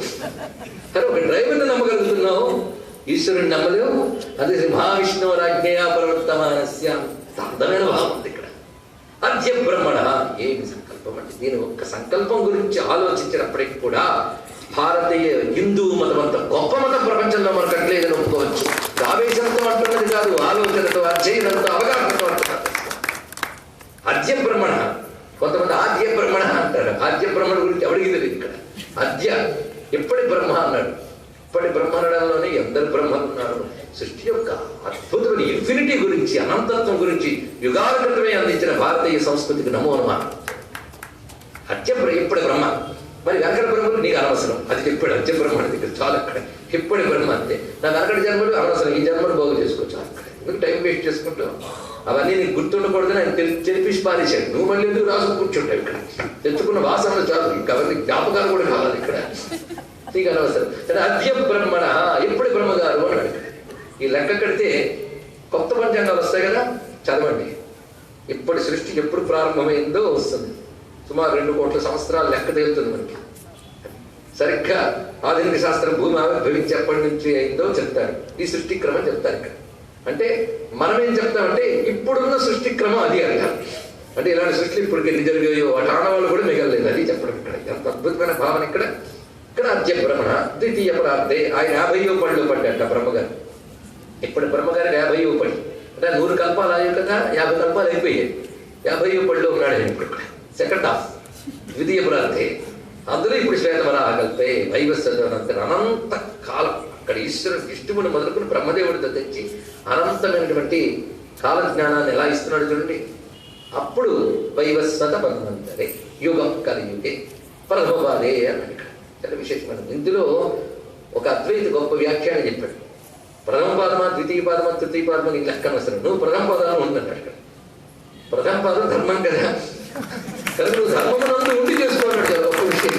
Speaker 2: అరే ఒక డ్రైవర్ని నమ్మగలుగుతున్నావు, ఈశ్వరుని నమ్మలేవు. అదే మహావిష్ణువురాజ్ఞేయ ప్రవర్తమానస్య. అందమైన భావం ఉంది ఇక్కడ. అద్య బ్రహ్మణ. ఏమి సంకల్పం అంటే దీని ఒక్క సంకల్పం గురించి ఆలోచించినప్పటికీ కూడా భారతీయ హిందూ మతం అంత గొప్ప మతం ప్రపంచంలో మనకు అట్లేదని ఒప్పుకోవచ్చు. ఆవేశంతో అంటున్నది కాదు, ఆలోచనతో, అధ్యయనంతో, అవగాహనతో అంటున్నారు. అద్య బ్రహ్మణ. కొంతమంది ఆద్య బ్రహ్మణ అంటారు. ఆద్య బ్రహ్మణ గురించి ఎవరికి తెలియదు ఇక్కడ. అద్య ఎప్పటి బ్రహ్మ అన్నాడు. ఇప్పటి బ్రహ్మణంలోనే ఎందరు బ్రహ్మలు ఉన్నారు. సృష్టి యొక్క అద్భుతమైన ఇన్ఫినిటీ గురించి, అనంతత్వం గురించి యుగాల క్రితమే అందించిన భారతీయ సంస్కృతికి నమో నమః. అద్య ఇప్పటి బ్రహ్మ. మరి వెనకటి బ్రహ్మలు నీకు అనవసరం. అది చెప్పాడు అద్య బ్రహ్మణ దగ్గర చాలు. అక్కడ ఇప్పటి బ్రహ్మ అంతే. నా వెనకటి జన్మలు అనవసరం, ఈ జన్మలు బాగు చేసుకోవచ్చు. అక్కడ ఎందుకు టైం వేస్ట్ చేసుకుంటావు? అవన్నీ నీకు గుర్తుండకూడదని ఆయన తెలిపిసి పారేశాడు. నువ్వు మళ్ళీ ఎందుకు రాసు కూర్చుంటావు ఇక్కడ? తెచ్చుకున్న వాసనలు చాలు, ఇంకా అవన్నీ జ్ఞాపకాలు కూడా కావాలి ఇక్కడ. నీకు అనవసరం. అద్య బ్రహ్మణ ఎప్పుడు బ్రహ్మగారు అన్నాడు. ఈ లెక్క కడితే కొత్త పంచాంగాలు వస్తాయి కదా, చదవండి. ఇప్పటి సృష్టి ఎప్పుడు ప్రారంభమైందో వస్తుంది. సుమారు 2 కోట్ల సంవత్సరాలు లెక్క తేలుతుంది మనకి. సరిగ్గా ఆధునిక శాస్త్రం భూమి ఆవిర్భవించి ఎప్పటి నుంచి అయిందో చెప్తారు. ఈ సృష్టి క్రమం చెప్తారు ఇక్కడ. అంటే మనం ఏం చెప్తామంటే ఇప్పుడున్న సృష్టి క్రమం అది అంటారు. అంటే ఇలాంటి సృష్టి ఇప్పటికి ఎన్ని జరిగాయో వాటి ఆనవాళ్ళు కూడా మిగలలేదు. అది చెప్పడం ఇక్కడ. ఎంత అద్భుతమైన భావన ఇక్కడ. ఇక్కడ అద్య బ్రహ్మణ ద్వితీయ పరార్థే. ఆయన 50వ పడిలో పడ్డాట బ్రహ్మగారు. ఇప్పుడు బ్రహ్మగారికి 50వ పడి. అంటే 100 కల్పాలు అయ్యాయి కదా, 50 కల్పాలు అయిపోయాయి. 50వ పడిలో ఉన్నాడు ఆయన ఇప్పుడు. ఇక్కడ సెకండ్ హాఫ్ ద్వితీయ పరార్థే. అందులో ఇప్పుడు శ్వేతవరాహ కల్పే వైవస్వత అనంత కాలం. అక్కడ ఈశ్వరుడు విష్ణువుని మొదలుకుని బ్రహ్మదేవుడితో తెచ్చి అనంతమైనటువంటి కాల జ్ఞానాన్ని ఎలా ఇస్తున్నాడు చూడండి. అప్పుడు వైవస్వత బంధమంతరే యుగం కలియుగే ప్రథమవాదే అన్నాడు. ఇక్కడ చాలా విశేషమైన ఇందులో ఒక అద్వైత గొప్ప వ్యాఖ్యానం చెప్పాడు. ప్రథమ పాదమా, ద్వితీయ పాదమా, తృతీయ పాదమా నీకు లెక్క అవసరం. నువ్వు ప్రథమ పాదాలు ఉందన్నాడు ఇక్కడ. ప్రథమ పాదం ధర్మం కదా, కానీ నువ్వు ధర్మమునందు ఉండి చేసుకోవాలన్నాడు కదా. గొప్ప విషయం.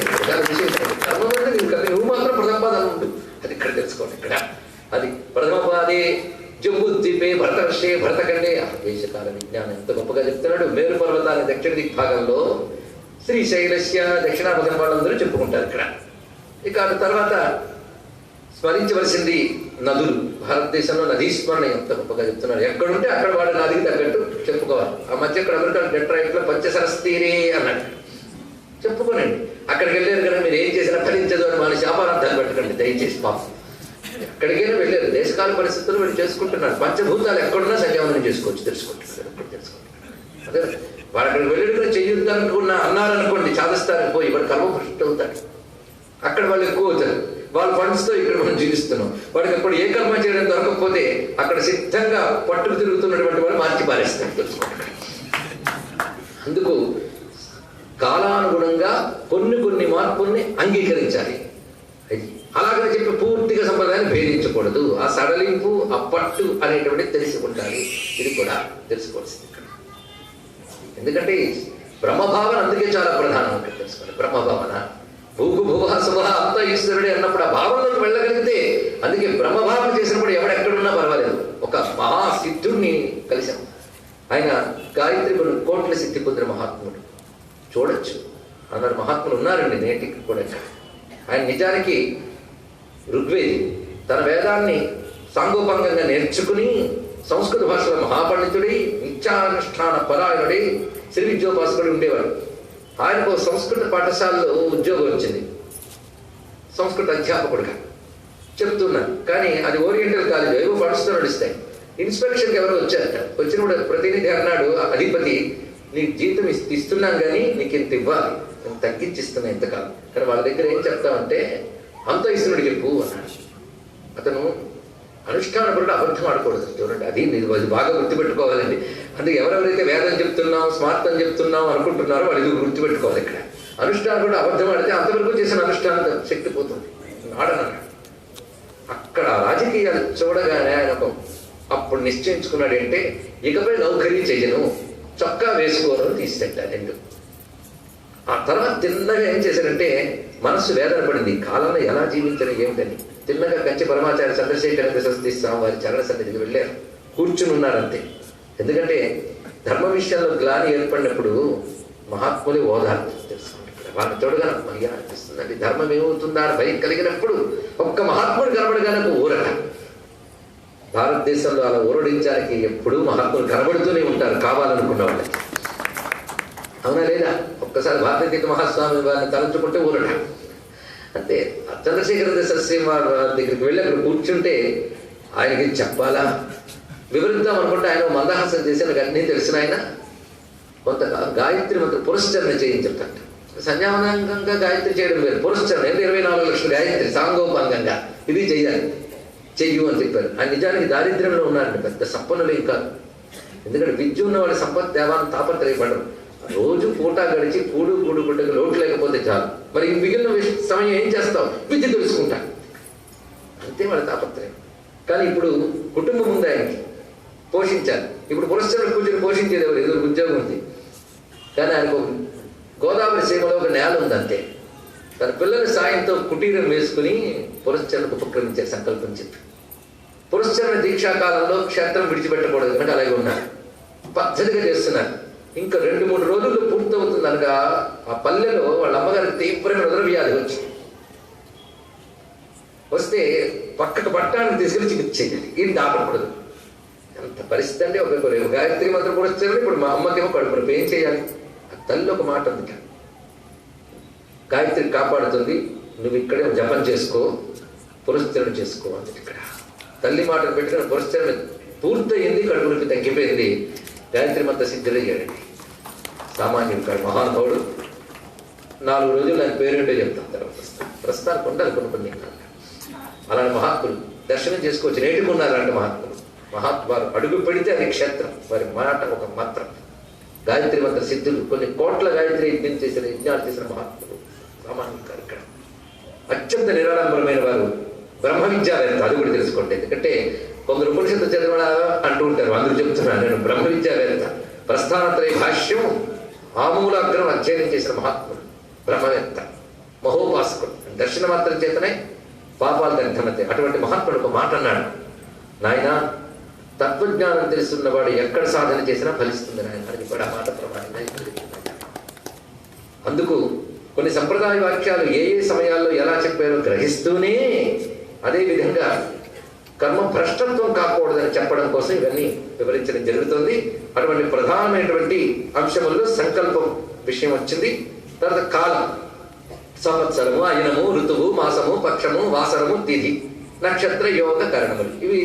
Speaker 2: ప్రహ్లాదే జంబుద్వీపే భరతర్షే భరతఖండే దేశకాల విజ్ఞానం ఎంత గొప్పగా చెప్తున్నాడు. మేరు పర్వతాల దక్షిణ దిగ్భాగంలో శ్రీశైలస్య దక్షిణాపథం వాళ్ళందరూ చెప్పుకుంటారు ఇక్కడ. ఇక తర్వాత స్మరించవలసింది నదులు. భారతదేశంలో నదీ స్మరణ ఎంత గొప్పగా చెప్తున్నారు. ఎక్కడుంటే అక్కడ వాడు నదికి తగ్గట్టు చెప్పుకోవాలి. ఆ మధ్య ఇక్కడ అమెరికా డెట్రాయిట్లో పంచసరస్తీరే అన్నాడు. చెప్పుకోనండి. అక్కడికి వెళ్ళారు కదా, మీరు ఏం చేసినా ఫలించదు అని మన శాపార్థాలు పెట్టకండి దయచేసి. పాపం ఎక్కడికైనా వెళ్ళారు, దేశకాల పరిస్థితులు వీళ్ళు చేసుకుంటున్నారు. పంచభూతాలు ఎక్కడున్నా సంధ్యావందనం చేసుకోవచ్చు, తెలుసుకుంటున్నారు. అదే వాడు అక్కడికి వెళ్ళి చెయ్యొద్దనుకున్నా అన్నారనుకోండి, చాదస్తారని పోయి వాడు కర్మభ్రష్టు అవుతాడు. అక్కడ వాళ్ళు ఎక్కువ అవుతారు. వాళ్ళ ఫండ్స్తో ఇక్కడ మనం జీవిస్తున్నాం. వాడికి అప్పుడు ఏ కర్మ చేయడం దొరకకపోతే అక్కడ సిద్ధంగా పట్టుకు తిరుగుతున్నటువంటి వాళ్ళు మార్చి పారేస్తారు, తెలుసుకోండి. అందుకు కాలానుగుణంగా కొన్ని మార్పుల్ని అంగీకరించాలి. అలాగని చెప్పి పూర్తిగా సంప్రదాయాన్ని భేదించకూడదు. ఆ సడలింపు, ఆ పట్టు అనేటువంటిది తెలిసి ఉండాలి. ఇది కూడా తెలుసుకోవాల్సింది ఇక్కడ. ఎందుకంటే బ్రహ్మభావన అందుకే చాలా ప్రధానం ఇక్కడ తెలుసుకోండి. బ్రహ్మభావన భూగు భువ శుభ అంత ఈశ్వరుడే అన్నప్పుడు ఆ భావనలోకి వెళ్ళగలిగితే, అందుకే బ్రహ్మభావన చేసినప్పుడు ఎవడెక్కడున్నా పర్వాలేదు. ఒక మహాసిద్ధుడిని కలిశాం. ఆయన గాయత్రి కోట్ల సిద్ధి పొందిన మహాత్ముడు. చూడొచ్చు అన్నారు మహాత్ములు ఉన్నారండి నేటికి కూడా. ఆయన నిజానికి ఋగ్వేది. తన వేదాన్ని సాంగోపాంగంగా నేర్చుకుని సంస్కృత భాషలో మహాపండితుడై నిత్యానుష్ఠాన పరాయణుడై శ్రీ విద్యోపాసకుడు ఉండేవాడు. ఆయనకు సంస్కృత పాఠశాలలో ఉద్యోగం వచ్చింది, సంస్కృత అధ్యాపకుడుగా చెప్తున్నారు. కానీ అది ఓరియంటల్ కాలేజ్, ఏవో ఫండ్స్తో నడుస్తాయి. ఇన్స్పెక్షన్కి ఎవరో వచ్చారట. వచ్చినప్పుడు ప్రతినిధి అన్నాడు, అధిపతి నీకు జీతం ఇస్తున్నాం కానీ నీకు ఇంత ఇవ్వాలి, నేను తగ్గించిస్తున్నా ఇంతకాలం. కానీ వాళ్ళ దగ్గర ఏం చెప్తామంటే అంత ఇస్తున్నాడు చెప్పు అన్నాడు. అతను అనుష్ఠానపరుడు అబద్ధం ఆడకూడదు. చూడండి, అది బాగా గుర్తుపెట్టుకోవాలండి. అందుకే ఎవరెవరైతే వేదం చెప్తున్నాం, స్మార్థం చెప్తున్నాం అనుకుంటున్నారో వాళ్ళు ఇది గుర్తుపెట్టుకోవాలి. ఇక్కడ అనుష్ఠానపరుడు అబద్ధం ఆడితే అంతవరకు చేసిన అనుష్ఠానం శక్తి పోతుంది. ఆడనన్నాడు. అక్కడ రాజకీయాలు చూడగానే ఆయన అప్పుడు నిశ్చయించుకున్నాడు అంటే ఇకపై నౌకరీ చెయ్యను, చొక్కా వేసుకోను తీసుకెళ్ళాలి. ఎందుకు ఆ తర్వాత తిన్నగా ఏం చేశారంటే మనస్సు వేదన పడింది. కాలంలో ఎలా జీవించడం ఏమిటని తిన్నగా కంచి పరమాచార్య చంద్రశేఖర సరస్వతి స్వామి వారి చరణ సన్నిధికి వెళ్ళారు. కూర్చుని ఉన్నారంతే. ఎందుకంటే ధర్మ విషయంలో గ్లాని ఏర్పడినప్పుడు మహాత్ములే ఓదార్పు తెలుసుకోండి. వాళ్ళని చూడగానే మర్యాద అనిపిస్తుందండి. ధర్మం ఏమవుతుందా అని భయం కలిగినప్పుడు ఒక్క మహాత్ముడు కనబడగానే ఊరట. భారతదేశంలో అలా ఊరడించడానికి ఎప్పుడూ మహాత్ములు కనబడుతూనే ఉంటారు కావాలనుకున్న వాళ్ళకి. అవునా లేదా? ఒక్కసారి భారతీయ మహాస్వామి వారిని తలంచుకుంటే ఊరట అంతే. చంద్రశేఖర సరస్వతి వారి దగ్గరికి వెళ్ళి అక్కడ కూర్చుంటే ఆయనకి చెప్పాలా వివరిద్దాం అనుకుంటే ఆయన మందహాసం చేసి నాకు అన్నీ తెలిసిన ఆయన కొంత గాయత్రి మంత్రం పురస్చరణ చేయించట. సంధ్యావంతంగా గాయత్రి చేయడం వేరు, పురస్చరణ 24 లక్షల గాయత్రి సాంగోపాంగంగా ఇది చెయ్యాలి, చెయ్యు అని చెప్పారు. ఆయన నిజానికి దారిద్ర్యంలో ఉన్నారండి, పెద్ద సంపన్నులు ఇంకా. ఎందుకంటే విద్య ఉన్న వాళ్ళ సంపత్తి తేవాలని తాపత్రయపడరు. రోజు పూట గడిచి కూడు గుడ్డకు లోటు లేకపోతే చాలు. మరి మిగిలిన సమయం ఏం చేస్తావు? విద్య తెలుసుకుంటా, అంతే వాళ్ళ తాపత్రయం. కానీ ఇప్పుడు కుటుంబం ఉంది, ఆయనకి పోషించాలి. ఇప్పుడు పురస్కారం కూర్చొని పోషించేది ఎవరు? ఏదో ఉద్యోగం ఉంది. కానీ ఆయనకు గోదావరి సీమలో ఒక నేల ఉంది అంతే. తన పిల్లల సాయంతో కుటీరం వేసుకుని పురస్చరణకు ఉపక్రమించారు సంకల్పం చెప్పి. పురస్చరణ దీక్షాకాలంలో క్షేత్రం విడిచిపెట్టకూడదు కనుక అలాగే ఉన్నారు, పద్ధతిగా చేస్తున్నారు. ఇంకా 2-3 రోజుల్లో పూర్తవుతుంది అనగా ఆ పల్లెలో వాళ్ళ అమ్మగారికి తీవ్రమైన ఉదరవ్యాధి వస్తే పక్కకు పట్టానికి తీసుకెళ్ళి చికిత్స చేయాలి. ఇది దాపకూడదు. ఎంత పరిస్థితి అంటే ఒక గాయత్రి మంత్రం కూడా వచ్చారు. ఇప్పుడు మా అమ్మకేమో కడుపు ఏం చేయాలి? ఆ తల్లి ఒక మాట ఉంది, గాయత్రి కాపాడుతుంది, నువ్వు ఇక్కడే జపం చేసుకో, పురస్చరణ చేసుకో అని. ఇక్కడ తల్లి మాటలు పెట్టుకుని పురస్చరణ పూర్తయింది, కడుపులకి తగ్గిపోయింది, గాయత్రి మంత్ర సిద్ధులయ్యాడండి. సామాన్యుడు కాదు, మహానుభావుడు. 4 రోజులు ఆయన పేరేంటో చెప్తాను తర్వాత. ప్రస్తుతానికి ఉండాలి కొన్ని అలాంటి మహాత్ములు దర్శనం చేసుకోవచ్చు. నేటికి ఉన్నారంటే మహాత్మారు అడుగు పెడితే అది క్షేత్రం. వారి మాట ఒక మంత్రం. గాయత్రి మంత్ర సిద్ధులు కొన్ని కోట్ల గాయత్రి యజ్ఞాలు చేసిన మహాత్ములు సామాన్యులు కాదు. ఇక్కడ అత్యంత నిరాడంబరమైన వారు బ్రహ్మ విద్యావేత్త. అది కూడా తెలుసుకోండి. ఎందుకంటే కొందరు ఉపనిషత్తు చదివడా అంటూ ఉంటారు, అందరూ చెప్తున్నాను నేను బ్రహ్మ విద్యావేత్త. ప్రస్థానత్రయ భాష్యం ఆమూలాగ్రం అధ్యయనం చేసిన మహాత్ముడు, బ్రహ్మవేత్త, మహోపాసకుడు. దర్శన మాత్రం చేతనే పాపాలు దగ్ధమతే. అటువంటి మహాత్ముడు ఒక మాట అన్నాడు, నాయన తత్వజ్ఞానం తెలుసున్నవాడు ఎక్కడ సాధన చేసినా ఫలిస్తుంది నాయన అని కూడా మాట ప్రమాణంగా అందుకు కొన్ని సంప్రదాయ వాక్యాలు ఏ ఏ సమయాల్లో ఎలా చెప్పారో గ్రహిస్తూనే అదేవిధంగా కర్మ భ్రష్టత్వం కాకూడదని చెప్పడం కోసం ఇవన్నీ వివరించడం జరుగుతుంది. అటువంటి ప్రధానమైనటువంటి అంశముల్లో సంకల్పం విషయం వచ్చింది. తర్వాత కాలం, సంవత్సరము, అయనము, ఋతువు, మాసము, పక్షము, వాసరము, తిథి, నక్షత్ర, యోగ, కరణములు. ఇవి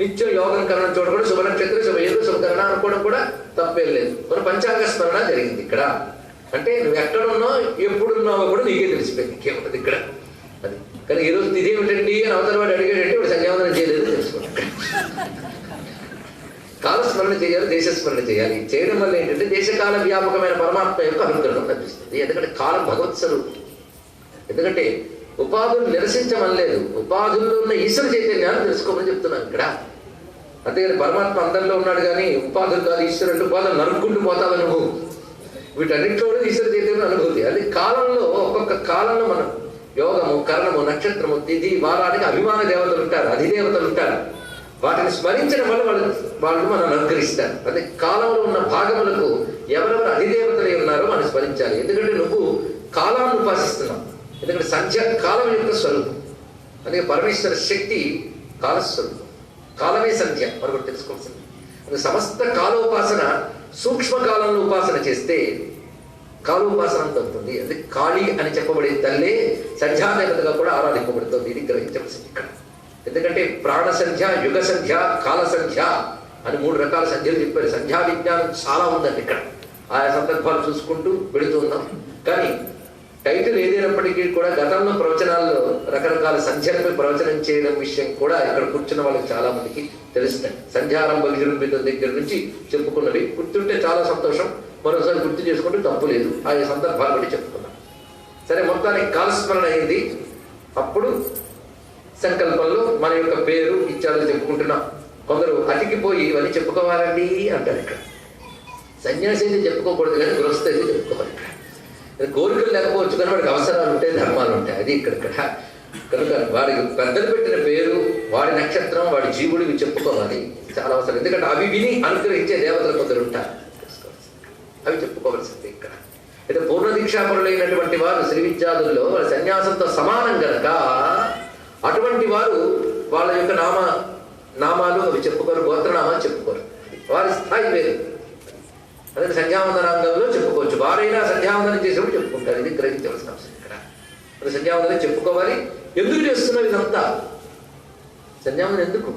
Speaker 2: నిత్యం యోగం కరణం చూడకూడదు. శుభ నక్షత్రం, శుభయోగం, శుభకరణ అనుకోవడం కూడా తప్పేం లేదు. మన పంచాంగ స్మరణ జరిగింది ఇక్కడ. అంటే నువ్వు ఎక్కడున్నావు ఎప్పుడున్నావో కూడా నీకే తెలిసిపోయింది. ఇంకేముంటుంది ఇక్కడ అది. కానీ ఈరోజు తిథి ఏమిటండి అని అవతల వాడు అడిగాడంటే ఇప్పుడు సంధ్యావందనం చేయలేదు తెలుసుకోండి. కాలస్మరణ చేయాలి, దేశస్మరణ చేయాలి. చేయడం వల్ల ఏంటంటే దేశకాల వ్యాపకమైన పరమాత్మ యొక్క అనుగ్రహం లభిస్తుంది. ఎందుకంటే కాలం భగవత్ స్వరూపం. ఎందుకంటే ఉపాధులు నిరసించమనలేదు, ఉపాధుల్లో ఉన్న ఈశ్వర చైతన్యాన్ని తెలుసుకోమని చెప్తున్నాను ఇక్కడ. అంతేగాని పరమాత్మ అందరిలో ఉన్నాడు కానీ ఉపాధులు కాదు. ఈశ్వరుడు ఉపాధులు నరుక్కుంటూ పోతావు నువ్వు. వీటన్నింటిలో ఈశ్వర చైతన్యం అనుభూతి. అది కాలంలో ఒక్కొక్క కాలంలో మనం యోగము, కరణము, నక్షత్రము, తిథి, వారానికి అభిమాన దేవతలు ఉంటారు, అధిదేవతలు ఉంటారు. వాటిని స్మరించడం వల్ల వాళ్ళు మనం అనుగ్రహిస్తారు. అదే కాలంలో ఉన్న భాగములకు ఎవరెవరు అధిదేవతలై ఉన్నారో మనం స్మరించాలి. ఎందుకంటే నువ్వు కాలాన్ని ఉపాసిస్తున్నావు. ఎందుకంటే సంధ్య కాలం యొక్క స్వరూపం. అందుకే పరమేశ్వర శక్తి కాలస్వరూపం. కాలమే సంధ్య మనకు తెలుసుకోవాల్సింది. అందుకే సమస్త కాలోపాసన సూక్ష్మకాలంలో ఉపాసన చేస్తే కాలోపాసన అవుతుంది. అది కాళీ అని చెప్పబడే తల్లే సంధ్యాదేవతగా కూడా ఆరాధింపబడుతుంది. ఇది గ్రహించవలసింది ఇక్కడ. ఎందుకంటే ప్రాణ సంధ్య, యుగ సంధ్య, కాల సంధ్య అని 3 రకాల సంధ్యలు చెప్పారు. సంధ్యా విజ్ఞానం చాలా ఉందండి ఇక్కడ. ఆయా సందర్భాలు చూసుకుంటూ పెడుతున్నాం. కానీ టైటిల్ ఏదైనప్పటికీ కూడా గతంలో ప్రవచనాల్లో రకరకాల సంధ్యలపై ప్రవచనం చేయడం విషయం కూడా ఇక్కడ కూర్చున్న వాళ్ళకి చాలా మందికి తెలుస్తాయి. సంధ్యారంభ విజృంభితం దగ్గర నుంచి చెప్పుకున్నవి గుర్తుంటే చాలా సంతోషం. మరోసారి గుర్తు చేసుకుంటే తప్పు లేదు. ఆయా సందర్భాలు బట్టి చెప్పుకున్నాం. సరే, మొత్తానికి కాలస్మరణ అయింది. అప్పుడు సంకల్పంలో మన యొక్క పేరు ఇచ్చారని చెప్పుకుంటున్నాం. కొందరు అతికిపోయి ఇవన్నీ చెప్పుకోవాలండి అంటారు ఇక్కడ. సన్యాసి అయితే చెప్పుకోకూడదు కానీ గృహస్థ అయితే చెప్పుకోవాలి. కోరికలు లేకపోవచ్చు కానీ వాడికి అవసరాలు ఉంటాయి, ధర్మాలు ఉంటాయి. అది ఇక్కడ కనుక వాడికి పెద్దలు పెట్టిన పేరు, వాడి నక్షత్రం, వాడి జీవుడు ఇవి చెప్పుకోవాలి. చాలా అవసరం. ఎందుకంటే అవి విని అనుగ్రహించే దేవతలు కొందరు ఉంటారు, అవి చెప్పుకోవాల్సింది ఇక్కడ. అయితే పూర్ణ దీక్షాపరులైనటువంటి వారు శ్రీ విద్యాదుల్లో వాళ్ళ సన్యాసంతో సమానం కనుక అటువంటి వారు వాళ్ళ యొక్క నామాలు అవి చెప్పుకోరు, గోత్రనామాలు చెప్పుకోరు. వారి స్థాయి వేరు. అదే సంధ్యావందనాంగంలో చెప్పుకోవచ్చు. వారైనా సంధ్యావందనం చేసేప్పుడు చెప్పుకుంటారు. ఇది గ్రహించవలసిన అవసరం ఇక్కడ. మరి సంధ్యావందనం చెప్పుకోవాలి. ఎందుకు చేస్తున్నావు ఇదంతా? సంధ్యావందనం ఎందుకు?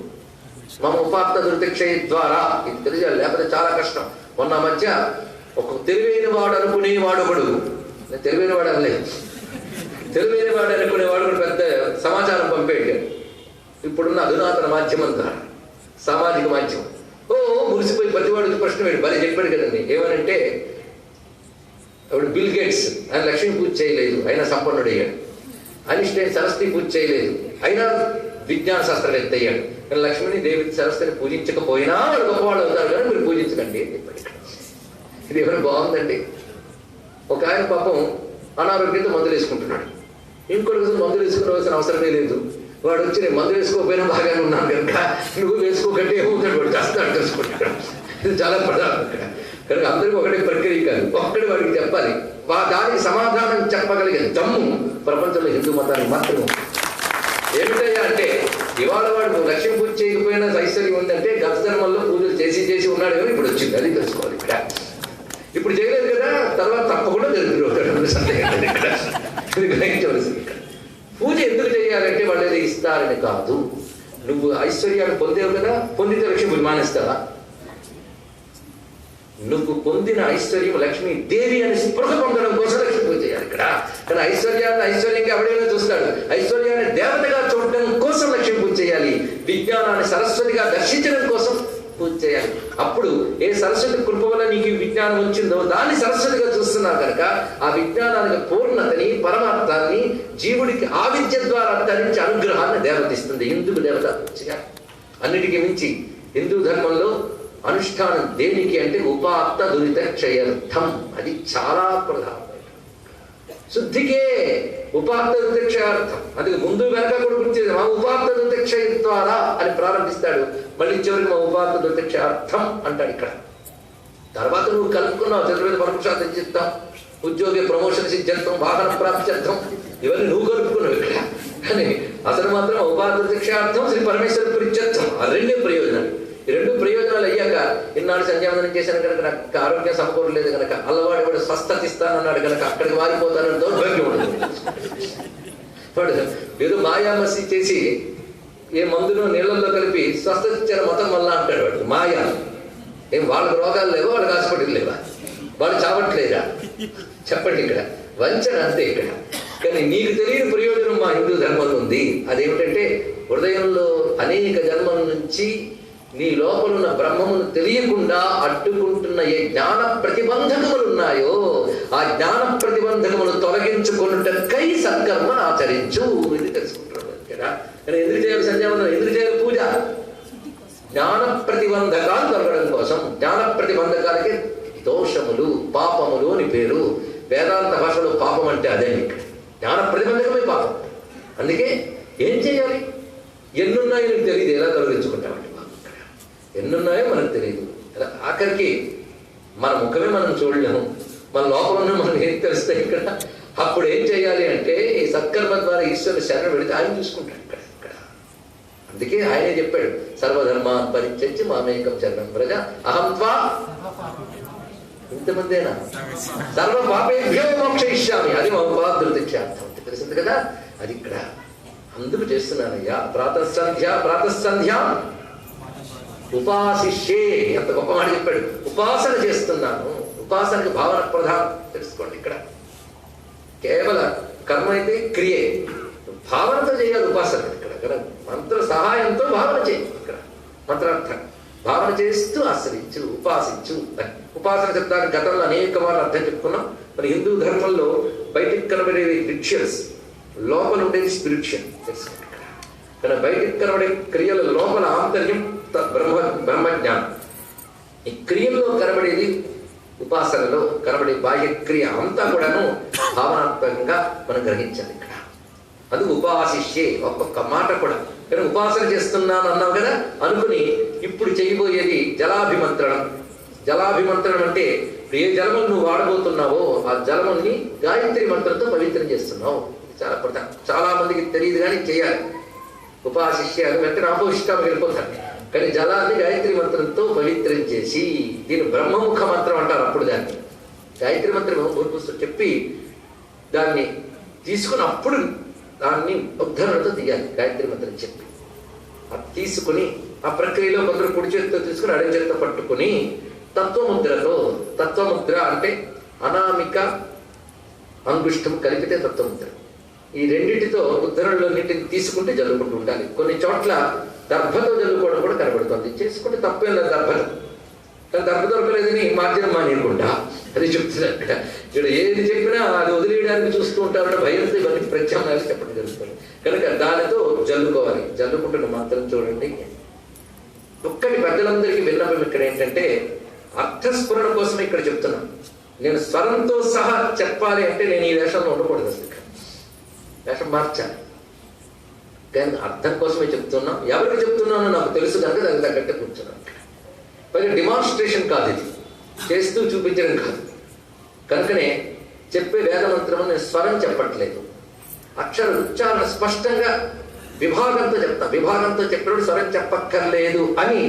Speaker 2: మమ ఉపాత్త దుర్తిక్షయ ద్వారా ఇది తెలియాలి, లేకపోతే చాలా కష్టం. మొన్న మధ్య ఒక తెలివైన వాడు అనుకునేవాడు ఒకడు, తెలివైన వాడు అనలేదు, తెలివైన వాడు అనుకునేవాడు ఒకడు పెద్ద సమాచారం పంపేటాడు. ఇప్పుడున్న అధునాతన మాధ్యమం ద్వారా, సామాజిక మాధ్యమం. మురిసిపోయి ప్రతివాడు ప్రశ్న వేడు భలే చెప్పాడు కదండి. ఏమనంటే అప్పుడు బిల్ గేట్స్ ఆయన లక్ష్మీ పూజ చేయలేదు, అయినా సంపన్నుడయ్యాడు. ఐన్స్టైన్ సరస్వతి పూజ చేయలేదు, అయినా విజ్ఞాన శాస్త్రవేత్త అయ్యాడు. కానీ లక్ష్మిని దేవి సరస్వతిని పూజించకపోయినా వాళ్ళు గొప్పవాళ్ళు అవుతారు కానీ మీరు పూజించకండి అని చెప్పాడు. ఇది ఎవరు బాగుందండి. ఒక ఆయన పాపం అనారోగ్యంతో మందులు వేసుకుంటున్నాడు. ఇంకొకటి మందులు వేసుకోవాల్సిన అవసరమే లేదు. వాడు వచ్చి నేను మందులు వేసుకోకపోయినా బాగానే ఉన్నాను కనుక నువ్వు వేసుకోకంటే ఏమవుతాడు, వాడు చేస్తాడు తెలుసుకుంటాడు. ఇది చాలా ప్రధానం ఇక్కడ. కనుక అందరికీ ఒకటే ప్రక్రియ కాదు, ఒక్కడి వాడికి చెప్పాలి. దానికి సమాధానం చెప్పగలిగే దమ్ము ప్రపంచంలో హిందూ మతానికి మాత్రమే. ఏమిటయ్యా అంటే ఇవాళ వాడు లక్ష్యం పూజ చేయకపోయినా ఐశ్వర్యం ఉందంటే గత ధర్మంలో పూజలు చేసి ఉన్నాడు కానీ ఇప్పుడు వచ్చింది. అది తెలుసుకోవాలి ఇక్కడ. ఇప్పుడు చేయలేదు కదా, తర్వాత తప్పకుండా జరుగుతుంది సందేహం ఇక్కడ. ఇది గ్రహించవలసింది ఇక్కడ. పూజ ఎందుకు చేయాలంటే వాళ్ళు ఏదో ఇస్తారని కాదు. నువ్వు ఐశ్వర్యాన్ని పొందేవు కదా, పొందితే లక్ష్మి మానేస్తావా? నువ్వు పొందిన ఐశ్వర్యం లక్ష్మీ దేవి అని స్పృహ పొందడం కోసం లక్ష్మి పూజ చేయాలి ఇక్కడ. కానీ ఐశ్వర్యంగా ఎవడైనా చూస్తాడు. ఐశ్వర్యాన్ని దేవతగా చూడడం కోసం లక్ష్మి పూజ చేయాలి. విజ్ఞానాన్ని సరస్వతిగా దర్శించడం కోసం పూజ చేయాలి. అప్పుడు ఏ సరస్వతి కృప వల్ల నీకు విజ్ఞానం వచ్చిందో దాన్ని సరస్వతిగా చూస్తున్నావు కనుక ఆ విజ్ఞానానికి పూర్ణతని, పరమార్థాన్ని జీవుడికి ఆ విద్య ద్వారా తరించి అనుగ్రహాన్ని దేవతిస్తుంది. హిందువు దేవత చేయాలి. అన్నిటికీ మించి హిందూ ధర్మంలో అనుష్ఠానం దేనికి అంటే ఉపాత్త దురిత క్షయర్థం. అది చాలా ప్రధానమైన. శుద్ధికే ఉపాత్త దుర్దక్షార్థం. అది ముందు వెనక కూడా గుర్తించేది మా ఉపాత్త దుర్దక్ష ద్వారా అని ప్రారంభిస్తాడు. మళ్ళీ చివరికి మా ఉపాత్త దుర్దక్షార్థం అంటాడు ఇక్కడ. తర్వాత నువ్వు కలుపుకున్నావు చతుర్వేద పరపురుషార్థం చిత్తం, ఉద్యోగ ప్రమోషన్ సిద్ధ్యర్థం, వాహన ప్రాప్త్యర్థం, ఇవన్నీ నువ్వు కలుపుకున్నావు ఇక్కడ. కానీ అసలు మాత్రం ఉపాత్త దుర్దక్షార్థం శ్రీ పరమేశ్వర ప్రీత్యర్థం. ఆ రెండే ప్రయోజనాలు. ఈ రెండు ప్రయోజనాలు అయ్యాక ఇన్నాళ్ళు సంధ్యావందనం చేశాను కనుక నాకు ఆరోగ్యం సమకూరలేదు కనుక అల్లవాడు వాడు స్వస్థత ఇస్తానన్నాడు కనుక అక్కడికి వారిపోతానని దౌర్భాగ్యం ఉండదు. వాడు ఏదో మాయామసి చేసి ఏ మందును నీళ్ళల్లో కలిపి స్వస్థత ఇచ్చారు మతం వల్ల అంటాడు. వాడు మాయా. ఏం వాళ్ళకి రోగాలు లేవా, వాళ్ళకి హాస్పిటల్ లేవా, వాళ్ళు చావట్లేదా? చెప్పండి. ఇక్కడ వంచన అంతే ఇక్కడ. కానీ నీకు తెలియని ప్రయోజనం మా హిందూ ధర్మంలో ఉంది. అదేమిటంటే హృదయంలో అనేక జన్మల నుంచి నీ లోపల ఉన్న బ్రహ్మమును తెలియకుండా అడ్డుకుంటున్న ఏ జ్ఞాన ప్రతిబంధకములు ఉన్నాయో ఆ జ్ఞాన ప్రతిబంధకములు తొలగించుకున్నటకై సత్కర్మను ఆచరించు. ఇది తెలుసుకుంటున్నాను కదా. కానీ ఎందుకు చేయాలి సంధ్యావందనం, ఎందుకు చేయాలి పూజ? జ్ఞాన ప్రతిబంధకాలు తొలగడం కోసం. జ్ఞాన ప్రతిబంధకాలకి దోషములు పాపములు అని పేరు. వేదాంత భాషలో పాపం అంటే అదే. ఇక్కడ జ్ఞాన ప్రతిబంధకమే పాపం. అందుకే ఏం చేయాలి? ఎన్నున్నాయో నీకు తెలియదు, ఎలా తొలగించుకుంటామండి? ఎన్నున్నాయో మనకు తెలియదు. ఆఖరికి మన ముఖమే మనం చూడలేము, మన లోపల ఉన్న మనం ఏం తెలుస్తాయి ఇక్కడ. అప్పుడు ఏం చేయాలి అంటే ఈ సత్కర్మ ద్వారా ఈశ్వరుని శరణం పెడితే ఆయన చూసుకుంటాడు ఇక్కడ. అందుకే ఆయనే చెప్పాడు సర్వధర్మాన్ పరిత్యజ్య మామేకం శరణం వ్రజ అహం త్వా. ఇంతమందేనా? సర్వ పాపేభ్యో మోక్షయిష్యామి. అది మా ఉపాధృతిక్షార్థం. తెలిసింది కదా. అది ఇక్కడ అందుకు చేస్తున్నానయ్యా. ప్రాతఃసంధ్యా ఉపాసిష్యే. ఎంత గొప్ప మాట చెప్పాడు. ఉపాసన చేస్తున్నాను. ఉపాసనకి భావన ప్రధానం తెలుసుకోండి. ఇక్కడ కేవల కర్మ అయితే క్రియే, భావనతో చేయాలి ఉపాసన. ఇక్కడ మంత్ర సహాయంతో భావన చేయి. ఇక్కడ మంత్రార్థం భావన చేస్తూ ఆశ్రయించు, ఉపాసించు. ఉపాసన శబ్దానికి గతంలో అనేక మార్లు అర్థం చెప్పుకున్నాం. మరి హిందూ ధర్మంలో బయటికి కనబడేవి రిచువల్స్, లోపల ఉండేది స్పిరిచువల్. కానీ బయటికి కనబడే క్రియల లోపల ఆంతర్యం బ్రహ్మజ్ఞానం. ఈ క్రియల్లో కనబడేది, ఉపాసనలో కనబడే బాహ్య క్రియ అంతా కూడాను భావనాత్మకంగా మనం గ్రహించాలి ఇక్కడ. అది ఉపాసిష్యే. ఒక్కొక్క మాట కూడా కానీ ఉపాసన చేస్తున్నాను అన్నావు కదా అనుకుని ఇప్పుడు చేయబోయేది జలాభిమంత్రణం. జలాభిమంత్రణం అంటే ఏ జలములు నువ్వు వాడబోతున్నావో ఆ జలముల్ని గాయత్రి మంత్రంతో పవిత్రం చేస్తున్నావు. చాలా చాలా మందికి తెలియదు కానీ చేయాలి. ఉపాసిష్యాలు వెంటనే అపోషిష్టానికి వెళ్ళిపోతారు. కానీ జలాన్ని గాయత్రి మంత్రంతో పవిత్రం చేసి, దీన్ని బ్రహ్మముఖ మంత్రం అంటారు. అప్పుడు దాన్ని గాయత్రి మంత్రం గురుపుస్తూ చెప్పి దాన్ని తీసుకుని అప్పుడు దాన్ని ఉద్ధరణతో తీయాలి. గాయత్రి మంత్రం చెప్పి అది తీసుకుని ఆ ప్రక్రియలో కొందరు కుడి చేతితో తీసుకుని అడవి చేతితో పట్టుకుని తత్వముద్రతో, తత్వముద్ర అంటే అనామిక అంగుష్టం కలిపితే తత్వముద్ర, ఈ రెండింటితో ఉద్ధరణలో నీటిని తీసుకుంటే జల్లుకుంటూ ఉండాలి. కొన్ని చోట్ల దర్భతో జల్లుకోవడం కూడా కనబడుతుంది. చేసుకుంటే తప్పేం లేదు దర్భతో. కానీ దర్భ దొరకలేదని మార్జనం మానేయకుండా అది చెప్తున్నారు. ఇక్కడ ఏది చెప్పినా అది వదిలేయడానికి చూస్తూ ఉంటారని భయంతో ఇవన్నీ ప్రత్యామ్నాయాలు చెప్పడం జరుగుతుంది. కనుక దానితో జల్లుకోవాలి. జల్లుకుంటున్న మాత్రం చూడండి. ఒక్కటి పెద్దలందరికీ విన్నపం ఇక్కడ ఏంటంటే అర్థస్ఫురణ కోసం ఇక్కడ చెప్తున్నాను. నేను స్వరంతో సహా చెప్పాలి అంటే నేను ఈ వేషంలో ఉండకూడదు. అసలు వేషం మార్చాలి. కానీ అర్థం కోసమే చెప్తున్నాం. ఎవరికి చెప్తున్నానో నాకు తెలుసు కనుక దానికి తగ్గట్టే కూర్చున్నాను. పైగా డిమాన్స్ట్రేషన్ కాదు, ఇది చేస్తూ చూపించడం కాదు. కనుకనే చెప్పే వేదమంత్రము నేను స్వరం చెప్పట్లేదు, అక్షర ఉచ్చారణ స్పష్టంగా విభాగంతో చెప్తా. విభాగంతో చెప్పినప్పుడు స్వరం చెప్పక్కర్లేదు అని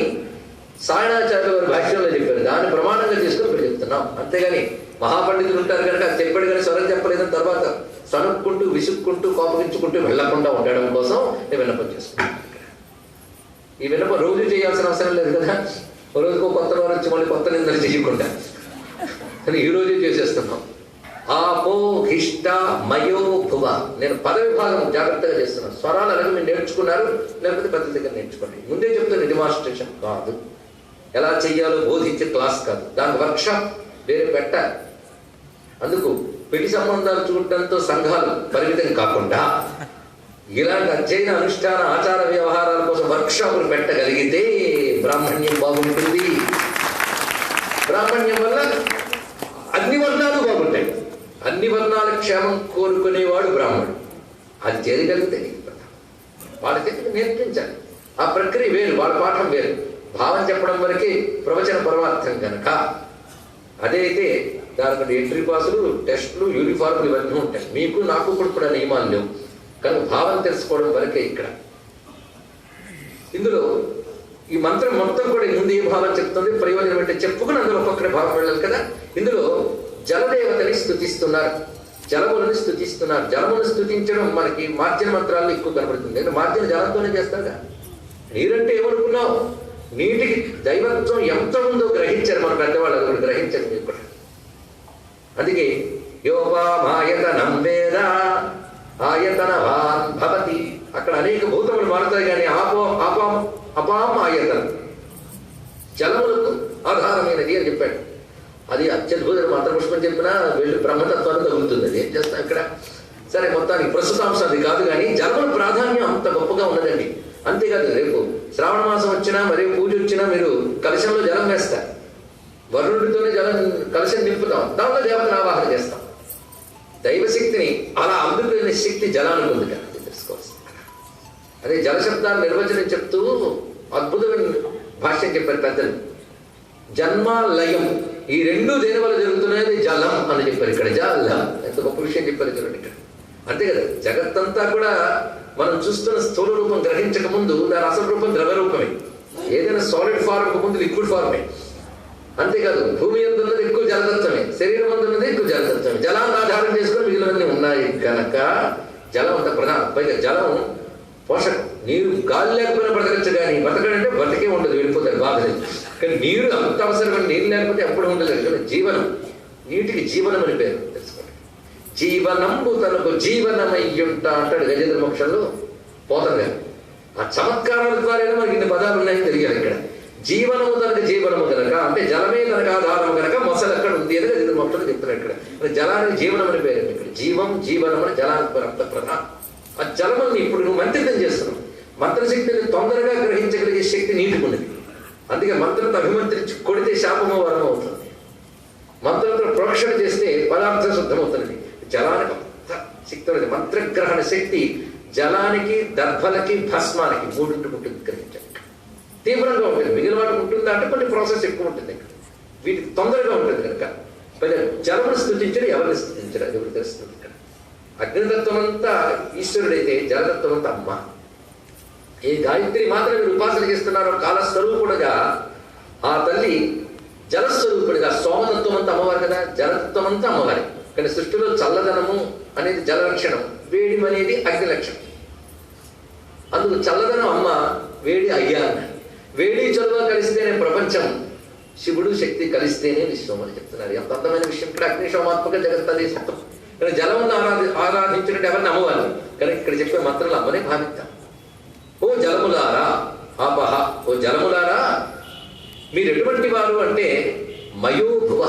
Speaker 2: సాయణాచార్యుల వారి భాష్యంలో చెప్పారు. దాన్ని ప్రమాణంగా తీసుకుని ఇప్పుడు చెప్తున్నాం. అంతేగాని మహాపండితులు ఉంటారు కనుక అది చెప్పాడు కానీ స్వరం చెప్పలేదని తర్వాత సనుక్కుంటూ విసుక్కుంటూ కోపగించుకుంటూ వెళ్లకుండా ఉండడం కోసం నేను విన్నపం చేసుకున్నాను. ఈ విన్నపం రోజు చేయాల్సిన అవసరం లేదు కదా. ఓ రోజుకో కొత్త వారు వచ్చి మళ్ళీ కొత్త నిందలు చేయకుండా కానీ ఈ రోజే చేసేస్తున్నాం. ఆపో హిష్ట మయో భువ. నేను పద విభాగం జాగ్రత్తగా చేస్తున్నాను. స్వరాలు అనేది మీరు నేర్చుకున్నారు, లేకపోతే పెద్ద దగ్గర నేర్చుకోండి. ముందే చెప్తాను, డెమాన్స్ట్రేషన్ కాదు. ఎలా చెయ్యాలో బోధించే క్లాస్ కాదు, దాని వర్క్షాప్ వేరే పెట్టాలి. అందుకు పెళ్లి సంబంధాలు చూడటంతో సంఘాలు పరిమితం కాకుండా ఇలాంటి అధ్యయన అనుష్ఠాన ఆచార వ్యవహారాల కోసం వర్క్షాపులు పెట్టగలిగితే బ్రాహ్మణ్యం బాగుంటుంది. బ్రాహ్మణ్యం వల్ల అన్ని వర్ణాలు బాగుంటాయి. అన్ని వర్ణాలకి లోకక్షేమం కోరుకునేవాడు బ్రాహ్మణుడు. అది చేయగలిగితే వాళ్ళ చేతికి నేర్పించాలి. ఆ ప్రక్రియ వేరు, వాళ్ళ పాఠం వేరు. భావం చెప్పడం వరకే ప్రవచన పరమార్థం కనుక. అదైతే దానికి ఎంట్రీ పాసులు, టెస్టులు, యూనిఫార్ములు ఇవన్నీ ఉంటాయి. మీకు నాకు కూడా నియమాలు లేవు కనుక భావం తెలుసుకోవడం వరకే ఇక్కడ. ఇందులో ఈ మంత్రం మొత్తం కూడా ముందు ఏ భావం చెప్తుంది, ప్రయోజనం అంటే చెప్పుకుని అందులో ఒక్కొక్కరి భావం వెళ్ళాలి కదా. ఇందులో జలదేవతని స్తుతిస్తున్నారు, జలములను స్తుతిస్తున్నారు. జలమును స్తుతించడం మనకి మార్జన మంత్రాల్లో ఎక్కువ కనబడుతుంది. అంటే మార్జన జలంతోనే చేస్తారుగా. నీరంటే ఏమనుకున్నావు, నీటికి దైవత్వం ఎంత ఉందో గ్రహించారు మన పెద్దవాళ్ళు, అది కూడా గ్రహించారు మీరు కూడా. అందుకే యోపామాయతనం వేద ఆయతనవాన్ భవతి. అక్కడ అనేక భూతములు మారుతాయి కానీ అపాం ఆయతనం జలములకు ఆధారమైనది అని చెప్పాడు. అది అత్యద్భుత మంత్రపుష్పం చెప్పినా వీళ్ళు బ్రహ్మతత్వాన్ని తగులుతుంది. అది ఏం చేస్తాం ఇక్కడ. సరే, మొత్తానికి ప్రస్తుతాంశం అది కాదు కానీ జలముల ప్రాధాన్యం అంత గొప్పగా ఉన్నదండి. అంతేకాదు, రేపు శ్రావణ మాసం వచ్చినా మరియు పూజ వచ్చినా మీరు కలశంలో జలం వేస్తారు. వరుణుడితోనే జలం కలశం నింపుతాం, దాంట్లో దేవతను ఆవాహన చేస్తాం. దైవశక్తిని అలా అందుకునే శక్తి జలానికి ఉంది కదా, తెలుసుకోవాల్సింది. అదే జలశబ్దాన్ని నిర్వచనం చెప్తూ అద్భుతమైన భాష్యం చెప్పారు పెద్దలు. జన్మ లయం ఈ రెండు దేని వల్ల జరుగుతున్నది జలం అని చెప్పారు ఇక్కడ. జలం ఎంత గొప్ప విషయం చెప్పారు చూడండి ఇక్కడ. అంతే కదా, జగత్తంతా కూడా మనం చూస్తున్న స్థూల రూపం గ్రహించక ముందు దాని అసలు రూపం ద్రవ్య రూపమే. ఏదైనా సాలిడ్ ఫార్మ్ ముందు లిక్విడ్ ఫార్మే. అంతేకాదు, భూమి ఎందున్నది ఎక్కువ జలతత్వమే, శరీరం అందున్నది ఎక్కువ జలతత్వమే. జలాన్ని ఆధారం చేసుకుని మిగిలినవన్నీ ఉన్నాయి కనుక జలం అంత ప్రధానం. పైగా జలం పోషకం. నీరు గాలి లేకపోయినా బ్రతకచ్చు, కానీ బ్రతకడంటే బ్రతకే ఉండదు, వెళ్ళిపోతాడు, బాధ లేదు. కానీ నీరు అంత అవసరమైన, నీరు లేకపోతే ఎప్పుడు ఉండలేదు కదా. జీవనం, నీటికి జీవనం అని పేరు తెలుసుకోండి. జీవనంబు తనకు జీవనమయ్యుంట అంటాడు గజేంద్ర మోక్షంలో పోతం గారు. ఆ చమత్కారాల ద్వారా మనకి ఇన్ని పదాలు ఉన్నాయని తెలియాలి ఇక్కడ. జీవనము తనకు జీవనము కనుక, అంటే జలమే తనకు ఆధారము కనుక మొసలు ఎక్కడ ఉంది అని గజేంద్ర మోక్షంలో చెప్తున్నాడు ఇక్కడ. జలానికి జీవనం అని పేరు ఇక్కడ. జీవం జీవనం అని జలానికి అంత ప్రధానం. ఆ జలముని ఇప్పుడు నువ్వు మంత్రితం చేస్తున్నావు. మంత్రశక్తిని తొందరగా గ్రహించగలిగే శక్తి నీటికి ఉన్నది. అందుకే మంత్రంతో అభిమంత్రించి కొడితే శాపమో వరమో అవుతుంది. మంత్రంతో ప్రోక్షణ చేస్తే పదార్థ శుద్ధమవుతున్నది. జలానికి అంత శక్తి ఉన్నది. మంత్రగ్రహణ శక్తి జలానికి, దర్భలకి, భస్మానికి మూడింటికి ఉంటుంది. గ్రహించాలి, తీవ్రంగా ఉంటుంది. మిగిలిన వాటికి ఉంటుందా అంటే కొన్ని ప్రాసెస్ ఎక్కువ ఉంటుంది ఇక్కడ. వీటికి తొందరగా ఉంటుంది కనుక జలమును స్థుతించడం, ఎవరిని స్థుతించడం అది ఎవరు తెలుస్తుంది ఇక్కడ. అగ్నితత్వం అంతా ఈశ్వరుడైతే జలతత్వం అంతా అమ్మ. ఏ గాయత్రి మాత్రం మీరు ఉపాసన చేస్తున్నారో కాలస్వరూపుడుగా ఆ తల్లి జలస్వరూపుడిగా, సోమతత్వం అంతా అమ్మవారు కదా, జలతత్వం అంతా అమ్మవారి. కానీ సృష్టిలో చల్లదనము అనేది జల లక్షణం, వేడిం అనేది అగ్ని లక్షణం. అందుకు చల్లదనం అమ్మ, వేడి అయ్యా. వేడి చలువ కలిస్తేనే ప్రపంచం, శివుడు శక్తి కలిస్తేనే విశ్వం అని చెప్తున్నారు. ఎంత అందమైన విషయం ఇక్కడ. అగ్నిశోమాత్మక జగత్తదే సత్వం. కానీ జలమును ఆరాధించినట్టు ఎవరిని అమ్మవారు. కానీ ఇక్కడ చెప్పే మంత్రాలు అమ్మనే భావిద్దాం. ఓ జలములారా, ఆపహ, ఓ జలములారా మీరు ఎటువంటి వారు అంటే మయోభువ.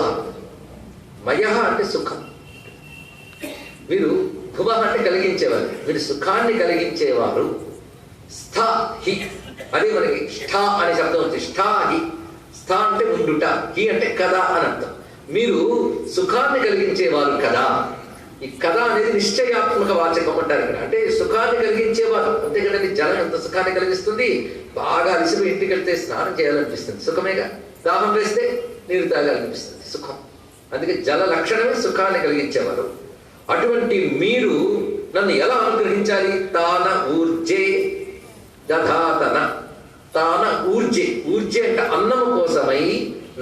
Speaker 2: మయ అంటే సుఖం. మీరు భువ అంటే కలిగించేవారు, మీరు సుఖాన్ని కలిగించేవారు. స్థ హి, అదే మనకి ష్ఠ అనే శబ్దం వచ్చింది. ష్ఠ హి, స్థ అంటే ఉండుట, హి అంటే కదా అని అర్థం. మీరు సుఖాన్ని కలిగించేవారు కదా. ఈ కథ అనేది నిశ్చయాత్మక వాచకం అంటారు ఇక్కడ. అంటే సుఖాన్ని కలిగించేవారు. అంతే కదండి, జలం ఎంత సుఖాన్ని కలిగిస్తుంది. బాగా అలిసిపోయి ఇంటికి వెళ్తే స్నానం చేయాలనిపిస్తుంది, సుఖమేగా. దాహం వేస్తే నీరు తాగాలనిపిస్తుంది, సుఖం. అందుకే జల లక్షణమే సుఖాన్ని కలిగించేవారు. అటువంటి మీరు నన్ను ఎలా అనుగ్రహించాలి? తాన ఊర్జే దధాతన. తాన ఊర్జే, ఊర్జే అంటే అన్నము కోసమై,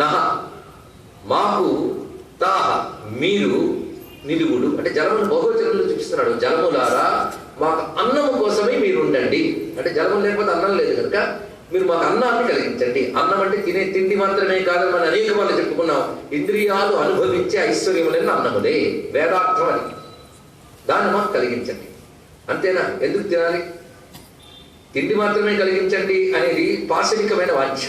Speaker 2: నహ మాకు, తాహ మీరు, నిలువుడు అంటే జలమును బహువచనంలో చూపిస్తున్నాడు. జలములారా మాకు అన్నము కోసమై మీరు ఉండండి. అంటే జలము లేకపోతే అన్నం లేదు కనుక మీరు మాకు అన్నాన్ని కలిగించండి. అన్నం అంటే తినే తిండి మాత్రమే కాదని మనం అనేక వాళ్ళు చెప్పుకున్నాం. ఇంద్రియాలు అనుభవించే ఐశ్వర్యములైన అన్నములే, వేదార్థం అని. దాన్ని మాకు కలిగించండి. అంతేనా? ఎందుకు తినాలి? తిండి మాత్రమే కలిగించండి అనేది పాశవికమైన వాంఛ,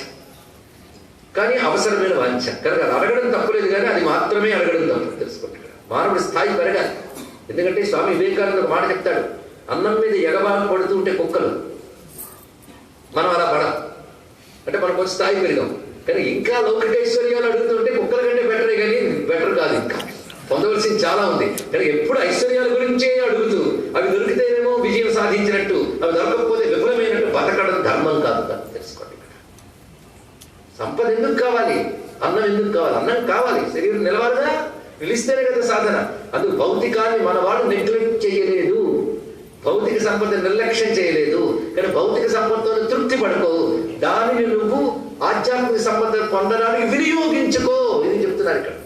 Speaker 2: కానీ అవసరమైన వాంఛ కనుక అది అడగడం తప్పులేదు, కానీ అది మాత్రమే అడగడం తప్పు. తెలుసుకోండి, మానవుడి స్థాయి పెరగాలి. ఎందుకంటే స్వామి వివేకానంద మాట చెప్తాడు, అన్నం మీద ఎగబాటు పడుతూ ఉంటే కుక్కలు, మనం అలా పడం. అంటే మనం కొంచెం స్థాయి పెరిగాం, కానీ ఇంకా లౌకిక ఐశ్వర్యాలు అడుగుతుంటే కుక్కల కంటే బెటరే, కానీ బెటర్ కాదు ఇంకా. పొందవలసింది చాలా ఉంది. కానీ ఎప్పుడు ఐశ్వర్యాల గురించే అడుగుతూ అవి దొరికితేనేమో విజయం సాధించినట్టు, అవి దొరకకపోతే విఫలమైనట్టు బతకడం ధర్మం కాదు. తెలుసుకోండి. సంపద ఎందుకు కావాలి? అన్నం ఎందుకు కావాలి? అన్నం కావాలి, శరీరం నిలవాలిగా, నిలిస్తేనే కదా సాధన. అందుకు భౌతికాన్ని మనవాడు నెగ్లెక్ట్ చేయలేదు, భౌతిక సంపద నిర్లక్ష్యం చేయలేదు. కానీ భౌతిక సంపదతో తృప్తి పడుకోవు, దానిని నువ్వు ఆధ్యాత్మిక సంపద పొందడానికి వినియోగించుకో. ఇది చెప్తున్నారు ఇక్కడ.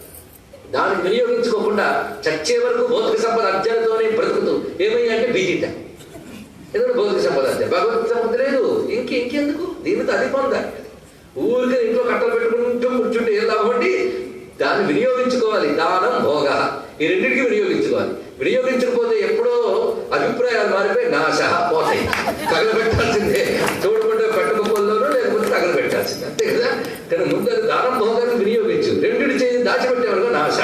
Speaker 2: దాన్ని వినియోగించుకోకుండా చచ్చే వరకు భౌతిక సంపద అర్జనతోనే బ్రతుకుతూ ఏమయ్యంటే బీజిట ఏదో భౌతిక సంపద అర్జన, భగవత్ సంపద లేదు. ఇంకెందుకు? దీనితో అది పొందాలి. ఊరికే ఇంట్లో కట్టలు పెట్టుకుంటూ కూర్చుంటే ఏం లాభండి? దాన్ని వినియోగించుకోవాలి. దానం, భోగ, ఈ రెండింటికి వినియోగించుకోవాలి. వినియోగించకపోతే ఎప్పుడో అభిప్రాయాలు మారిపోయి నాశ పోతాయి. తగలబెట్టాల్సిందే, చూడకుండా పట్టుకపోల్లోనూ లేకపోతే తగలబెట్టాల్సిందే, అంతే కదా. కానీ ముందు దానం, భోగాన్ని వినియోగించు. రెండింటి చేసి దాచిపెట్టే వరకు నాశ.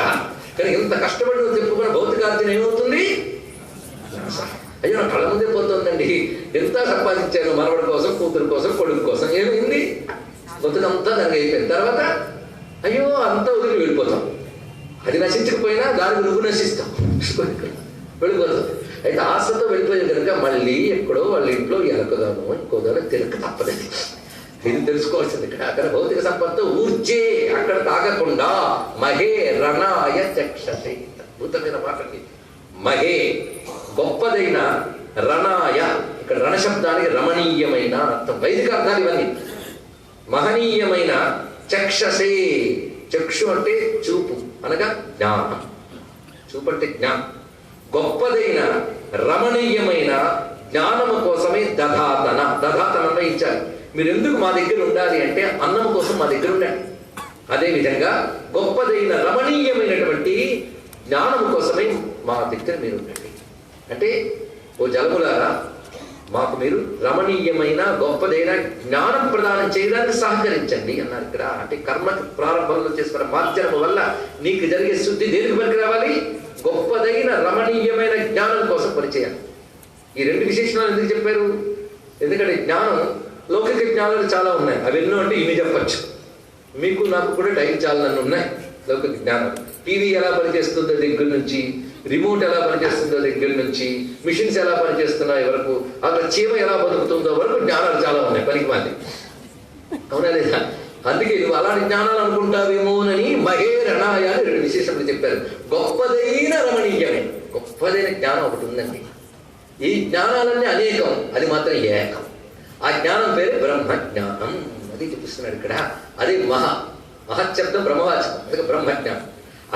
Speaker 2: కానీ ఇంత కష్టపడి నువ్వు చెప్పుకున్న భౌతికార్జన ఏమవుతుంది? నాశ. అయ్యో నా కళ్ళ ముందే పోతుందండి, ఎంత సంపాదించాను మనవడి కోసం, కూతురు కోసం, కొడుకు కోసం, ఏమైంది? మొత్తంతా దానికి అయిపోయింది. తర్వాత అయ్యో అంతా వదిలి వెళ్ళిపోతాం. అది నశించకపోయినా దానికి నువ్వు నశిస్తావు, వెళ్ళిపోతావు. అయితే ఆశతో వెళ్ళిపోయావు కనుక మళ్ళీ ఎక్కడో వాళ్ళ ఇంట్లో ఎలకదాను ఇంకోదానో తినక తప్పలేదు. ఇది తెలుసుకోవాల్సింది ఇక్కడ. అక్కడ భౌతిక సంపదతో ఊర్జే, అక్కడ తాగకుండా మహే రణాయ చక్షసే. అద్భుతమైన మాటండి. మహే గొప్పదైన, రణాయ ఇక్కడ రణశబ్దానికి రమణీయమైన అర్థం. వైదిక అర్థాలు ఇవన్నీ. మహనీయమైన చక్షసే, చక్షు అంటే చూపు అనగా జ్ఞానం, చూపు అంటే జ్ఞానం. గొప్పదైన రమణీయమైన జ్ఞానము కోసమే దధాతన, దధాతనంలో ఇచ్చారు. మీరు ఎందుకు మా దగ్గర ఉండాలి అంటే అన్నం కోసం మా దగ్గర ఉండండి. అదేవిధంగా గొప్పదైన రమణీయమైనటువంటి జ్ఞానము కోసమే మా దగ్గర మీరు ఉండండి. అంటే ఓ జలములారా, మాకు మీరు రమణీయమైన గొప్పదైన జ్ఞానం ప్రదానం చేయడానికి సహకరించండి అన్నారు ఇక్కడ. అంటే కర్మ ప్రారంభంలో చేసుకున్న మార్జనము వల్ల నీకు జరిగే శుద్ధి దేనికి పనికి రావాలి? గొప్పదైన రమణీయమైన జ్ఞానం కోసం పనిచేయాలి. ఈ రెండు విశేషణాలు ఎందుకు చెప్పారు? ఎందుకంటే జ్ఞానం, లౌకిక జ్ఞానాలు చాలా ఉన్నాయి. అవి ఎన్నో అంటే ఇవి చెప్పచ్చు. మీకు నాకు కూడా టైం చాలా నన్ను ఉన్నాయి లౌకిక జ్ఞానాలు. టీవీ ఎలా పనిచేస్తుందో దగ్గర నుంచి, రిమోట్ ఎలా పనిచేస్తుందో దగ్గర నుంచి, మిషన్స్ ఎలా పనిచేస్తున్నాయి వరకు, అక్కడ చీమ ఎలా బతుకుతుందో వరకు జ్ఞానాలు చాలా ఉన్నాయి. పనికి మాది అవునా లేదా? అందుకే నువ్వు అలాంటి జ్ఞానాలు అనుకుంటావేమోనని మహే రణాయ అని రెండు విశేషములు చెప్పారు. గొప్పదైన రమణీయమే, గొప్పదైన జ్ఞానం ఒకటి ఉందండి. ఈ జ్ఞానాలన్నీ అనేకం, అది మాత్రం ఏకం. ఆ జ్ఞానం పేరు బ్రహ్మ జ్ఞానం. అది చూపిస్తున్నాడు ఇక్కడ. అదే మహశబ్దం బ్రహ్మవాచకం, అందుకే బ్రహ్మజ్ఞానం.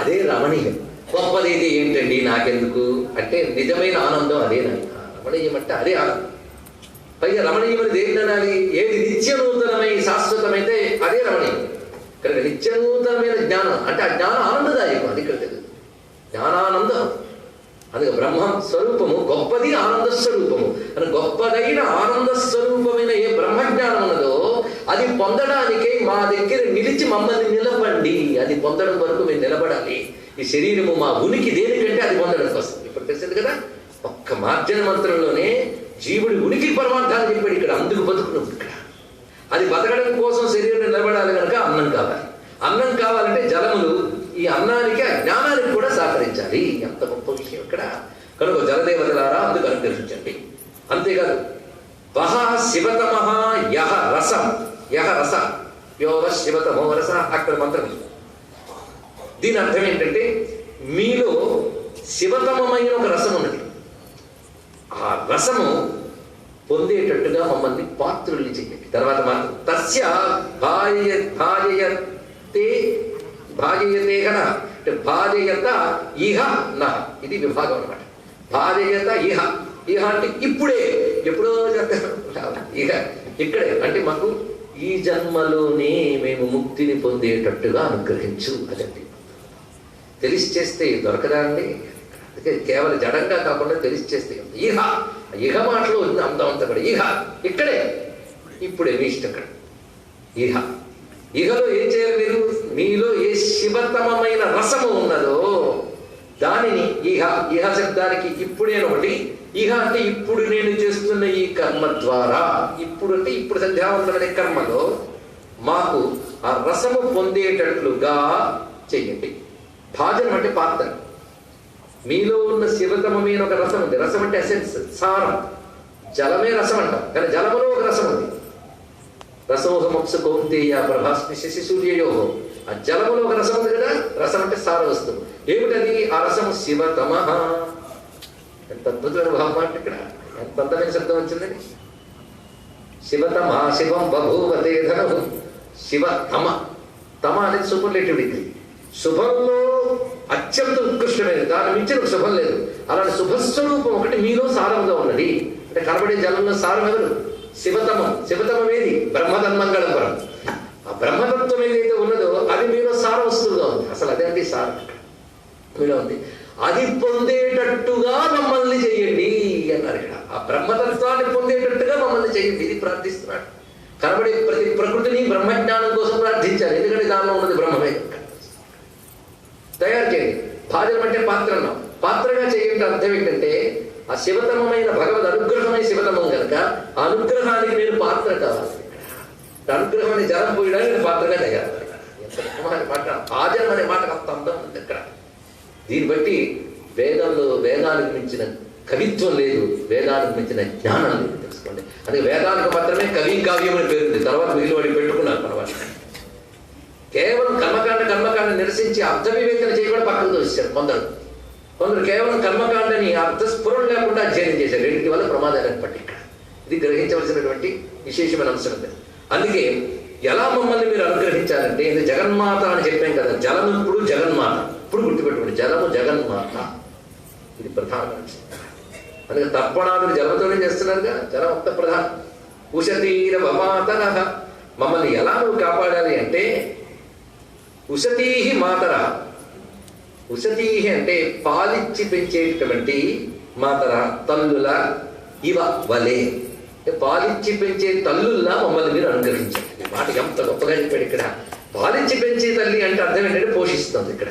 Speaker 2: అదే రమణీయం. గొప్పదైతే ఏంటండి నాకెందుకు అంటే నిజమైన ఆనందం అదే. రమణీయం అంటే అదే ఆనందం. పైగా రమణీయం అనేది ఏంటనాలి? ఏది నిత్యనూతనమై శాశ్వతమైతే అదే రమణీయం. కనుక నిత్యనూతనమైన జ్ఞానం అంటే ఆ జ్ఞానం ఆనందదాయకం. అది ఇక్కడ తెలియదు, జ్ఞానానందం. అందుకే బ్రహ్మ స్వరూపము గొప్పది, ఆనంద స్వరూపము. అని గొప్పదైన ఆనంద స్వరూపమైన ఏ బ్రహ్మజ్ఞానం ఉన్నదో అది పొందడానికే మా దగ్గర నిలిచి మమ్మల్ని నిలబండి. అది పొందడం వరకు మేము నిలబడాలి. ఈ శరీరము మా ఉనికి దేనికంటే అది పొందడం కోసం. ఇప్పుడు తెలిసింది కదా, ఒక్క మార్జన మంత్రంలోనే జీవుడి ఉనికి పరమార్థాన్ని చెప్పాడు ఇక్కడ. అందుకు బతుకున్నాం ఇక్కడ. అది బతకడం కోసం శరీరం నిలబడాలి కనుక అన్నం కావాలి. అన్నం కావాలంటే జలములు ఈ అన్నానికి, ఆ జ్ఞానానికి కూడా సహకరించాలి. ఎంత గొప్ప విషయం ఇక్కడ. కనుక జలదేవతలారా అందుకు అనుగ్రహించండి. అంతేకాదు వహ శివతమః యహ రసం, యహ రస యోవ శివతమో రస, అక్కడ మంత్రం. దీని అర్థం ఏంటంటే మీలో శివతమమైన ఒక రసం ఉన్నది. ఆ రసము పొందేటట్టుగా మమ్మల్ని పాత్రుల్ని చెయ్యండి. తర్వాత మాత్రం తస్య భాజయతే కన అంటే భాజయత ఇహ నహ, ఇది విభాగం అనమాట. భాజయత ఇహ, ఇహ అంటే ఇప్పుడే, ఎప్పుడో ఇహ ఇక్కడే అంటే మాకు ఈ జన్మలోనే మేము ముక్తిని పొందేటట్టుగా అనుగ్రహించు. అదండి. తెలిసి చేస్తే దొరకదా అండి? అందుకే కేవలం జడంగా కాకుండా తెలిసి చేస్తే ఇహ, ఇహ మాటలో ఉంది అందం అంతా కూడా. ఇహ ఇక్కడే, ఇప్పుడే, మీ ఇష్టం. ఇక్కడ ఇహ, ఇహలో ఏం చేయాలి మీరు? మీలో ఏ శివతమమైన రసము ఉన్నదో దానిని ఇహ, ఇహ శబ్దానికి ఇప్పుడే ఒకటి. ఇహ అంటే ఇప్పుడు నేను చేస్తున్న ఈ కర్మ ద్వారా, ఇప్పుడు అంటే ఇప్పుడు సంధ్యావంతమైన కర్మలో మాకు ఆ రసము పొందేటట్లుగా చెయ్యండి. భాజనం అంటే పాత్ర. మీలో ఉన్న శివతమమే ఒక రసం ఉంది. రసం అంటే ఎసెన్స్, సారం. జలమే రసం అంటాం, కానీ జలములో ఒక రసం ఉంది. రసోహమప్సు కౌంతేయ ప్రభాస్మి శశి సూర్యయో. ఆ జలములో ఒక రసం ఉంది కదా, రసం అంటే సార వస్తువు. ఏమిటది ఆ రసము? శివతమ. ఎంత అద్భుతమైన భావం అంటే ఇక్కడ ఎంత అందమైన శబ్దం వచ్చిందని. శివతమ శివం బభూవతే ధను. శివతమ. తమ అనేది సూపర్లేటివ్ డిగ్రీ. శుభంలో అత్యంత ఉత్కృష్టమైనది, దాని మించిన శుభం లేదు. అలాంటి శుభస్వరూపం ఒకటి మీలో సారముగా ఉన్నది. అంటే కనబడే జలంలో సారం ఎవరు? శివతమం. శివతమం ఏది? బ్రహ్మతన్మంగళం పరం. ఆ బ్రహ్మతత్వం ఏదైతే ఉన్నదో అది మీలో సార వస్తువుగా ఉంది. అసలు అదేంటి సారం మీలో ఉంది. అది పొందేటట్టుగా మమ్మల్ని చెయ్యండి అన్నారు ఇక్కడ. ఆ బ్రహ్మతత్వాన్ని పొందేటట్టుగా మమ్మల్ని చెయ్యండి, ఇది ప్రార్థిస్తున్నాడు. కనబడే ప్రతి ప్రకృతిని బ్రహ్మజ్ఞానం కోసం ప్రార్థించాలి, ఎందుకంటే దానిలో ఉన్నది బ్రహ్మమే. తయారు చేయండి. భాజనం అంటే పాత్ర అన్నాం, పాత్రగా చేయండి. అర్థం ఏంటంటే ఆ శివతమమైన భగవద్ అనుగ్రహమే శివతమం కనుక ఆ అనుగ్రహానికి నేను పాత్ర కావాలి. అనుగ్రహం అనే జలం పోయడానికి నేను పాత్రగా తయారు. మాట భాజనం అనే మాటకు అంత అందం ఉంది ఇక్కడ. దీన్ని బట్టి వేదానికి మించిన కవిత్వం లేదు, వేదానికి మించిన జ్ఞానం లేదు, తెలుసుకోండి. అదే వేదానికి మాత్రమే కవి కావ్యం అని పేరుంది. తర్వాత మిగిలిన వాడికి పెట్టుకున్నారు తర్వాత. కేవలం కర్మకాండ నిరసించి అర్థ వివేచన చేయకుండా పక్కన తోసారు కొందరు కేవలం కర్మకాండని అర్థస్ఫురణ లేకుండా అధ్యయనం చేశారు. రెండింటి వల్ల ప్రమాదాలు ఏర్పడి ఇక్కడ ఇది గ్రహించవలసినటువంటి విశేషమైన అంశం ఉంది. అందుకే ఎలా మమ్మల్ని మీరు అనుగ్రహించాలంటే ఇది జగన్మాత అని చెప్పాం కదా. జలం ఇప్పుడు జగన్మాత. ఇప్పుడు గుర్తుపెట్టుకోండి, జలము జగన్మాత, ఇది ప్రధాన అంశం. అందుకే తర్పణాదులు జలంతోనే చేస్తున్నారుగా, జలం ఒక్క ప్రధానం. ఉషతీర మాతర. మమ్మల్ని ఎలా నువ్వు కాపాడాలి అంటే ఉషతీహి మాతర. ఉషతీహి అంటే పాలిచ్చి పెంచేటటువంటి మాతర, తల్లుల ఇవ వలే. పాలిచ్చి పెంచే తల్లుల్లా మమ్మల్ని మీరు అనుగ్రహించండి. మాట ఎంత గొప్పగా చెప్పాడు ఇక్కడ. పాలిచ్చి పెంచే తల్లి అంటే అర్థం ఏంటంటే పోషిస్తుంది. ఇక్కడ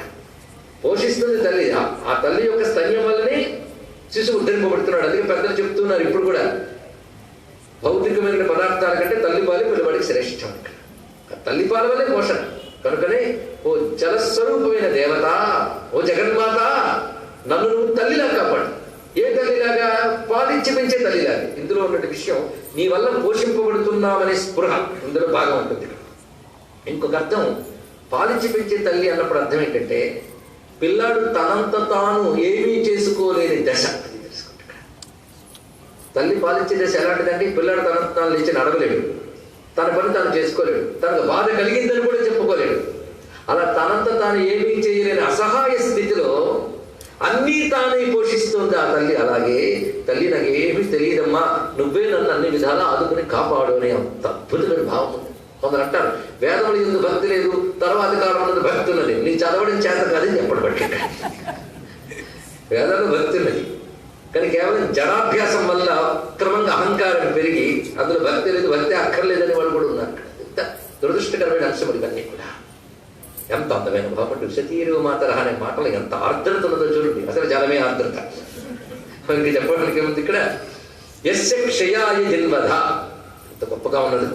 Speaker 2: పోషిస్తుంది తల్లి. ఆ తల్లి యొక్క స్తన్యం వల్లనే శిశువు ఉద్ధరింపబడుతున్నాడు. అందుకే పెద్దలు చెప్తున్నారు ఇప్పుడు కూడా, భౌతికమైన పదార్థాల కంటే తల్లిపాలు పిల్లవాడికి శ్రేష్టం. ఇక్కడ తల్లిపాల వల్లే పోషణ కనుకనే ఓ జలస్వరూపమైన దేవత, ఓ జగన్మాత, నన్ను నువ్వు తల్లిలా కాపాడు. ఏ తల్లిలాగా? పాలించి పెంచే తల్లిలాగా. ఇందులో ఉన్నటువంటి విషయం నీ వల్ల పోషింపబడుతున్నామనే స్పృహ ఇందులో బాగా ఉంటుంది. ఇంకొక అర్థం, పాలించి పెంచే తల్లి అన్నప్పుడు అర్థం ఏంటంటే పిల్లాడు తనంత తాను ఏమీ చేసుకోలేని దశ. అది తెలుసుకుంటా. తల్లి పాలించే దశ ఎలాంటిదంటే పిల్లాడు తనంత తాను లేచి నడవలేడు, తన పని తాను చేసుకోలేడు, తనకు బాధ కలిగిందని కూడా చెప్పుకోలేడు. అలా తనంత తాను ఏమీ చేయలేని అసహాయ స్థితిలో అన్నీ తానే పోషిస్తుంది ఆ తల్లి. అలాగే తల్లి నాకు ఏమీ తెలియదమ్మా, నువ్వే నన్ను అన్ని విధాలా ఆదుకుని కాపాడు అనే అంత అద్భుతమైన భావం ఉంది. కొందరు అంటారు వేదములు ఎందుకు భక్తి లేదు, తర్వాత కాలంలో భక్తి ఉన్నది. నీ చదవడం చేత కాదని చెప్పడం బట్టి వేదంలో భక్తి ఉన్నది, కానీ కేవలం జడాభ్యాసం వల్ల క్రమంగా అహంకారం పెరిగి అందులో భక్తి లేదు, భక్తి అక్కర్లేదని వాళ్ళు కూడా ఉన్నారు. ఎంత దురదృష్టకరమైన అంశం ఇవన్నీ కూడా. ఎంత అందమైన భావం. ఉషతీరు మాతర అనే మాటలు ఎంత ఆర్ద్రత ఉన్నదో చూడండి. అసలు జలమే ఆర్ద్రత. మనకి చెప్పడానికి ఏముంది ఇక్కడ? యస్య క్షయాయ జన్మధ. ఎంత గొప్పగా ఉన్నది.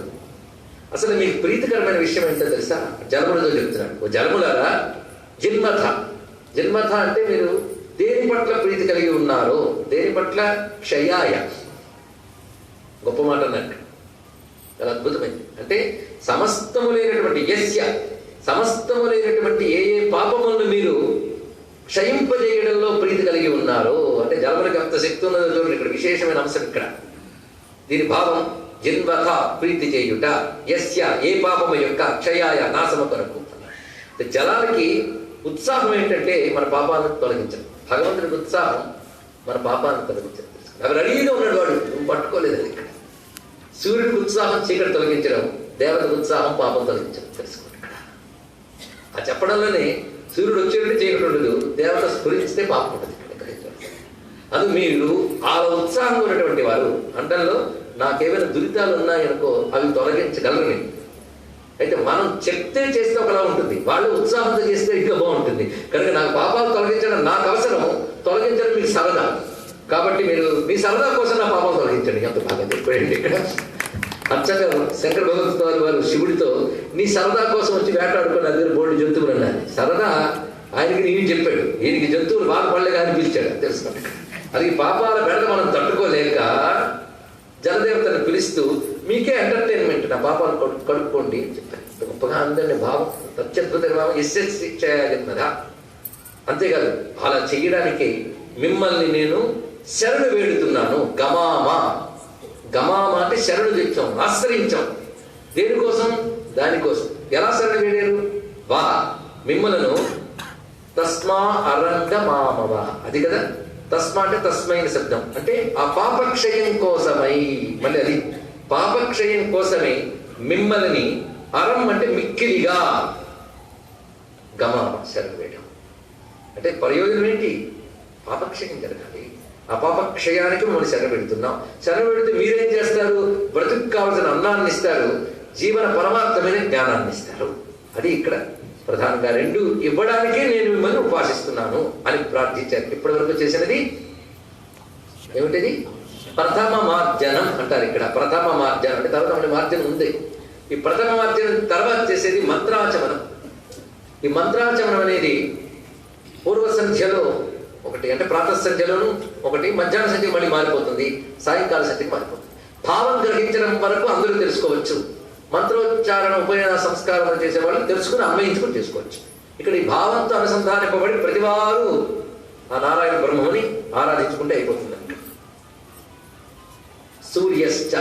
Speaker 2: అసలు మీకు ప్రీతికరమైన విషయం ఏంటో తెలుసా? జలములతో చెప్తున్నాడు. ఓ జలములారా జన్మథ. జన్మథ అంటే మీరు దేని పట్ల ప్రీతి కలిగి ఉన్నారో, దేని పట్ల క్షయాయ. గొప్ప మాట అన్నట్టు, చాలా అద్భుతమైంది. అంటే సమస్తము లేనటువంటి యస్య, సమస్తము లేనటువంటి ఏ ఏ పాపములను మీరు క్షయింపజేయడంలో ప్రీతి కలిగి ఉన్నారు. అంటే జలములకు ఎంత శక్తి ఉన్నదో చూడండి. ఇక్కడ విశేషమైన అంశం ఇక్కడ. దీని భావం జన్మథ ప్రీతి చేయుట, యస్య ఏ పాపము యొక్క, క్షయాయ నాశము కొరకు. జలాలకి ఉత్సాహం ఏంటంటే మన పాపాలను తొలగించడం. భగవంతుడికి ఉత్సాహం మన పాపాలను తొలగించడం. అవి రెడీగా ఉన్నాడు వాడు, నువ్వు పట్టుకోలేదు. అది ఇక్కడ సూర్యుడికి ఉత్సాహం చీకటి తొలగించడం, దేవతకు ఉత్సాహం పాపం తొలగించడం. తెలుసుకోండి. ఇక్కడ ఆ చెప్పడంలోనే సూర్యుడు వచ్చేటట్టు చీకటి ఉండదు, దేవత స్ఫురిస్తే పాపం ఉంటుంది. అది మీరు ఆ ఉత్సాహం ఉన్నటువంటి వారు అంటల్లో నాకేమైనా దురితాలు ఉన్నాయనుకో అవి తొలగించగలరు నేను. అయితే మనం చెప్తే చేస్తే ఒకలా ఉంటుంది, వాళ్ళు ఉత్సాహంతో చేస్తే ఇంకా బాగుంటుంది. కనుక నాకు పాపాలు తొలగించడం నాకు అవసరం, తొలగించడం మీకు సరదా. కాబట్టి మీరు మీ సరదా కోసం నా పాపాలు తొలగించండి. ఎంత బాగా చెప్పండి. ఇక్కడ అచ్చగా శంకర భగవత్పాదులు వారు శివుడితో నీ సరదా కోసం వచ్చి వేటాడుకుని దగ్గర బోల్డ్ జంతువులు అన్నారు. సరదా ఆయనకి నేను చెప్పాడు, ఈయనకి జంతువులు బాధపడలేక అని పిలిచాడు. తెలుసుకోండి. అది పాపాల బెడద మనం తట్టుకోలేక జలదేవతను పిలుస్తూ మీకే ఎంటర్టైన్మెంట్, నా పాపాలు కడుక్కోండి అని చెప్పాను. గొప్పగా అందరినీ భావం అత్యద్భుత భావం ఎస్ఎస్సి చేయాలన్నదా. అంతేకాదు, అలా చేయడానికి మిమ్మల్ని నేను శరణు వేడుతున్నాను. గమామా, గమామా అంటే శరణు తెచ్చాం, ఆశ్రయించాం. దేనికోసం? దానికోసం. ఎలా శరణు వేడారు? వా మిమ్మలను తస్మా అరంగ మామవ, అది కదా. తస్మా అంటే తస్మైన శబ్దం, అంటే ఆ పాపక్షయం కోసమై, మళ్ళీ అది పాపక్షయం కోసమే మిమ్మల్ని అరం అంటే మిక్కిలిగా, గమామ శరణు వేయడం అంటే ప్రయోజనం ఏంటి? పాపక్షయం జరగాలి. ఆ పాపక్షయానికి మిమ్మల్ని శరణ పెడుతున్నాం. శరణ పెడితే మీరేం చేస్తారు? బ్రతుకు కావలసిన అన్నాన్ని ఇస్తారు, జీవన పరమార్థమైన జ్ఞానాన్ని ఇస్తారు. అది ఇక్కడ ప్రధానంగా రెండు ఇవ్వడానికే నేను మిమ్మల్ని ఉపాసిస్తున్నాను అని ప్రార్థించారు. ఇప్పటి వరకు చేసినది ఏమిటిది? ప్రథమ మార్జనం అంటారు ఇక్కడ. ప్రథమ మార్జనం అంటే తర్వాత మళ్ళీ మార్జనం ఉంది. ఈ ప్రథమ మార్జనం తర్వాత చేసేది మంత్రాచమనం. ఈ మంత్రాచమనం అనేది పూర్వ సంధ్యలో ఒకటి, అంటే ప్రాతః సంధ్యలోను ఒకటి, మధ్యాహ్న సంధ్య మళ్ళీ మారిపోతుంది, సాయంకాల సంధ్యకి మారిపోతుంది. భావం గ్రహించడం వరకు అందరూ తెలుసుకోవచ్చు. మంత్రోచ్చారణ ఉపనయన సంస్కారం చేసే వాళ్ళు తెలుసుకుని అన్వయించుకుని చేసుకోవచ్చు. ఇక్కడ ఈ భావంతో అనుసంధానింపబడి ప్రతివారు ఆ నారాయణ బ్రహ్మని ఆరాధించుకుంటే అయిపోతుంది. సూర్యశ్చ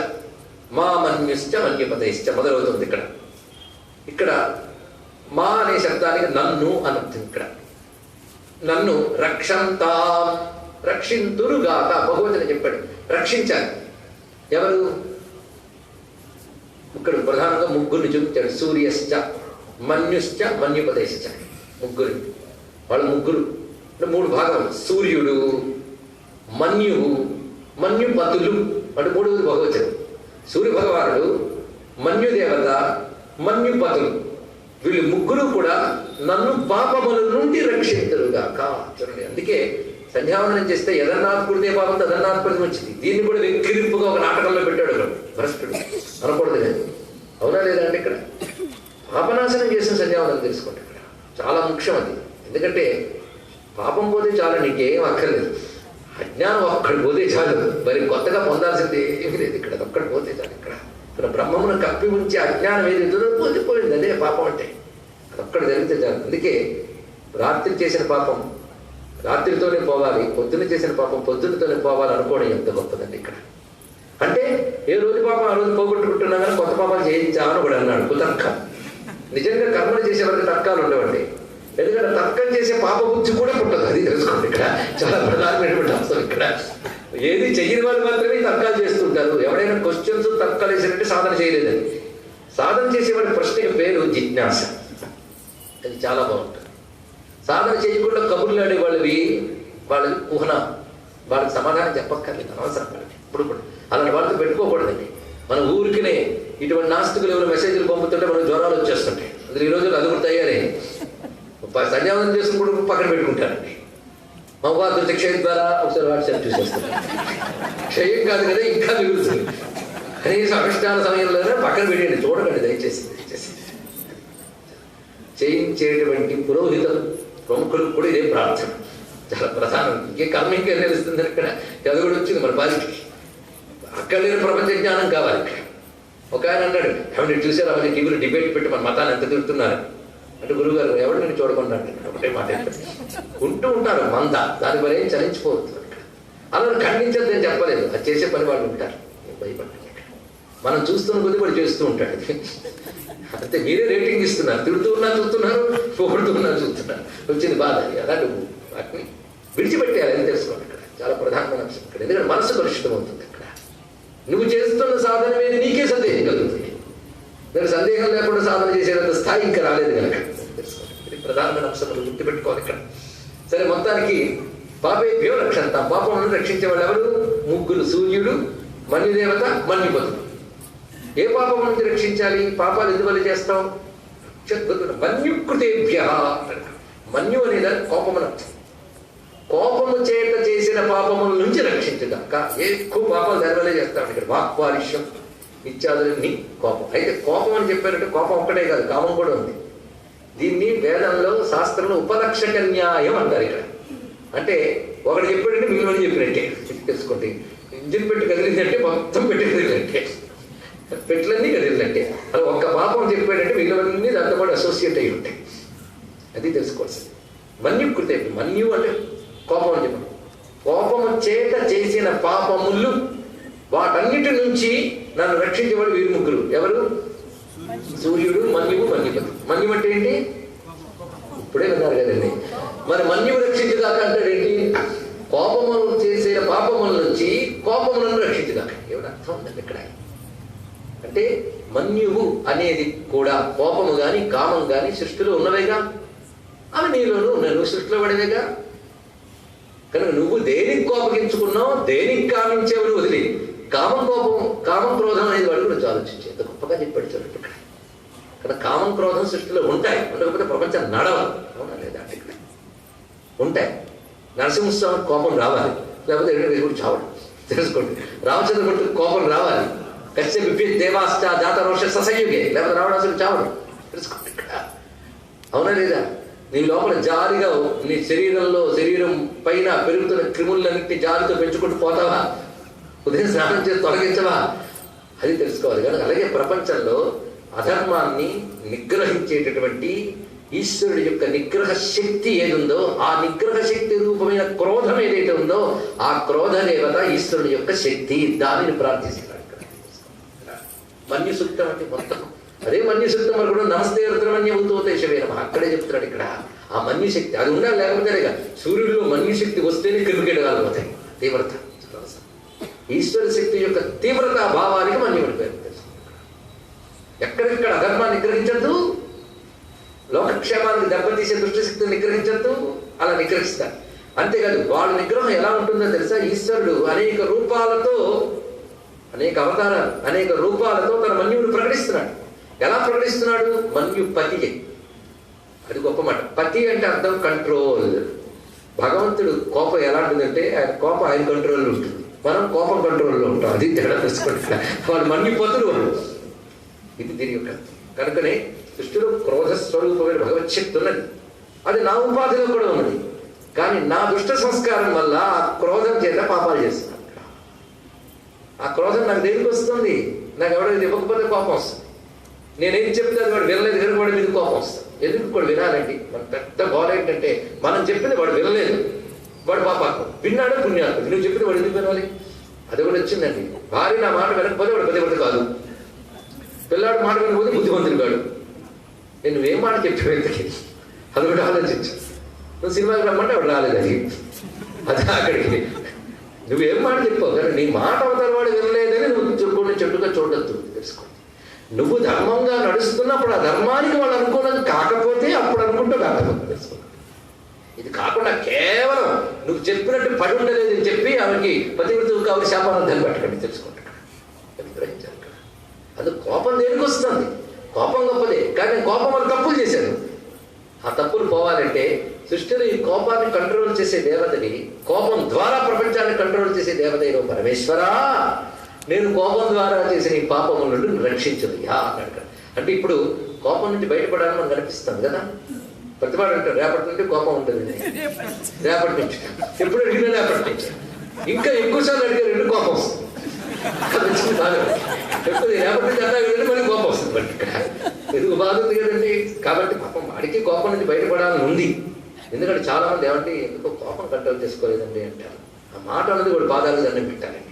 Speaker 2: మా మన్యుశ్చ మన్యపతైశ్చ మొదలవుతుంది ఇక్కడ. ఇక్కడ మా అనే శబ్దానికి నన్ను అని అర్థం. ఇక్కడ నన్ను రక్షంతా, రక్షింతురుగాక, బహువచనం చెప్పాడు. రక్షించాలి. ఎవరు? ఇక్కడ ప్రధానంగా ముగ్గురిని చూపించాడు. సూర్యశ్చ మన్యుశ్చ మన్యుపదేశ్చ, ముగ్గురు. వాళ్ళు ముగ్గురు అంటే మూడు భాగం. సూర్యుడు, మన్యువు, మన్యుపతులు అంటే మూడుగురు బహువచనం. సూర్య భగవానుడు, మన్యుదేవత, మన్యుపతులు, వీళ్ళు ముగ్గురు కూడా నన్ను పాపముల నుండి రక్షించరుగాక. చూడండి, అందుకే సంధ్యావందనం చేస్తే యదన్నాథ్ కుడితే పాపం తదన్నాథ్ ఫలితం వచ్చింది. దీన్ని కూడా వెక్కిరింపుగా ఒక నాటకంలో పెట్టాడు అక్కడ భ్రష్టుడు. అనకూడదు లేదు, అవునా లేదా? అంటే ఇక్కడ పాపనాశనం చేసిన సంధ్యావందనం తెలుసుకోండి. ఇక్కడ చాలా ముఖ్యం అది. ఎందుకంటే పాపం పోతే చాలు, నీకేం అక్కర్లేదు. అజ్ఞానం ఒక్కడి పోతే చాలు, మరి కొత్తగా పొందాల్సింది ఏమీ లేదు. ఇక్కడ ఒక్కడి పోతే చాలు. ఇక్కడ బ్రహ్మమును కప్పి ఉంచి అజ్ఞానం ఏది పోతే పోయింది, అదే పాపం అంటే. అదొక్కడి జరిగితే చాలు. అందుకే రాత్రి చేసిన పాపం రాత్రితోనే పోవాలి, పొద్దున్న చేసిన పాపం పొద్దున్నతోనే పోవాలి అనుకోవడం ఎంత గొప్పదండి ఇక్కడ. అంటే ఏ రోజు పాపం ఆ రోజు పోగొట్టుకుంటున్నా కానీ కొత్త పాపాలు చేయించామని కూడా అన్నాడు కుతర్క. నిజంగా కర్మలు చేసే వరకు తర్కాలు ఉండవండి. ఎందుకంటే తర్కం చేసే పాప బుద్ధి కూడా పుట్టదు. అది తెలుసుకోండి. ఇక్కడ చాలా ప్రధానమైనటువంటి అంశం. ఇక్కడ ఏది చెయ్యని వాళ్ళు మాత్రమే తర్కాలు చేస్తుంటారు. ఎవడైనా క్వశ్చన్స్ తర్కాలు వేసినట్టే సాధన చేయలేదని. సాధన చేసేవాడి ప్రశ్నకి పేరు జిజ్ఞాస. అది చాలా బాగుంటుంది. సాధన చేయకుండా కబుర్లు ఆడే వాళ్ళవి ఊహన, వాళ్ళకి సమాధానం చెప్పక్కర్లేదు, అనవసరం వాళ్ళకి. ఇప్పుడు అలాంటి వాళ్ళతో పెట్టుకోకూడదండి. మన ఊరికినే ఇటువంటి నాస్తికులు ఎవరు మెసేజ్లు పంపుతుంటే మనకు జ్వరాలు వచ్చేస్తుంటాయి. అందులో ఈ రోజులు అది కూడా తయారే. సంధ్యావందనం చేసుకుని కూడా పక్కన పెట్టుకుంటారండి. మా వారు క్షయం ద్వారా ఒకసారి వాట్సాప్ చూసేస్తారు. క్షయం కాదు కదా, ఇంకా మిగులుతుంది. కనీసం అనుష్ఠాన సమయంలోనే పక్కన పెట్టండి, చూడకండి దయచేసి. చేయించేటువంటి పురోహిత ప్రముఖులకు కూడా ఇదే ప్రార్థన చాలా ప్రధానం. ఇంకే కర్మ ఇంకేం తెలుస్తుంది ఇక్కడ. అది కూడా వచ్చింది మన బాధ్యతకి. అక్కడ లేని ప్రపంచ జ్ఞానం కావాలి. ఒక ఆయన అన్నాడు, ఏమంటే చూసారు అవన్నీ టీవీలో డిబేట్ పెట్టి మన మతాన్ని ఎంత తిరుగుతున్నారు అంటే, గురువుగారు ఎవరు నేను చూడకుండా ఒకటే మాట ఉంటూ ఉంటారు మంద, దాని వల్ల ఏం చలించిపోతుంది. అలా ఖండించద్దని చెప్పలేదు, అది చేసే పని వాళ్ళు ఉంటారు. భయపడ్డారు. మనం చూస్తున్న కొద్ది వాడు చేస్తూ ఉంటాడు. అంతే, మీరే రేటింగ్ ఇస్తున్నారు. తిడుతూ ఉన్నా చూస్తున్నారు, పొగుడుతూ ఉన్నా చూస్తున్నారు. వచ్చింది బాధ. అలాంటి వాటిని విడిచిపెట్టేయాలి అని తెలుసుకోండి. ఇక్కడ చాలా ప్రధానమైన అంశం ఇక్కడ. ఎందుకంటే మనసు కలుషితం అవుతుంది. ఇక్కడ నువ్వు చేస్తున్న సాధన మీద నీకే సందేహం కలుగుతుంది. మీరు సందేహం లేకుండా సాధన చేసేంత స్థాయి ఇంకా రాలేదు కనుక తెలుసుకోండి. ఇది ప్రధానమైన అంశం, గుర్తుపెట్టుకోవాలి ఇక్కడ. సరే, మొత్తానికి పాపేభ్యో రక్షంతాం, పాపములను రక్షించే వాళ్ళు ఎవరు? ముగ్గురు. సూర్యుడు, మన్యుదేవత, మన్యుపతుడు. ఏ పాపం నుంచి రక్షించాలి? పాపాలు ఎందువల్ల చేస్తాం? మన్యుకృతేభ్య. మన్యు అనేది కోపమున, కోపము చేత చేసిన పాపముల నుంచి రక్షించుగాక. ఎక్కువ పాపాలు దానివల్లే చేస్తాం. ఇక్కడ వాక్పారిష్యం ఇత్యాదులన్నీ కోపం. అయితే కోపం అని చెప్పారంటే కోపం ఒక్కటే కాదు, కామం కూడా ఉంది. దీన్ని వేదంలో శాస్త్రంలో ఉపలక్షక న్యాయం అంటారు. ఇక్కడ అంటే ఒకటి చెప్పాడంటే మిగిలిన చెప్పినట్టే తెలుసుకోండి. ఇంజిన్ పెట్టి కదిలిందంటే మొత్తం పెట్టి కదిలినట్టే, పెట్లన్నీ కదిలినట్టే. అది ఒక్క పాపం చెప్పాడంటే మిగిలినవన్నీ దాంతో పాటు అసోసియేట్ అయ్యి ఉంటాయి. అది తెలుసుకోవాల్సింది. మన్యు కృతే, మన్యు అంటే కోపం అని చెప్పాడు. కోపము చేత చేసిన పాపములు వాటన్నిటి నుంచి నన్ను రక్షించేవాడు వీరు ముగ్గురు. ఎవరు? సూర్యుడు, మన్యువు, మన్యుపతి. మన్యువు అంటే ఏంటి? ఇప్పుడే విన్నారు కదండి. మరి మన్యువు రక్షించుగాక అంటాడేంటి? కోపము చేసే పాపముల నుంచి కోపములను రక్షించుగాక. ఏమైనా అర్థం ఉందండి ఇక్కడ? అంటే మన్యువు అనేది కూడా కోపము కానీ కామం కానీ సృష్టిలో ఉన్నవేగా. అవి నీలోనూ ఉన్నాయి, నువ్వు సృష్టిలో పడేవేగా. కనుక నువ్వు దేనికి కోపగించుకున్నావు, దేనికి కామించేవని వదిలి కామం క్రోధం అనేది వాడు గురించి ఆలోచించే ఎంత గొప్పగా చెప్పాడు చూడండి ఇక్కడ. కానీ కామం క్రోధం సృష్టిలో ఉంటాయి, ఉండకపోతే ప్రపంచం నడవాలి. అవునా లేదా? ఇక్కడ ఉంటాయి. నరసింహస్వామికి కోపం రావాలి, లేకపోతే కూడా చావడం. తెలుసుకోండి. రామచంద్రమూర్తికి కోపం రావాలి, కశ్యప దేవాశ్చ జాత రోష ససయుగే, లేకపోతే రావణాసుడు చావడం. తెలుసుకోండి ఇక్కడ. అవునా లేదా? నీ లోపల జారిగా నీ శరీరం పైన పెరుగుతున్న క్రిములన్నింటినీ జారితో పెంచుకుంటూ పోతావా? ఉదయం స్నానం చేసి తొలగించవా? అది తెలుసుకోవాలి. కానీ అలాగే ప్రపంచంలో అధర్మాన్ని నిగ్రహించేటటువంటి ఈశ్వరుడి యొక్క నిగ్రహ శక్తి ఏదుందో, ఆ నిగ్రహ శక్తి రూపమైన క్రోధం ఏదైతే ఉందో, ఆ క్రోధ దేవత ఈశ్వరుడి యొక్క శక్తి. దానిని ప్రార్థిస్తున్నాడు. మన్యు సూక్తం అంటే మొత్తం అదే మన్యు సూక్తం. మరి కూడా నమస్తే రుద్రమన్య ఉత్తోతేశవేనమ అక్కడే చెప్తున్నాడు ఇక్కడ. ఆ మన్యు శక్తి అది ఉండాలి, లేకపోతేనేగా సూర్యుడిలో మన్యు శక్తి వస్తేనే క్రిమికేటగాలు అవుతాయి. తీవ్రత, ఈశ్వర శక్తి యొక్క తీవ్రత భావానికి మన్యుడి పేరు. ఎక్కడెక్కడ అధర్మాన్ని నిగ్రహించద్దు, లోకక్షేమానికి దెబ్బతీసే దుష్టశక్తిని నిగ్రహించద్దు, అలా నిగ్రహిస్తారు. అంతేకాదు వాళ్ళ నిగ్రహం ఎలా ఉంటుందో తెలుసా? ఈశ్వరుడు అనేక రూపాలతో, అనేక అవతారాలు, అనేక రూపాలతో తన మన్యువుని ప్రకటిస్తున్నాడు. ఎలా ప్రకటిస్తున్నాడు? మన్యు పతి. అది గొప్ప మాట. పతి అంటే అర్థం కంట్రోల్. భగవంతుడు కోపం ఎలా ఉంటుందంటే ఆయన కోపం ఆయన కంట్రోల్లో ఉంటుంది, మనం కోపం కంట్రోల్లో ఉంటాం. అది తేడా తెలుసుకోండి. వాళ్ళు మన్యుపతులు వాళ్ళు. ఇది దీని యొక్క కనుకనే సృష్టిలో క్రోధ స్వరూపమైన భగవచ్ఛక్తి ఉన్నది. అది నా ఉపాధిలో కూడా ఉన్నది. కానీ నా దుష్ట సంస్కారం వల్ల ఆ క్రోధం చేత పాపాలు చేస్తున్నాను. ఆ క్రోధం నాకు దేనికి వస్తుంది? నాకు ఎవరైనా ఇవ్వకపోతే కోపం వస్తుంది. నేనేం చెప్తే అది వాడు వినలేదు కనుక వాడి మీద కోపం వస్తుంది. ఎందుకు కూడా వినాలండి? మన పెద్ద గోల ఏంటంటే మనం చెప్పింది వాడు వినలేదు, వాడు పాపాత్మ. విన్నాడు పుణ్యాత్మ. నువ్వు చెప్పింది వాడు ఎందుకు వినాలి? అది కూడా వచ్చిందండి. భార్య నా మాట వినకపోతే వాడు పతివ్రత కాదు, పిల్లాడు మాట వినకపోతే బుద్ధిమంతుడు కాడు. నేను నువ్వేం మాట చెప్పావు ఇంతకీ? అది కూడా ఆలోచించు. నువ్వు సినిమాకి రమ్మంటే వాడు రాలేదు. అది అక్కడికి నువ్వేం మాట చెప్పావు కానీ నీ మాట అవతల వాడు వినలేదని నువ్వు చెట్టుగా చూడొద్దు. తెలుసుకోండి. నువ్వు ధర్మంగా నడుస్తున్నప్పుడు ఆ ధర్మానికి వాళ్ళు అనుకూలం కాకపోతే అప్పుడు అనుకుంటూ కాకపోతే తెలుసుకోండి. ఇది కాకుండా కేవలం నువ్వు చెప్పినట్టు పడి ఉండలేదు అని చెప్పి ఆమెకి పతివ్రతకు కావాలి శాపానందాన్ని పెట్టకండి. తెలుసుకోండి. గ్రహించాలి. అది కోపం దేనికి వస్తుంది? కోపం గొప్పదే, కానీ కోపం వల్ల తప్పులు చేశాను. ఆ తప్పులు పోవాలంటే సృష్టిలో ఈ కోపాన్ని కంట్రోల్ చేసే దేవతని, కోపం ద్వారా ప్రపంచాన్ని కంట్రోల్ చేసే దేవత ఏదో పరమేశ్వరా, నేను కోపం ద్వారా చేసిన ఈ పాపం నుండి రక్షించదు అన్నాడు. అంటే ఇప్పుడు కోపం నుంచి బయటపడాలని మనకు అనిపిస్తుంది కదా. ప్రతివాడు అంటారు రేపటి నుండి కోపం ఉంటుంది, రేపటి నుంచి ఎప్పుడు అడిగినా రేపటి నుంచి, ఇంకా ఎక్కువసార్లు అడిగారు రెండు కోపం వస్తుంది. ఎప్పుడు రేపటి నుంచి అన్నా మళ్ళీ కోపం వస్తుంది. బట్ ఎందుకు బాధ ఉంది కదండి. కాబట్టి పాపం వాడికి కోపం నుంచి బయటపడాలని ఉంది. ఎందుకంటే చాలా మంది ఏమంటే ఎందుకో కోపం కంట్రోల్ చేసుకోలేదండి అంటారు. ఆ మాట అన్నది వాడు పాదాలు దండం పెట్టాలండి.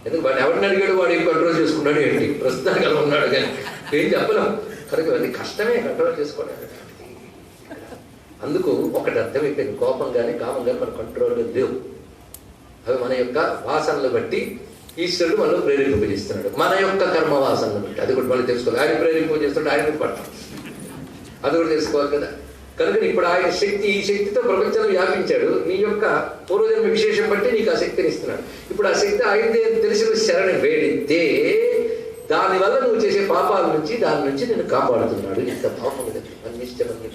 Speaker 2: ఎందుకు వాడిని ఎవరిని అడిగాడు వాడు ఏం కంట్రోల్ చేసుకున్నాడు ఏంటి? ప్రస్తుతానికి అలా ఉన్నాడు కానీ ఏం చెప్పలేం. కనుక అది కష్టమే కంట్రోల్ చేసుకోవడానికి. అందుకు ఒకటి అర్థమైపోయింది, కోపం కానీ కామం కానీ మన కంట్రోల్లో లేవు. అవి మన యొక్క వాసనలు బట్టి ఈశ్వరుడు మనలో ప్రేరేపింపజేస్తున్నాడు, మన యొక్క కర్మ వాసనలు బట్టి. అది కూడా మళ్ళీ తెలుసుకోవాలి. ఆయన ప్రేరేపింపజేస్తున్నాడు, ఆయన మీద పడతాం, అది కూడా తెలుసుకోవాలి కదా. కనుక ఇప్పుడు ఆయన శక్తి, ఈ శక్తితో ప్రపంచంలో వ్యాపించాడు. నీ యొక్క పూర్వజన్మ విశేషం బట్టి నీకు ఆ శక్తిని ఇస్తున్నాడు. ఇప్పుడు ఆ శక్తి ఆయనదే తెలిసిన శరణ వేడితే దానివల్ల నువ్వు చేసే పాపాల నుంచి, దాని నుంచి నేను కాపాడుతున్నాడు. ఇంత భావం అన్నిష్టమని.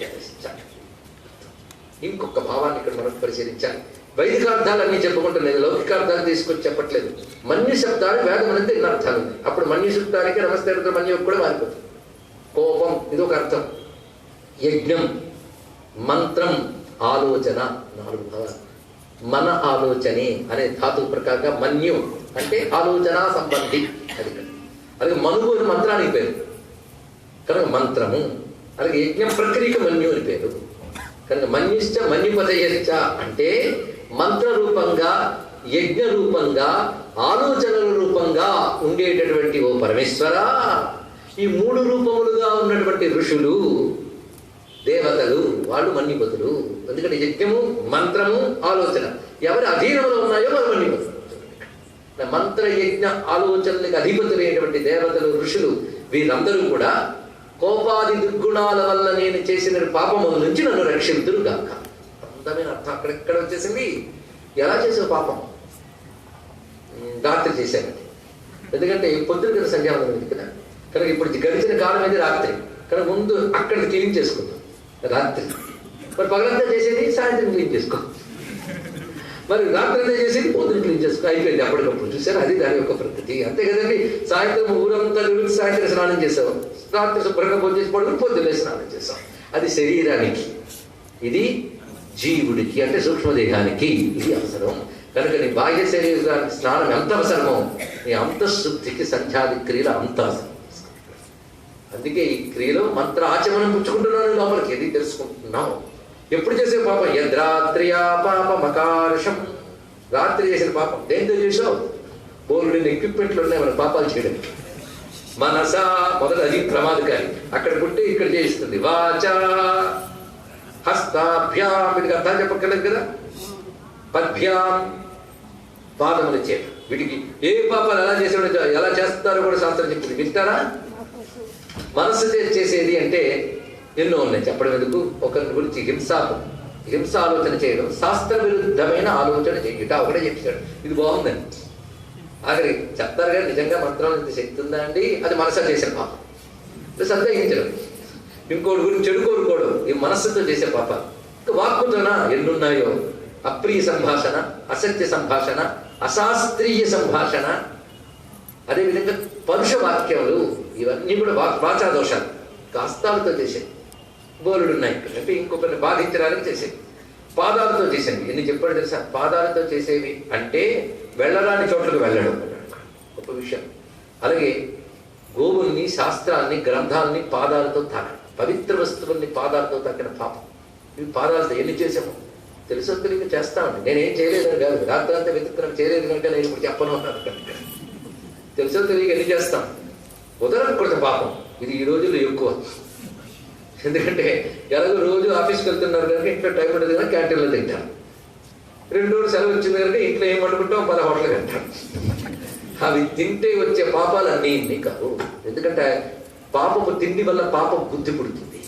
Speaker 2: ఇంకొక భావాన్ని ఇక్కడ మనం పరిశీలించాలి. వైదికార్థాలన్నీ చెప్పుకుంటాను, నేను లౌకికార్థాలు తీసుకొచ్చి చెప్పట్లేదు. మన్యు శబ్దాలు వేదం అనేది ఎన్ని అర్థాలు ఉన్నాయి. అప్పుడు మన్యు శబ్దానికి నమస్తే మన్యు కూడా మారిపోతుంది. కోపం ఇది ఒక అర్థం. యజ్ఞం, మంత్రం, ఆలోచన, 4 భావాలు. మన ఆలోచనే అనే ధాతువు ప్రకారంగా మన్యు అంటే ఆలోచన సంబంధి. అలాగే మనువు అని మంత్రానికి పేరు కనుక మంత్రము. అలాగే యజ్ఞ ప్రక్రియకు మన్యు అని పేరు కనుక మన్యుశ్చ మన్యుపదయశ్చ అంటే మంత్ర రూపంగా, యజ్ఞ రూపంగా, ఆలోచనల రూపంగా ఉండేటటువంటి ఓ పరమేశ్వర, ఈ 3 రూపములుగా ఉన్నటువంటి ఋషులు, దేవతలు, వాళ్ళు మన్యుపతులు. ఎందుకంటే యజ్ఞము, మంత్రము, ఆలోచన ఎవరి అధీనంలో ఉన్నాయో వాళ్ళు మన్యుపతులు. మంత్ర, యజ్ఞ, ఆలోచనలకు అధిపతులైనటువంటి దేవతలు, ఋషులు వీరందరూ కూడా కోపాది దుర్గుణాల వల్ల నేను చేసిన పాపముల నుంచి నన్ను రక్షింతురు గాక. అందమైన అర్థం అక్కడెక్కడ వచ్చేసింది. ఎలా చేసావు పాపం? రాత్రి చేశానండి. ఎందుకంటే పొద్దున కదా సంధ్యావందనం కదా, కనుక ఇప్పుడు గడిచిన కాలం అనేది రాత్రి కనుక ముందు అక్కడ క్లీన్ చేసుకుందాం రాత్రి. మరి పగలంతా చేసేది సాయంత్రం క్లీన్ చేసుకో, మరి రాత్రి అంతా చేసేది పొద్దున క్లీన్ చేసుకో, అయిపోయింది అప్పటికప్పుడు. చూసారు, అది దాని యొక్క ప్రకృతి. అంతే కదండి. సాయంత్రం ఊరంతా సాయంత్రం స్నానం చేసావు, రాత్రి శుభ్రంగా భోజనం చేసి పడుకుని పొద్దున్నే స్నానం చేసాం. అది శరీరానికి, ఇది జీవుడికి అంటే సూక్ష్మదేహానికి ఇది అవసరం. కనుక నీ బాహ్య శరీరానికి స్నానం ఎంత అవసరమో నీ అంతఃశుద్ధికి సంధ్యాది క్రియలు అంత అవసరం. అందుకే ఈ క్రియలో మంత్ర ఆచమనం పుచ్చుకుంటున్నాను లోపలికి. ఇది తెలుసుకుంటున్నావు. ఎప్పుడు చేసే పాపం? యద్రాత్రియా పాపమకార్షం. రాత్రి చేసిన పాపం దేంతో చేసావు? బోర్డు ఎక్విప్మెంట్లు ఉన్నాయి మన పాపాలు చేయడానికి. మనసా మొదట అది ప్రమాదకారి, అక్కడ పుట్టి ఇక్కడ చేయిస్తుంది. వాచా, హస్తాభ్యాం, వీటికి అర్థాలు చెప్పక్కర్లేదు కదా. పద్భ్యాం, పాదముల చేత. వీటికి ఏ పాపాలు ఎలా చేసాడో ఎలా చేస్తారో కూడా శాస్త్రం చెప్పింది. వింటారా? మనస్సు చేసేది అంటే ఎన్నో ఉన్నాయి, చెప్పడం ఎందుకు. ఒకరి గురించి హింస ఆలోచన చేయడం, శాస్త్ర విరుద్ధమైన ఆలోచన చేయుట ఒకటే చెప్పాడు. ఇది బాగుందండి. ఆఖరి చెప్తారు కానీ నిజంగా మంత్రం ఇంత శక్తి ఉందా అండి? అది మనసా చేసిన పాపం, సందేహించడం. ఇంకోటి గురించి చెడు కోరుకోవడం, ఈ మనస్సుతో చేసే పాపాలు. ఇంకా వాక్కుతోన ఎన్నున్నాయో, అప్రియ సంభాషణ, అసత్య సంభాషణ, అశాస్త్రీయ సంభాషణ, అదేవిధంగా పరుష వాక్యములు, ఇవన్నీ కూడా వాచా దోషాలు. హస్తాలతో చేసేది బోలుడు ఉన్నాయి, అంటే ఇంకొకరిని బాధించడానికి చేసేది. పాదాలతో చేసేవి ఎన్ని చెప్పాడు తెలుసా? పాదాలతో చేసేవి అంటే వెళ్ళరాని చోట్లకు వెళ్ళడం, గొప్ప విషయం. అలాగే గోవుల్ని, శాస్త్రాన్ని, గ్రంథాలని పాదాలతో తాకడం, పవిత్ర వస్తువుల్ని పాదాలతో తాకిన పాపం. ఇవి పాదాలతో ఎన్ని చేసాము తెలుసో తెలియక చేస్తామండి. నేనేం చేయలేదని కాదు, రాత్రి అంతా వెతుక్కున్నాను, చేయలేదు కనుక నేను ఇప్పుడు చెప్పను అన్నాను. తెలుసో తెలియక ఎన్ని చేస్తాం. కుదరకూడదు పాపం. ఇది ఈ రోజుల్లో ఎక్కువ. ఎందుకంటే ఎలాగో రోజు ఆఫీస్కి వెళ్తున్నారు కనుక ఇంట్లో టైం ఉండదు కనుక క్యాంటీన్లో తింటారు. 2 రోజులు సెలవు వచ్చింది కనుక ఇంట్లో ఏం వండుకుంటాం, 10 హోటల్కి వెళ్తాం. అవి తింటే వచ్చే పాపాలు అన్నీ కావు. ఎందుకంటే పాపపు తిండి వల్ల పాప బుద్ధి పుడుతుంది,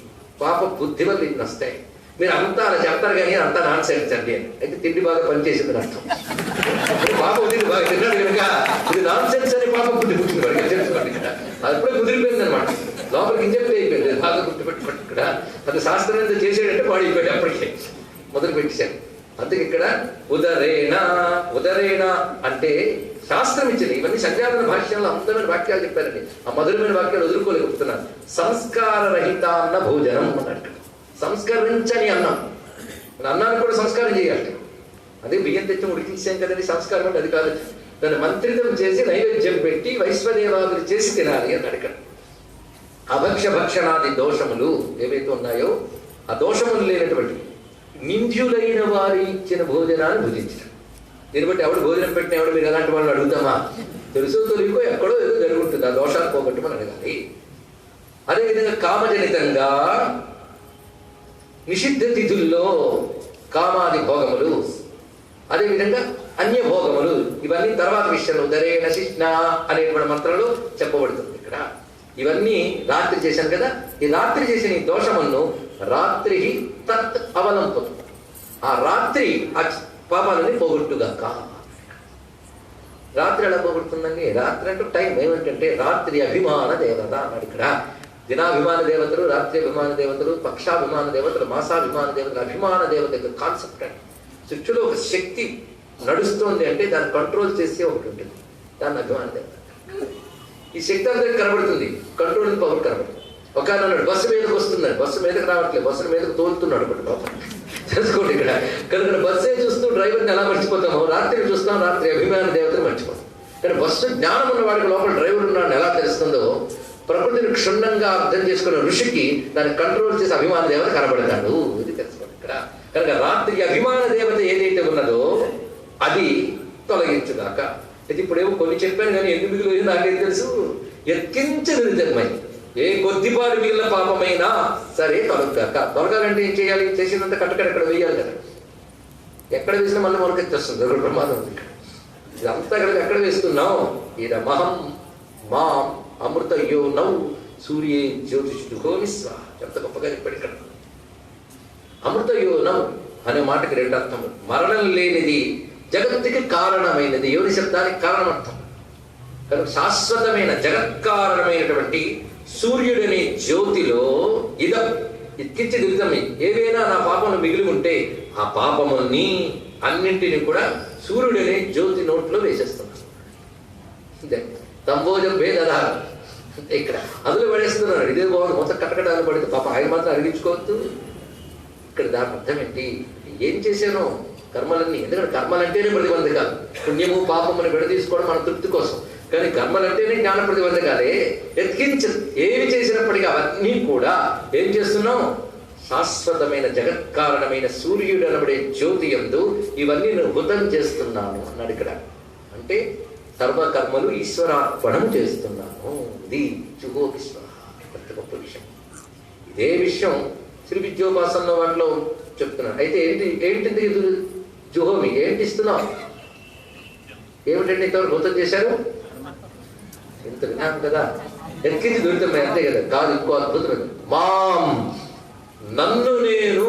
Speaker 2: పాప బుద్ధి వల్ల ఇన్ని వస్తాయి. మీరు అంతా అలా చెప్తారు కానీ అంతా నాన్ సెన్స్ అండి అని. అయితే తిండి బాగా పనిచేసిందని అర్థం. పాప తిండి బాగా తిన్నాడు కనుక ఇది నాన్ సెన్స్ అని పాప బుద్ధి పుట్టింది వాడికి తెలుసుకోండి. ఇక్కడ అది ఎప్పుడే కుదిరిపోయింది అనమాట. లోపలికి ఇంజెక్ట్ అయిపోయింది, బాగా గుర్తుపెట్టుకోండి. ఇక్కడ అది శాస్త్రం ఎంత చేసేటంటే వాడిపోయాడు, అప్పటికే మొదలు పెట్టేశాడు. అందుకే ఇక్కడ ఉదరేణ అంటే శాస్త్రం ఇచ్చింది. ఇవన్నీ సంధ్యావన భాష్యంలో అందమైన వాక్యాలు చెప్పారండి. ఆ మధురమైన వాక్యాలు వదులుకోలేకపోతున్నాను. సంస్కార రహితాన్న భోజనం అన్నాడు. సంస్కరించని అన్నం, అన్నాన్ని కూడా సంస్కారం చేయాలి. అదే బియ్యం తెచ్చి ఉడికించాం కదండి సంస్కారం అంటే. అది కాదు, దాన్ని మంత్రితం చేసి నైవేద్యం పెట్టి వైశ్వదేవాదులు చేసి తినాలి అన్నాడు. ఇక్కడ అభక్ష్య భక్షణాది దోషములు ఏవైతే ఉన్నాయో ఆ దోషములు లేనటువంటి నింద్యులైన వారి ఇచ్చిన భోజనాన్ని భుజించడం. దీన్ని బట్టి ఎవడు భోజనం పెట్టిన ఎవడు మీరు ఎలాంటి వాళ్ళు అడుగుతామా? తెలుసో తొలిగో ఎక్కడో ఏదో జరుగుతుంది, ఆ దోషాలు పోగొట్టమని అడగాలి. అదేవిధంగా కామజనితంగా నిషిద్ధ తిథుల్లో కామాది భోగములు, అదేవిధంగా అన్య భోగములు, ఇవన్నీ తర్వాత విషయంలో ఉదరేణ శిష్ణ అనేటువంటి మంత్రంలో చెప్పబడుతుంది. ఇక్కడ ఇవన్నీ రాత్రి చేశాను కదా, ఈ రాత్రి చేసిన ఈ దోషములను రాత్రి తత్ అవలంపదు, ఆ రాత్రి ఆ పాపాలని పోగొట్టుగాక. రాత్రి ఎలా పోగొడుతుందండి? రాత్రి అంటే టైం ఏమిటంటే రాత్రి అభిమాన దేవత అన్నాడు. ఇక్కడ దినాభిమాన దేవతలు, రాత్రి అభిమాన దేవతలు, పక్షాభిమాన దేవతలు, మాసాభిమాన దేవతలు, అభిమాన దేవత యొక్క కాన్సెప్ట్ అండి. సృష్టిలో ఒక శక్తి నడుస్తోంది అంటే దాన్ని కంట్రోల్ చేసే ఒకటి ఉంటుంది, దాన్ని అభిమాన దేవత. ఈ శక్తి అందరికి కనబడుతుంది, కంట్రోలింగ్ పవర్ కనబడుతుంది. ఒక ఆయన అన్నాడు బస్సు మీదకి వస్తున్నాడు, బస్సు మీదకి రావట్లేదు, బస్సు మీదకి తోలుతున్నాడు ఒకటి పాపం. తెలుసుకోండి ఇక్కడ కనుక బస్సే చూస్తూ డ్రైవర్ని ఎలా మర్చిపోతామో, రాత్రి చూస్తాం, రాత్రి అభిమాన దేవతను మర్చిపోతాం. కానీ బస్సు జ్ఞానం ఉన్న వాడికి లోపల డ్రైవర్ ఉన్నాడని ఎలా తెలుస్తుందో, ప్రకృతిని క్షుణ్ణంగా అర్థం చేసుకున్న ఋషికి దాన్ని కంట్రోల్ చేసే అభిమాన దేవత కనబడతాడు. ఇది తెలుసుకోండి ఇక్కడ. కనుక రాత్రి అభిమాన దేవత ఏదైతే ఉన్నదో అది తొలగించుగాక. అయితే ఇప్పుడేమో కొన్ని చెప్పాను కానీ ఎందుకు మిగిలింది నాకేం తెలుసు. ఎత్కించనిర్ధమై ఏ కొద్దిపాటు మిగిలిన పాపమైనా సరే తొలగాక. తొలగాలంటే ఏం చేయాలి? చేసినంత కట్టకడ ఎక్కడ వేయాలి కదా. ఎక్కడ వేసినా మళ్ళీ మొలకెత్తేస్తుంది, ఒక ప్రమాదం ఉంది. ఇదంతా కలిపి ఎక్కడ వేస్తున్నాం? ఇదమహం మాం అమృతయో నౌ సూర్యే జ్యోతిషుడుగో విశ్వ. ఎంత గొప్పగా చెప్పాడు ఇక్కడ. అమృతయో నౌ అనే మాటకి రెండు అర్థములు. మరణం లేనిది, జగత్తుకి కారణమైనది. యోని శబ్దానికి కారణమర్థం. కనుక శాశ్వతమైన జగత్కారణమైనటువంటి సూర్యుడనే జ్యోతిలో ఇదం ఇక్కించి దిగుతాం. ఏవైనా నా పాపములు మిగిలి ఉంటే ఆ పాపముల్ని అన్నింటినీ కూడా సూర్యుడనే జ్యోతి నోట్లో వేసేస్తున్నాను. తంబోజం భేదధారం ఇక్కడ అందులో పడేస్తున్నాడు. ఇదే బాగుంది, మొత్తం కట్టకటాలు పడితే పాప ఆయన మాత్రం అడిగించుకోవద్దు. ఇక్కడ దాని అర్థం ఏంటి? ఏం చేశానో కర్మలన్నీ. ఎందుకంటే కర్మలంటేనే ప్రతిబంధకాలు. పుణ్యము పాపముని విడదీసుకోవడం మన తృప్తి కోసం. కానీ కర్మలంటేనే జ్ఞాన ప్రతిబంధకాలే. ఎత్కించు ఏమి చేసినప్పటికీ అవన్నీ కూడా ఏం చేస్తున్నాం? శాశ్వతమైన జగత్కారణమైన సూర్యుడు అనబడే జ్యోతి యందు ఇవన్నీ నేను హృతం చేస్తున్నాను అన్నాడు ఇక్కడ. అంటే సర్వకర్మలు ఈశ్వరార్పణం చేస్తున్నాను. ఇది జుహోవిశ్వ. ఎంత గొప్ప విషయం. ఇదే విషయం శ్రీ విద్యోపాసన వాటిలో చెప్తున్నాను. అయితే ఏంటిది జుహోమి? ఏంటి ఇస్తున్నావు? ఏమిటండి ఇంతవరకు హృతం చేశారు? ఇంత విన్నాను కదా. ఎక్కించి దొరుకుతాయి అంతే కదా. కాదు, ఇంకో అద్భుతం. మాం నన్ను నేను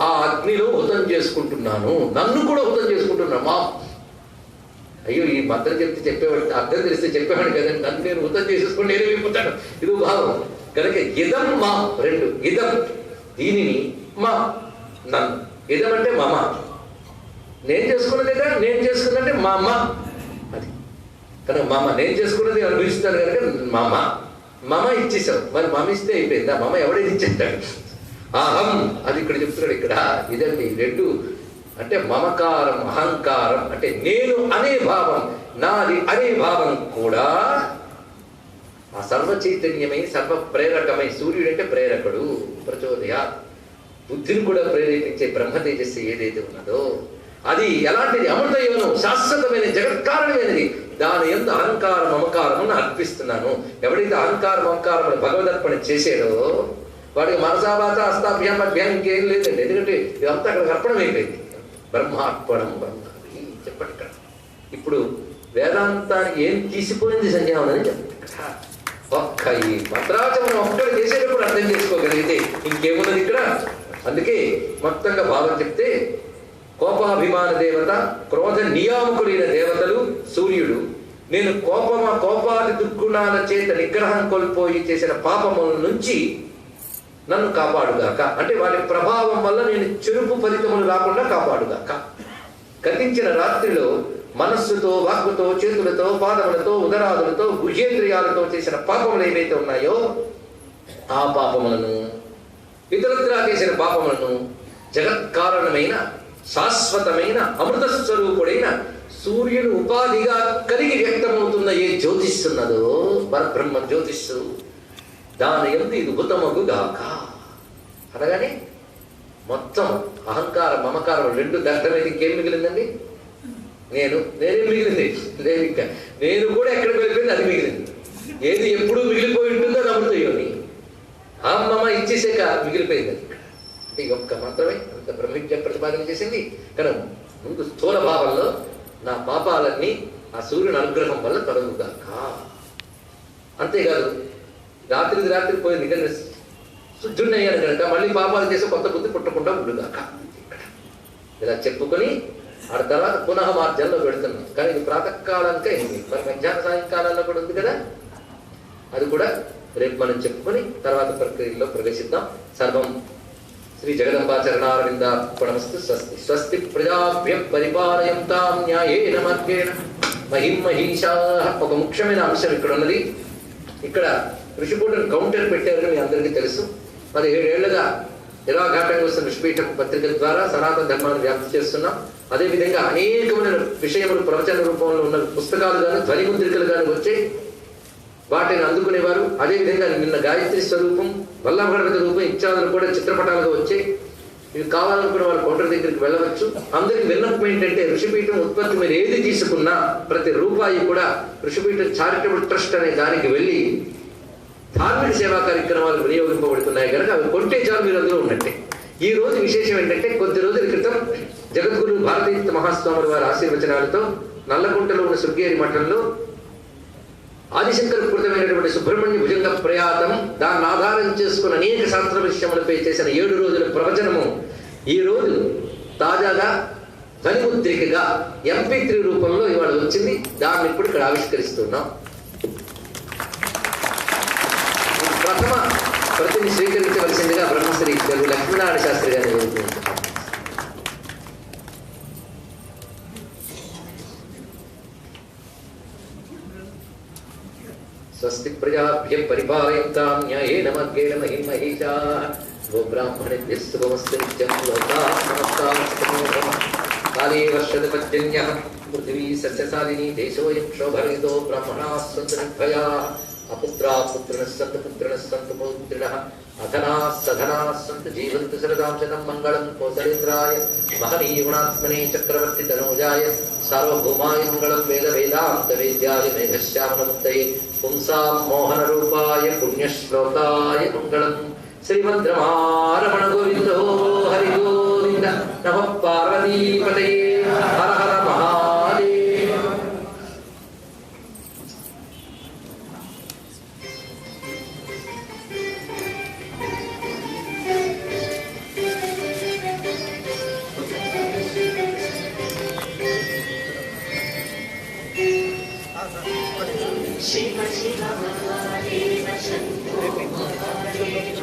Speaker 2: ఆ అగ్నిలో హృతం చేసుకుంటున్నాను. నన్ను కూడా హృతం చేసుకుంటున్నాను. మాం. అయ్యో ఈ మంత్రం చెప్తే చెప్పేవాడు, అర్థం తెలిస్తే చెప్పేవాడు కదండి. నన్ను నేను హృతం చేసేసుకుని నేను వెళ్ళిపోతాను. ఇది భావం. కనుక ఇదం మా రెండు. ఇదం దీనిని మా నన్ను. ఇదం అంటే మమ. నేను చేసుకున్నదే కదా. నేను చేసుకున్నట్టే మా అమ్మ. అది కనుక మమ నేను చేసుకున్నది అనిపిస్తాను కనుక మమ. మమ ఇచ్చేసావు. మరి మమ ఇస్తే అయిపోయిందా? మమ ఎవడేది ఇచ్చేస్తాడు? అహం. అది ఇక్కడ చెప్తున్నాడు. ఇక్కడ ఇదండి రెండు. అంటే మమకారం, అహంకారం అంటే నేను అనే భావం, నాది అనే భావం కూడా ఆ సర్వ చైతన్యమై సర్వ ప్రేరకమై. సూర్యుడు అంటే ప్రేరకుడు, ప్రచోదయ. బుద్ధిని కూడా ప్రేరేపించే బ్రహ్మ తేజస్సు ఏదైతే ఉన్నదో అది ఎలాంటిది? అమృతయోను, శాశ్వతమైన జగత్కారణమైనది. దాని యందు అహంకార మమకారమును అర్పిస్తున్నాను. ఎవడైతే అహంకార మమకారమును భగవదర్పణ చేసాడో వాడికి మనసావాచ హస్తాభ్యాం అభ్యాం ఇంకేం లేదండి. ఎందుకంటే ఇదంతా అక్కడ అర్పణం అయిపోయింది. బ్రహ్మార్పణం బ్రహ్మవి చెప్పండి ఇక్కడ. ఇప్పుడు వేదాంతానికి ఏం తీసిపోయింది సంధ్యావనని చెప్పండి ఇక్కడ. ఒక్క ఈ మంత్రాచమనం ఒక్కడు చేసేటప్పుడు అర్థం చేసుకోగలిగితే ఇంకేమున్నది ఇక్కడ. అందుకే మొత్తంగా భావం చెప్తే కోపాభిమాన దేవత, క్రోధ నియామకులైన దేవతలు, సూర్యుడు. నేను కోపాది దుర్గుణాల చేత నిగ్రహం కోల్పోయి చేసిన పాపముల నుంచి నన్ను కాపాడుగాక. అంటే వాటి ప్రభావం వల్ల నేను చెరుపు ఫలితములు రాకుండా కాపాడుగాక. గతించిన రాత్రిలో మనస్సుతో, వాక్కుతో, చేతులతో, పాదములతో, ఉదరాదులతో, గుహేంద్రియాలతో చేసిన పాపములు ఏవైతే ఉన్నాయో ఆ పాపములను, ఇతరత్రా చేసిన పాపములను జగత్కారణమైన శాశ్వతమైన అమృత స్వరూపుడైన సూర్యుని ఉపాధిగా కలిగి వ్యక్తమవుతున్న ఏ జ్యోతిస్తున్నదో పరబ్రహ్మ జ్యోతిస్సు, దాని యందు ఇది ఉత్తమగుగాక. అనగానే మొత్తం అహంకారం మమకారం రెండు దగ్ధమైతే ఇంకేం మిగిలిందండి? నేనేం మిగిలింది లేదు. ఇంకా నేను కూడా ఎక్కడ వెళ్ళిపోయింది అది మిగిలింది. ఏది ఎప్పుడూ మిగిలిపోయి ఉంటుందో అది అమృతయోని. ఆ మమ ఇచ్చేసాక మిగిలిపోయింది. అంటే ఒక్క మంత్రమే అంత బ్రహ్మవిద్య ప్రతిపాదన చేసింది. కానీ ముందు స్థూల భావంలో నా పాపాలన్నీ ఆ సూర్యుని అనుగ్రహం వల్ల తొలగుగాక. అంతేకాదు రాత్రి పోయింది కానీ శుద్ధున్నయ్యాను కనుక మళ్ళీ పాపాలు చేసి కొత్త బుద్ధి పుట్టకుండా ఉండుగాక. ఇలా చెప్పుకొని ఆ తర్వాత పునః మార్జంలో పెడుతున్నాం. కానీ ఇది ప్రాతకాలానికే అయింది. మరి మధ్యాహ్న సాయంకాలాల్లో కూడా ఉంది కదా. అది కూడా రేపు మనం చెప్పుకొని తర్వాత ప్రక్రియలో ప్రవేశిద్దాం. సర్వం శ్రీ జగదంబాచరణారవిందార్పణమస్తు. స్వస్తి స్వస్తి ప్రజాభ్య పరిపాలయంతాం న్యాయేన మార్గేణ మహిం మహిషాః. ఒక ముఖ్యమైన అంశం ఇక్కడ ఉన్నది. ఇక్కడ ఋషిపీఠం కౌంటర్ పెట్టారని మీ అందరికీ తెలుసు. 17 ఏళ్లుగా నిరాఘాటంగా వస్తున్న ఋషిపీఠం పత్రికల ద్వారా సనాతన ధర్మాన్ని వ్యాప్తి చేస్తున్నాం. అదేవిధంగా అనేకమైన విషయములు ప్రవచన రూపంలో ఉన్న పుస్తకాలు కానీ ధ్వనిముద్రికలు కానీ వచ్చాయి, వాటిని అందుకునేవారు. అదేవిధంగా నిన్న గాయత్రి స్వరూపం, వల్లభగణపతి రూపం ఇత్యాదులు కూడా చిత్రపటాలుగా వచ్చాయి. ఇవి కావాలనుకున్న వారు కౌంటర్ దగ్గరికి వెళ్ళవచ్చు. అందరికి విన్నపం ఏంటంటే ఋషిపీఠం ఉత్పత్తి మీరు ఏది తీసుకున్నా ప్రతి రూపాయి కూడా ఋషిపీఠం చారిటబుల్ ట్రస్ట్ అనే దానికి వెళ్ళి ధార్మిక సేవా కార్యక్రమాలు వినియోగింపబడుతున్నాయి కనుక అవి కొంటే చాలు మీరు అందులో ఉన్నట్టే. ఈ రోజు విశేషం ఏంటంటే కొద్ది రోజుల క్రితం జగద్గురు భారతీయ మహాస్వాముల వారి ఆశీర్వచనాలతో నల్లకుంటలో ఉన్న శృంగేరి మఠంలో ఆదిశంకరకృతమైనటువంటి సుబ్రహ్మణ్య భుజంగ ప్రయాతం, దాన్ని ఆధారం చేసుకున్న అనేక శాస్త్ర విషయములపై చేసిన 7 రోజుల ప్రవచనము ఈ రోజు తాజాగా ధ్వనిముద్రికగా MP3 రూపంలో ఇవాళ వచ్చింది. దాన్ని ఇప్పుడు ఇక్కడ ఆవిష్కరిస్తున్నాం. ప్రథమ ప్రతిని స్వీకరించవలసిందిగా బ్రహ్మశ్రీ తెలుగు లక్ష్మీనారాయణ శాస్త్రి గారిని కోరుతున్నాను. స్వస్తి ప్రజాభ్యం పరిపాలయంతాం న్యాయేన మార్గేణ మహిమహేషాః గోబ్రాహ్మణేభ్యः శుభమస్తు నిత్యం లోకాః సమస్తాః సుఖినో భవంతు. కాలే వర్షతు పర్జన్యః పృథివీ సస్యశాలినీ దేశోऽयं క్షోభరహితో బ్రాహ్మణాः సन्तు నిర్భయాः అపుత్రాः పుత్రిణः సन्तు పుత్రిణः సन्तు పౌత్రిణः అధనాः సధనాः సन्तు జీవంతు శరదాం శతం మంగళం కోసలేంద్రాయ మహనీయ గుణాత్మనే చక్రవర్తి తనూజాయ సార్వభౌమాయ మంగళం వేద వేదాంత వేద్యాయ మేఘశ్యామలముక్తయే పుంసాం మోహన రూపాయ పుణ్యశ్లోకాయ మంగళం. శ్రీమద్రమారమణ గోవిందో హరి గోవింద నమః పార్వతీపతయే హర హర మహాదేవ.
Speaker 4: शिव शिव महादेव शम्भो महादेव